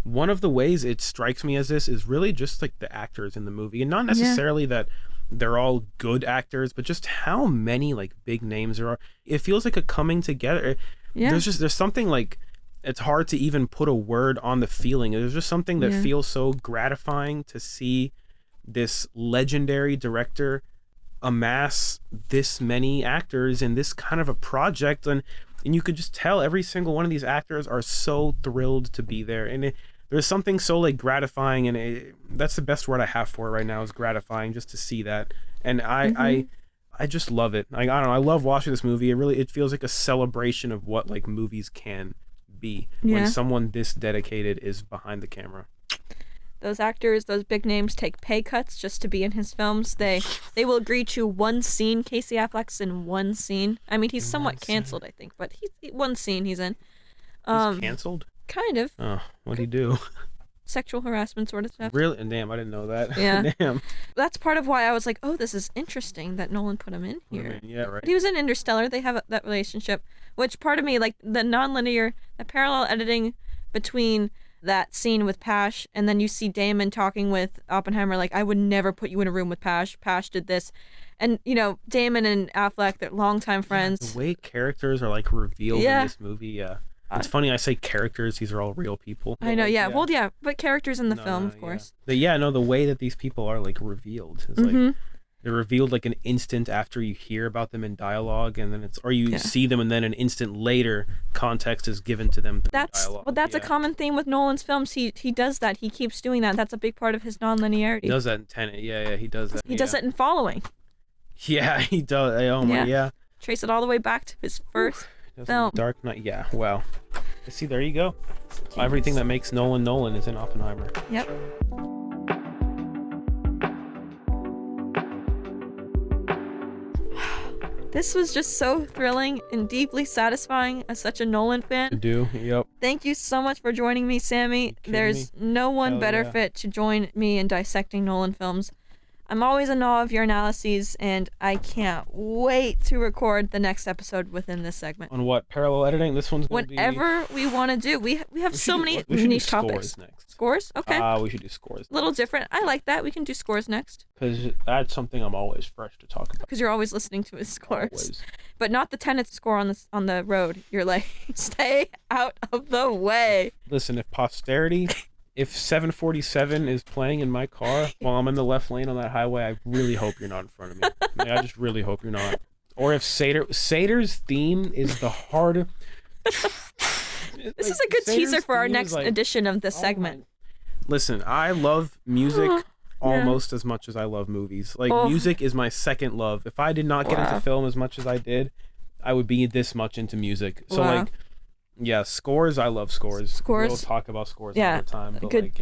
Speaker 2: one of the ways it strikes me as this is really just like the actors in the movie, and not necessarily that they're all good actors, but just how many like big names there are. It feels like a coming together. There's something, like, it's hard to even put a word on the feeling. There's just something that feels so gratifying to see this legendary director amass this many actors in this kind of a project, and you could just tell every single one of these actors are so thrilled to be there, and there's something so, like, gratifying, and that's the best word I have for it right now, is gratifying, just to see that. And I just love it. I don't know, I love watching this movie. It feels like a celebration of what, like, movies can be when someone this dedicated is behind the camera.
Speaker 1: Those actors, those big names, take pay cuts just to be in his films. They will agree to one scene. Casey Affleck's in one scene. I mean, he's somewhat canceled, I think, but one scene he's in.
Speaker 2: He's canceled?
Speaker 1: Kind of.
Speaker 2: Oh, what'd he do?
Speaker 1: Sexual harassment sort of stuff.
Speaker 2: Really? Damn, I didn't know that.
Speaker 1: Yeah.
Speaker 2: Damn.
Speaker 1: That's part of why I was like, oh, this is interesting that Nolan put him in here.
Speaker 2: I mean, yeah, right.
Speaker 1: But he was in Interstellar. They have that relationship, which part of me, like, the non-linear, the parallel editing between that scene with Pash, and then you see Damon talking with Oppenheimer, like, I would never put you in a room with Pash. Pash did this. And, you know, Damon and Affleck, they're longtime friends.
Speaker 2: The way characters are, like, revealed in this movie, it's funny I say characters, these are all real people.
Speaker 1: I know, Well, but characters in the film, of course.
Speaker 2: The way that these people are, like, revealed is like, they're revealed like an instant after you hear about them in dialogue, and then you see them, and then an instant later context is given to them through dialogue.
Speaker 1: Well, that's a common theme with Nolan's films. He does that. He keeps doing that. That's a big part of his non-linearity.
Speaker 2: He does that in Tenet. Yeah, he does that.
Speaker 1: He does it in Following.
Speaker 2: Yeah, he does. Oh my,
Speaker 1: Trace it all the way back to his first film.
Speaker 2: Dark Knight. Yeah, wow. See, there you go. Genius. Everything that makes Nolan is in Oppenheimer.
Speaker 1: Yep. This was just so thrilling and deeply satisfying as such a Nolan fan.
Speaker 2: Yep.
Speaker 1: Thank you so much for joining me, Sammy. There's no one better fit to join me in dissecting Nolan films. I'm always in awe of your analyses, and I can't wait to record the next episode within this segment.
Speaker 2: On what? Parallel editing? This one's going to be...
Speaker 1: Whenever we want to do. We have so many niche topics.
Speaker 2: Scores next.
Speaker 1: Scores? Okay.
Speaker 2: We should do scores.
Speaker 1: A little different. I like that. We can do scores next.
Speaker 2: Because that's something I'm always fresh to talk about.
Speaker 1: Because you're always listening to his scores.
Speaker 2: Always.
Speaker 1: But not the Tenet score on the road. You're like, stay out of the way.
Speaker 2: Listen, if posterity... If 747 is playing in my car while I'm in the left lane on that highway, I really hope you're not in front of me. I just really hope you're not. Or if Sater's theme is the hard...
Speaker 1: This is a good teaser for our next edition of this segment.
Speaker 2: Listen, I love music almost as much as I love movies. Like, music is my second love. If I did not get into film as much as I did, I would be this much into music. So, like... Yeah, scores. I love scores.
Speaker 1: Scores.
Speaker 2: We'll talk about scores all the time. But
Speaker 1: good.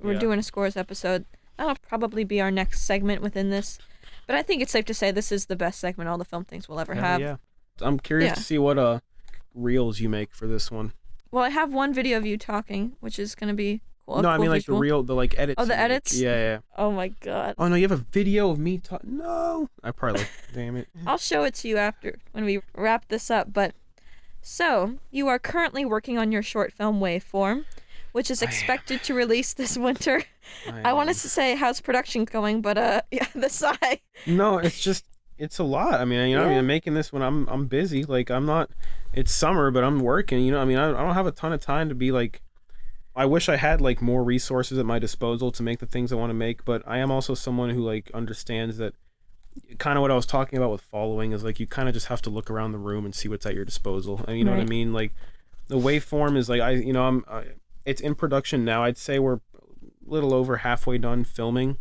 Speaker 2: We're
Speaker 1: doing a scores episode. That'll probably be our next segment within this. But I think it's safe to say this is the best segment All the Film Things will ever have.
Speaker 2: Yeah. I'm curious to see what reels you make for this one.
Speaker 1: Well, I have one video of you talking, which is gonna be cool.
Speaker 2: No,
Speaker 1: I mean
Speaker 2: like the like edits.
Speaker 1: Oh, the
Speaker 2: you make.
Speaker 1: edits?
Speaker 2: Yeah.
Speaker 1: Oh my god.
Speaker 2: Oh no, you have a video of me talking. No, I probably damn it.
Speaker 1: I'll show it to you after when we wrap this up. But so you are currently working on your short film Waveform, which is expected to release this winter. I wanted to say how's production going, but yeah, the sigh.
Speaker 2: No, it's a lot. I mean, I'm making this when I'm busy. Like I'm not. It's summer, but I'm working. I mean, I don't have a ton of time to be like. I wish I had like more resources at my disposal to make the things I want to make, but I am also someone who like understands that kind of what I was talking about with following is like you kind of just have to look around the room and see what's at your disposal. And you know what I mean? Like the Waveform is like it's in production now. I'd say we're a little over halfway done filming,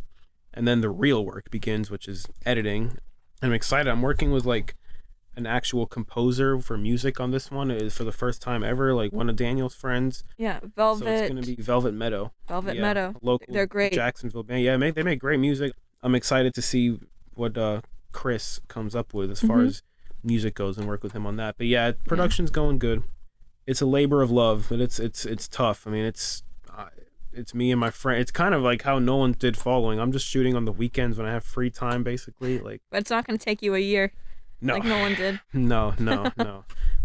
Speaker 2: and then the real work begins, which is editing. I'm excited. I'm working with like an actual composer for music on this one. It is for the first time ever, like one of Daniel's friends.
Speaker 1: Yeah, Velvet.
Speaker 2: So it's gonna be Velvet Meadow.
Speaker 1: Meadow.
Speaker 2: Local.
Speaker 1: They're great.
Speaker 2: Jacksonville band. Yeah, they make great music. I'm excited to see what Chris comes up with as far as music goes and work with him on that. But yeah, production's going good. It's a labor of love, but it's tough. I mean, it's me and my friend. It's kind of like how Nolan did Following. I'm just shooting on the weekends when I have free time, basically. Like,
Speaker 1: but it's not going to take you a year.
Speaker 2: No.
Speaker 1: Like Nolan did.
Speaker 2: No.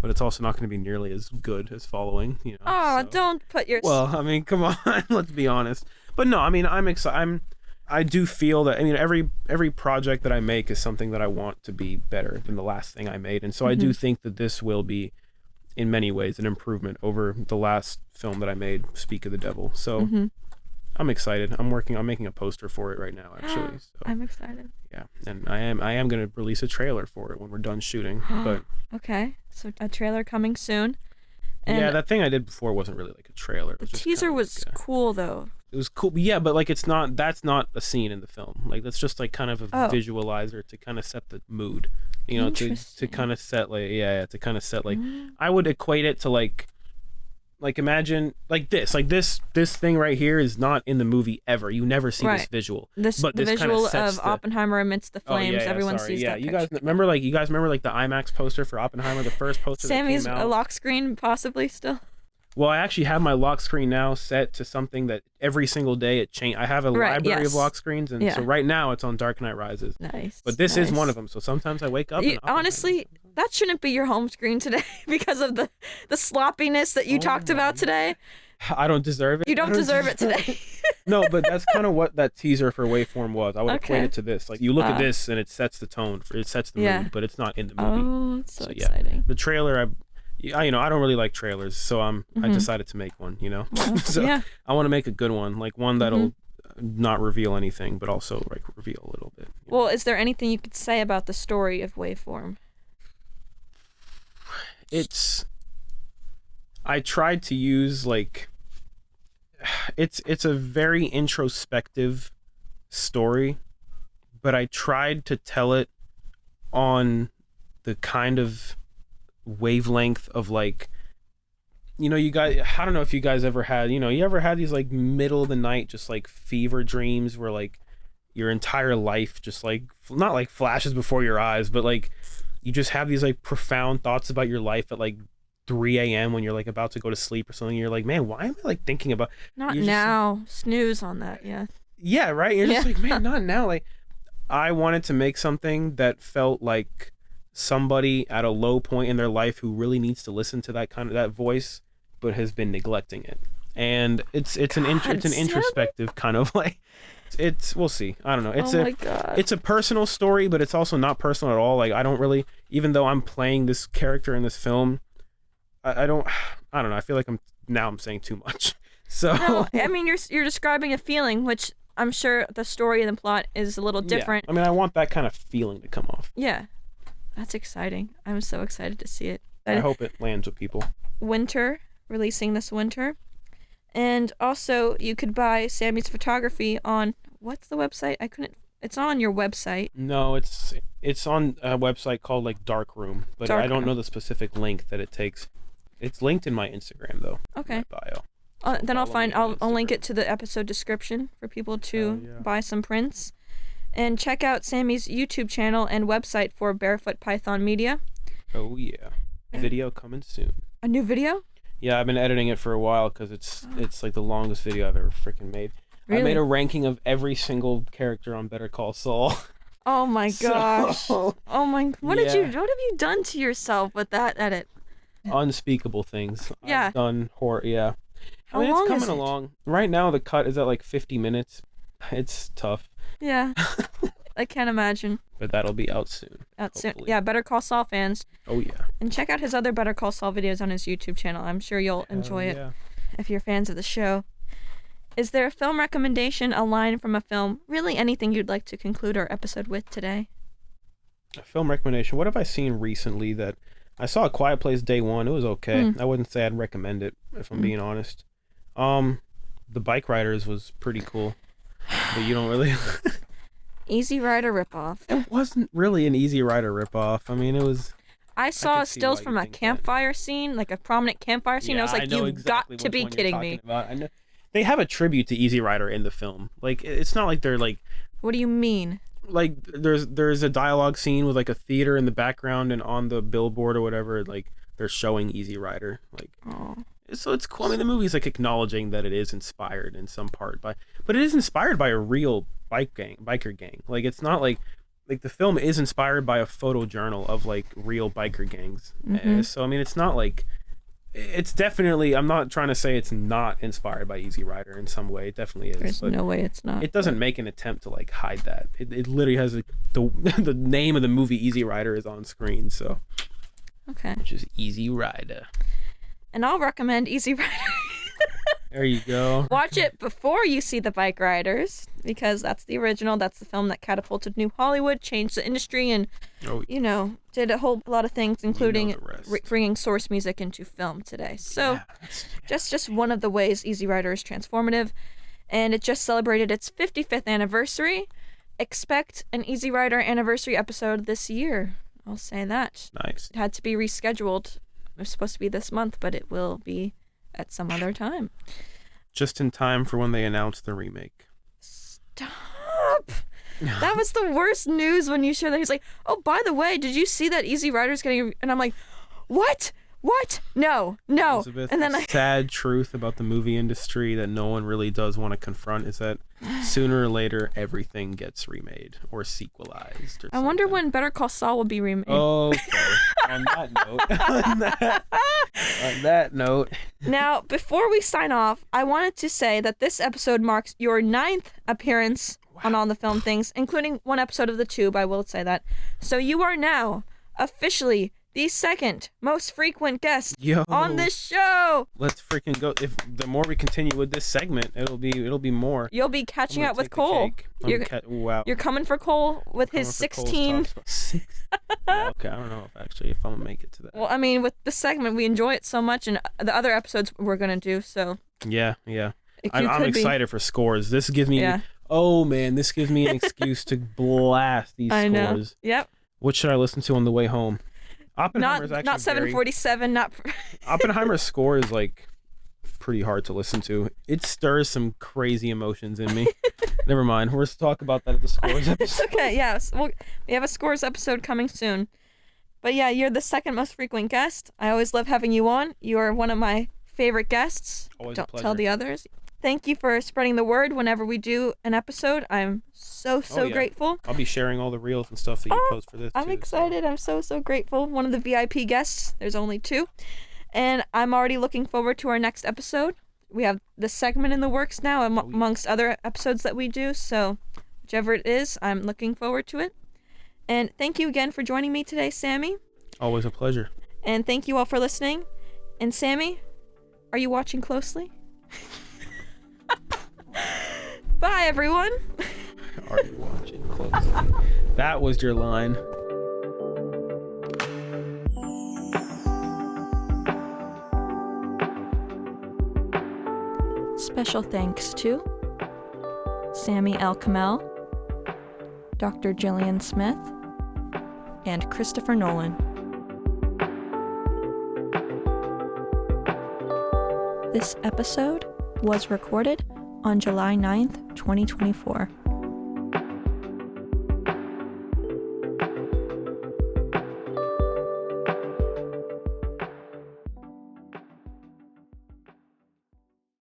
Speaker 2: But it's also not going to be nearly as good as Following.
Speaker 1: Oh, so. Don't put your.
Speaker 2: Well, I mean, come on. Let's be honest. But no, I mean, I'm excited. I do feel that, I mean, every project that I make is something that I want to be better than the last thing I made. And so I do think that this will be, in many ways, an improvement over the last film that I made, Speak of the Devil. So I'm excited. I'm making a poster for it right now, actually. So,
Speaker 1: I'm excited.
Speaker 2: Yeah, and I am going to release a trailer for it when we're done shooting. But
Speaker 1: okay, so a trailer coming soon. And
Speaker 2: yeah, that thing I did before wasn't really like a trailer.
Speaker 1: The teaser was cool though.
Speaker 2: It was cool, yeah, but like that's not a scene in the film. Like that's just like kind of a visualizer to kind of set the mood, to kind of set to kind of set like I would equate it to like imagine this thing right here is not in the movie ever. You never see this visual.
Speaker 1: The visual of Oppenheimer amidst the flames. Everyone sees that.
Speaker 2: You guys remember like the IMAX poster for Oppenheimer, the first poster.
Speaker 1: Sammy's
Speaker 2: that came out?
Speaker 1: lock screen possibly still.
Speaker 2: Well, I actually have my lock screen now set to something that every single day it changes. I have a library of lock screens, and so right now it's on Dark Knight Rises.
Speaker 1: Nice.
Speaker 2: But this is one of them. So sometimes I wake up.
Speaker 1: Honestly, that shouldn't be your home screen today because of the sloppiness that you talked about today.
Speaker 2: I don't deserve it.
Speaker 1: You don't deserve it today.
Speaker 2: No, but that's kind of what that teaser for Waveform was. I would equate it to this. Like you look at this and it sets the tone. It sets the mood, but it's not in the movie.
Speaker 1: Oh, it's so exciting.
Speaker 2: The trailer, I don't really like trailers, so I decided to make one. So I want to make a good one, like one that'll not reveal anything, but also like reveal a little bit.
Speaker 1: Well, is there anything you could say about the story of Waveform?
Speaker 2: I tried to use like it's a very introspective story, but I tried to tell it on the kind of wavelength of like, you guys, I don't know if you guys ever had, you ever had these like middle of the night just like fever dreams where like your entire life just like not like flashes before your eyes, but like you just have these like profound thoughts about your life at like 3 a.m. when you're like about to go to sleep or something. You're like, man, why am I like thinking about
Speaker 1: not now? Snooze on that.
Speaker 2: Yeah, right. You're just like, man, not now. Like I wanted to make something that felt like somebody at a low point in their life who really needs to listen to that voice but has been neglecting it. And it's an introspective kind of like we'll see. I don't know. It's a personal story, but it's also not personal at all. Like I don't really, even though I'm playing this character in this film, I don't know. I feel like I'm saying too much. So
Speaker 1: no, I mean you're describing a feeling, which I'm sure the story and the plot is a little different.
Speaker 2: I mean I want that kind of feeling to come off.
Speaker 1: Yeah. That's exciting. I'm so excited to see it.
Speaker 2: I hope it lands with people.
Speaker 1: Winter, releasing this winter. And also you could buy Sammy's photography on what's the website? It's on your website.
Speaker 2: No, it's on a website called like Darkroom, but I don't know the specific link that it takes. It's linked in my Instagram though.
Speaker 1: Okay.
Speaker 2: My bio.
Speaker 1: Then I'll link it to the episode description for people to buy some prints. And check out Sammy's YouTube channel and website for Barefoot Python Media.
Speaker 2: Oh yeah. Video coming soon.
Speaker 1: A new video?
Speaker 2: Yeah, I've been editing it for a while because it's like the longest video I've ever freaking made.
Speaker 1: Really?
Speaker 2: I made a ranking of every single character on Better Call Saul.
Speaker 1: Oh my gosh.
Speaker 2: So,
Speaker 1: Oh my. What have
Speaker 2: yeah.
Speaker 1: you done to yourself with that edit?
Speaker 2: Unspeakable things.
Speaker 1: Yeah.
Speaker 2: I've done horror. Yeah.
Speaker 1: How
Speaker 2: I mean,
Speaker 1: long
Speaker 2: it's coming
Speaker 1: is it?
Speaker 2: along. Right now, the cut is at like 50 minutes. It's tough,
Speaker 1: Yeah. I can't imagine.
Speaker 2: but that'll be out soon.
Speaker 1: Out soon.
Speaker 2: Hopefully.
Speaker 1: Yeah, Better Call Saul fans.
Speaker 2: Oh yeah.
Speaker 1: And check out his other Better Call Saul videos on his YouTube channel. I'm sure you'll enjoy it
Speaker 2: Yeah.
Speaker 1: if you're fans of the show. Is there a film recommendation, a line from a film, really anything you'd like to conclude our episode with today?
Speaker 2: A film recommendation. What have I seen recently that I saw? A Quiet Place Day One. It was okay. I wouldn't say I'd recommend it if I'm being honest. The Bike Riders was pretty cool, but you don't really.
Speaker 1: Easy Rider ripoff.
Speaker 2: It wasn't really an Easy Rider ripoff. I mean, it was.
Speaker 1: I saw
Speaker 2: could see
Speaker 1: stills
Speaker 2: why
Speaker 1: from
Speaker 2: you
Speaker 1: a
Speaker 2: think that.
Speaker 1: campfire scene, like a prominent campfire scene. I was like,
Speaker 2: know
Speaker 1: you've
Speaker 2: exactly
Speaker 1: got to
Speaker 2: which
Speaker 1: be
Speaker 2: one you're
Speaker 1: kidding
Speaker 2: talking
Speaker 1: me.
Speaker 2: about. I know. They have a tribute to Easy Rider in the film. Like, it's not like they're like.
Speaker 1: What do you mean?
Speaker 2: Like, there's a dialogue scene with like a theater in the background, and on the billboard or whatever, like they're showing Easy Rider. Like,
Speaker 1: Oh.
Speaker 2: so it's cool. I mean, the movie's like acknowledging that it is inspired in some part but it is inspired by a real biker gang. Like, it's not like the film is inspired by a photojournal of like real biker gangs. So I mean, it's not like it's definitely. I'm not trying to say it's not inspired by Easy Rider in some way. It definitely is.
Speaker 1: There's
Speaker 2: but
Speaker 1: no way it's not.
Speaker 2: it doesn't make an attempt to like hide that. It literally has the name of the movie Easy Rider is on screen. So
Speaker 1: Okay.
Speaker 2: which is Easy Rider.
Speaker 1: And I'll recommend Easy Rider.
Speaker 2: There you go.
Speaker 1: Watch it before you see The Bike Riders, because that's the original. That's the film that catapulted New Hollywood, changed the industry, and,
Speaker 2: Oh,
Speaker 1: you know, did a whole lot of things, including
Speaker 2: the rest.
Speaker 1: bringing source music into film today. So, just one of the ways Easy Rider is transformative. And it just celebrated its 55th anniversary. Expect an Easy Rider anniversary episode this year. I'll say that.
Speaker 2: Nice.
Speaker 1: It had to be rescheduled. It was supposed to be this month, but it will be at some other time.
Speaker 2: Just in time for when they announce the remake.
Speaker 1: Stop! That was the worst news when you shared that. He's like, oh, by the way, did you see that Easy Rider's getting... And I'm like, what? What? No.
Speaker 2: Elizabeth,
Speaker 1: And then
Speaker 2: the sad truth about the movie industry that no one really does want to confront is that sooner or later everything gets remade or sequelized. Or
Speaker 1: I wonder
Speaker 2: something.
Speaker 1: when Better Call Saul will be remade.
Speaker 2: Okay. On that note.
Speaker 1: Now, before we sign off, I wanted to say that this episode marks your 9th appearance on All the Film Things, including one episode of The Tube, I will say that. So you are now officially the second most frequent guest on this show.
Speaker 2: Let's freaking go. If the more we continue with this segment, it'll be more.
Speaker 1: You'll be catching
Speaker 2: I'm
Speaker 1: up
Speaker 2: gonna
Speaker 1: with
Speaker 2: take the
Speaker 1: Cole.
Speaker 2: cake. Wow.
Speaker 1: You're coming for Cole with his
Speaker 2: Coming for Cole's
Speaker 1: 16.
Speaker 2: top spot. Yeah, okay, I don't know if I'm gonna make it to that.
Speaker 1: Well, I mean, with this segment, we enjoy it so much, and the other episodes we're gonna do. So
Speaker 2: Yeah. I'm
Speaker 1: could be.
Speaker 2: excited for scores. This gives me.
Speaker 1: Yeah.
Speaker 2: Oh man, this gives me an excuse to blast these
Speaker 1: I know.
Speaker 2: scores.
Speaker 1: Yep.
Speaker 2: What should I listen to on the way home? Oppenheimer's
Speaker 1: Not
Speaker 2: actually
Speaker 1: 747. Not.
Speaker 2: Oppenheimer's score is like pretty hard to listen to. It stirs some crazy emotions in me. Never mind. We'll talk about that at the scores episode.
Speaker 1: Okay. Yes. We have a scores episode coming soon. But yeah, you're the second most frequent guest. I always love having you on. You are one of my favorite guests.
Speaker 2: Always a
Speaker 1: Don't
Speaker 2: pleasure.
Speaker 1: tell the others. Thank you for spreading the word whenever we do an episode. I'm so
Speaker 2: Oh, yeah.
Speaker 1: grateful.
Speaker 2: I'll be sharing all the reels and stuff that you post for this.
Speaker 1: I'm
Speaker 2: too,
Speaker 1: excited. I'm so grateful. One of the VIP guests. There's only 2. And I'm already looking forward to our next episode. We have the segment in the works now amongst other episodes that we do. So whichever it is, I'm looking forward to it. And thank you again for joining me today, Sammy.
Speaker 2: Always a pleasure.
Speaker 1: And thank you all for listening. And Sammy, are you watching closely? Bye, everyone.
Speaker 2: Are you watching closely? That was your line.
Speaker 1: Special thanks to Samy El Kamel, Dr. Jillian Smith, and Christopher Nolan. This episode was recorded on July 9th, 2024.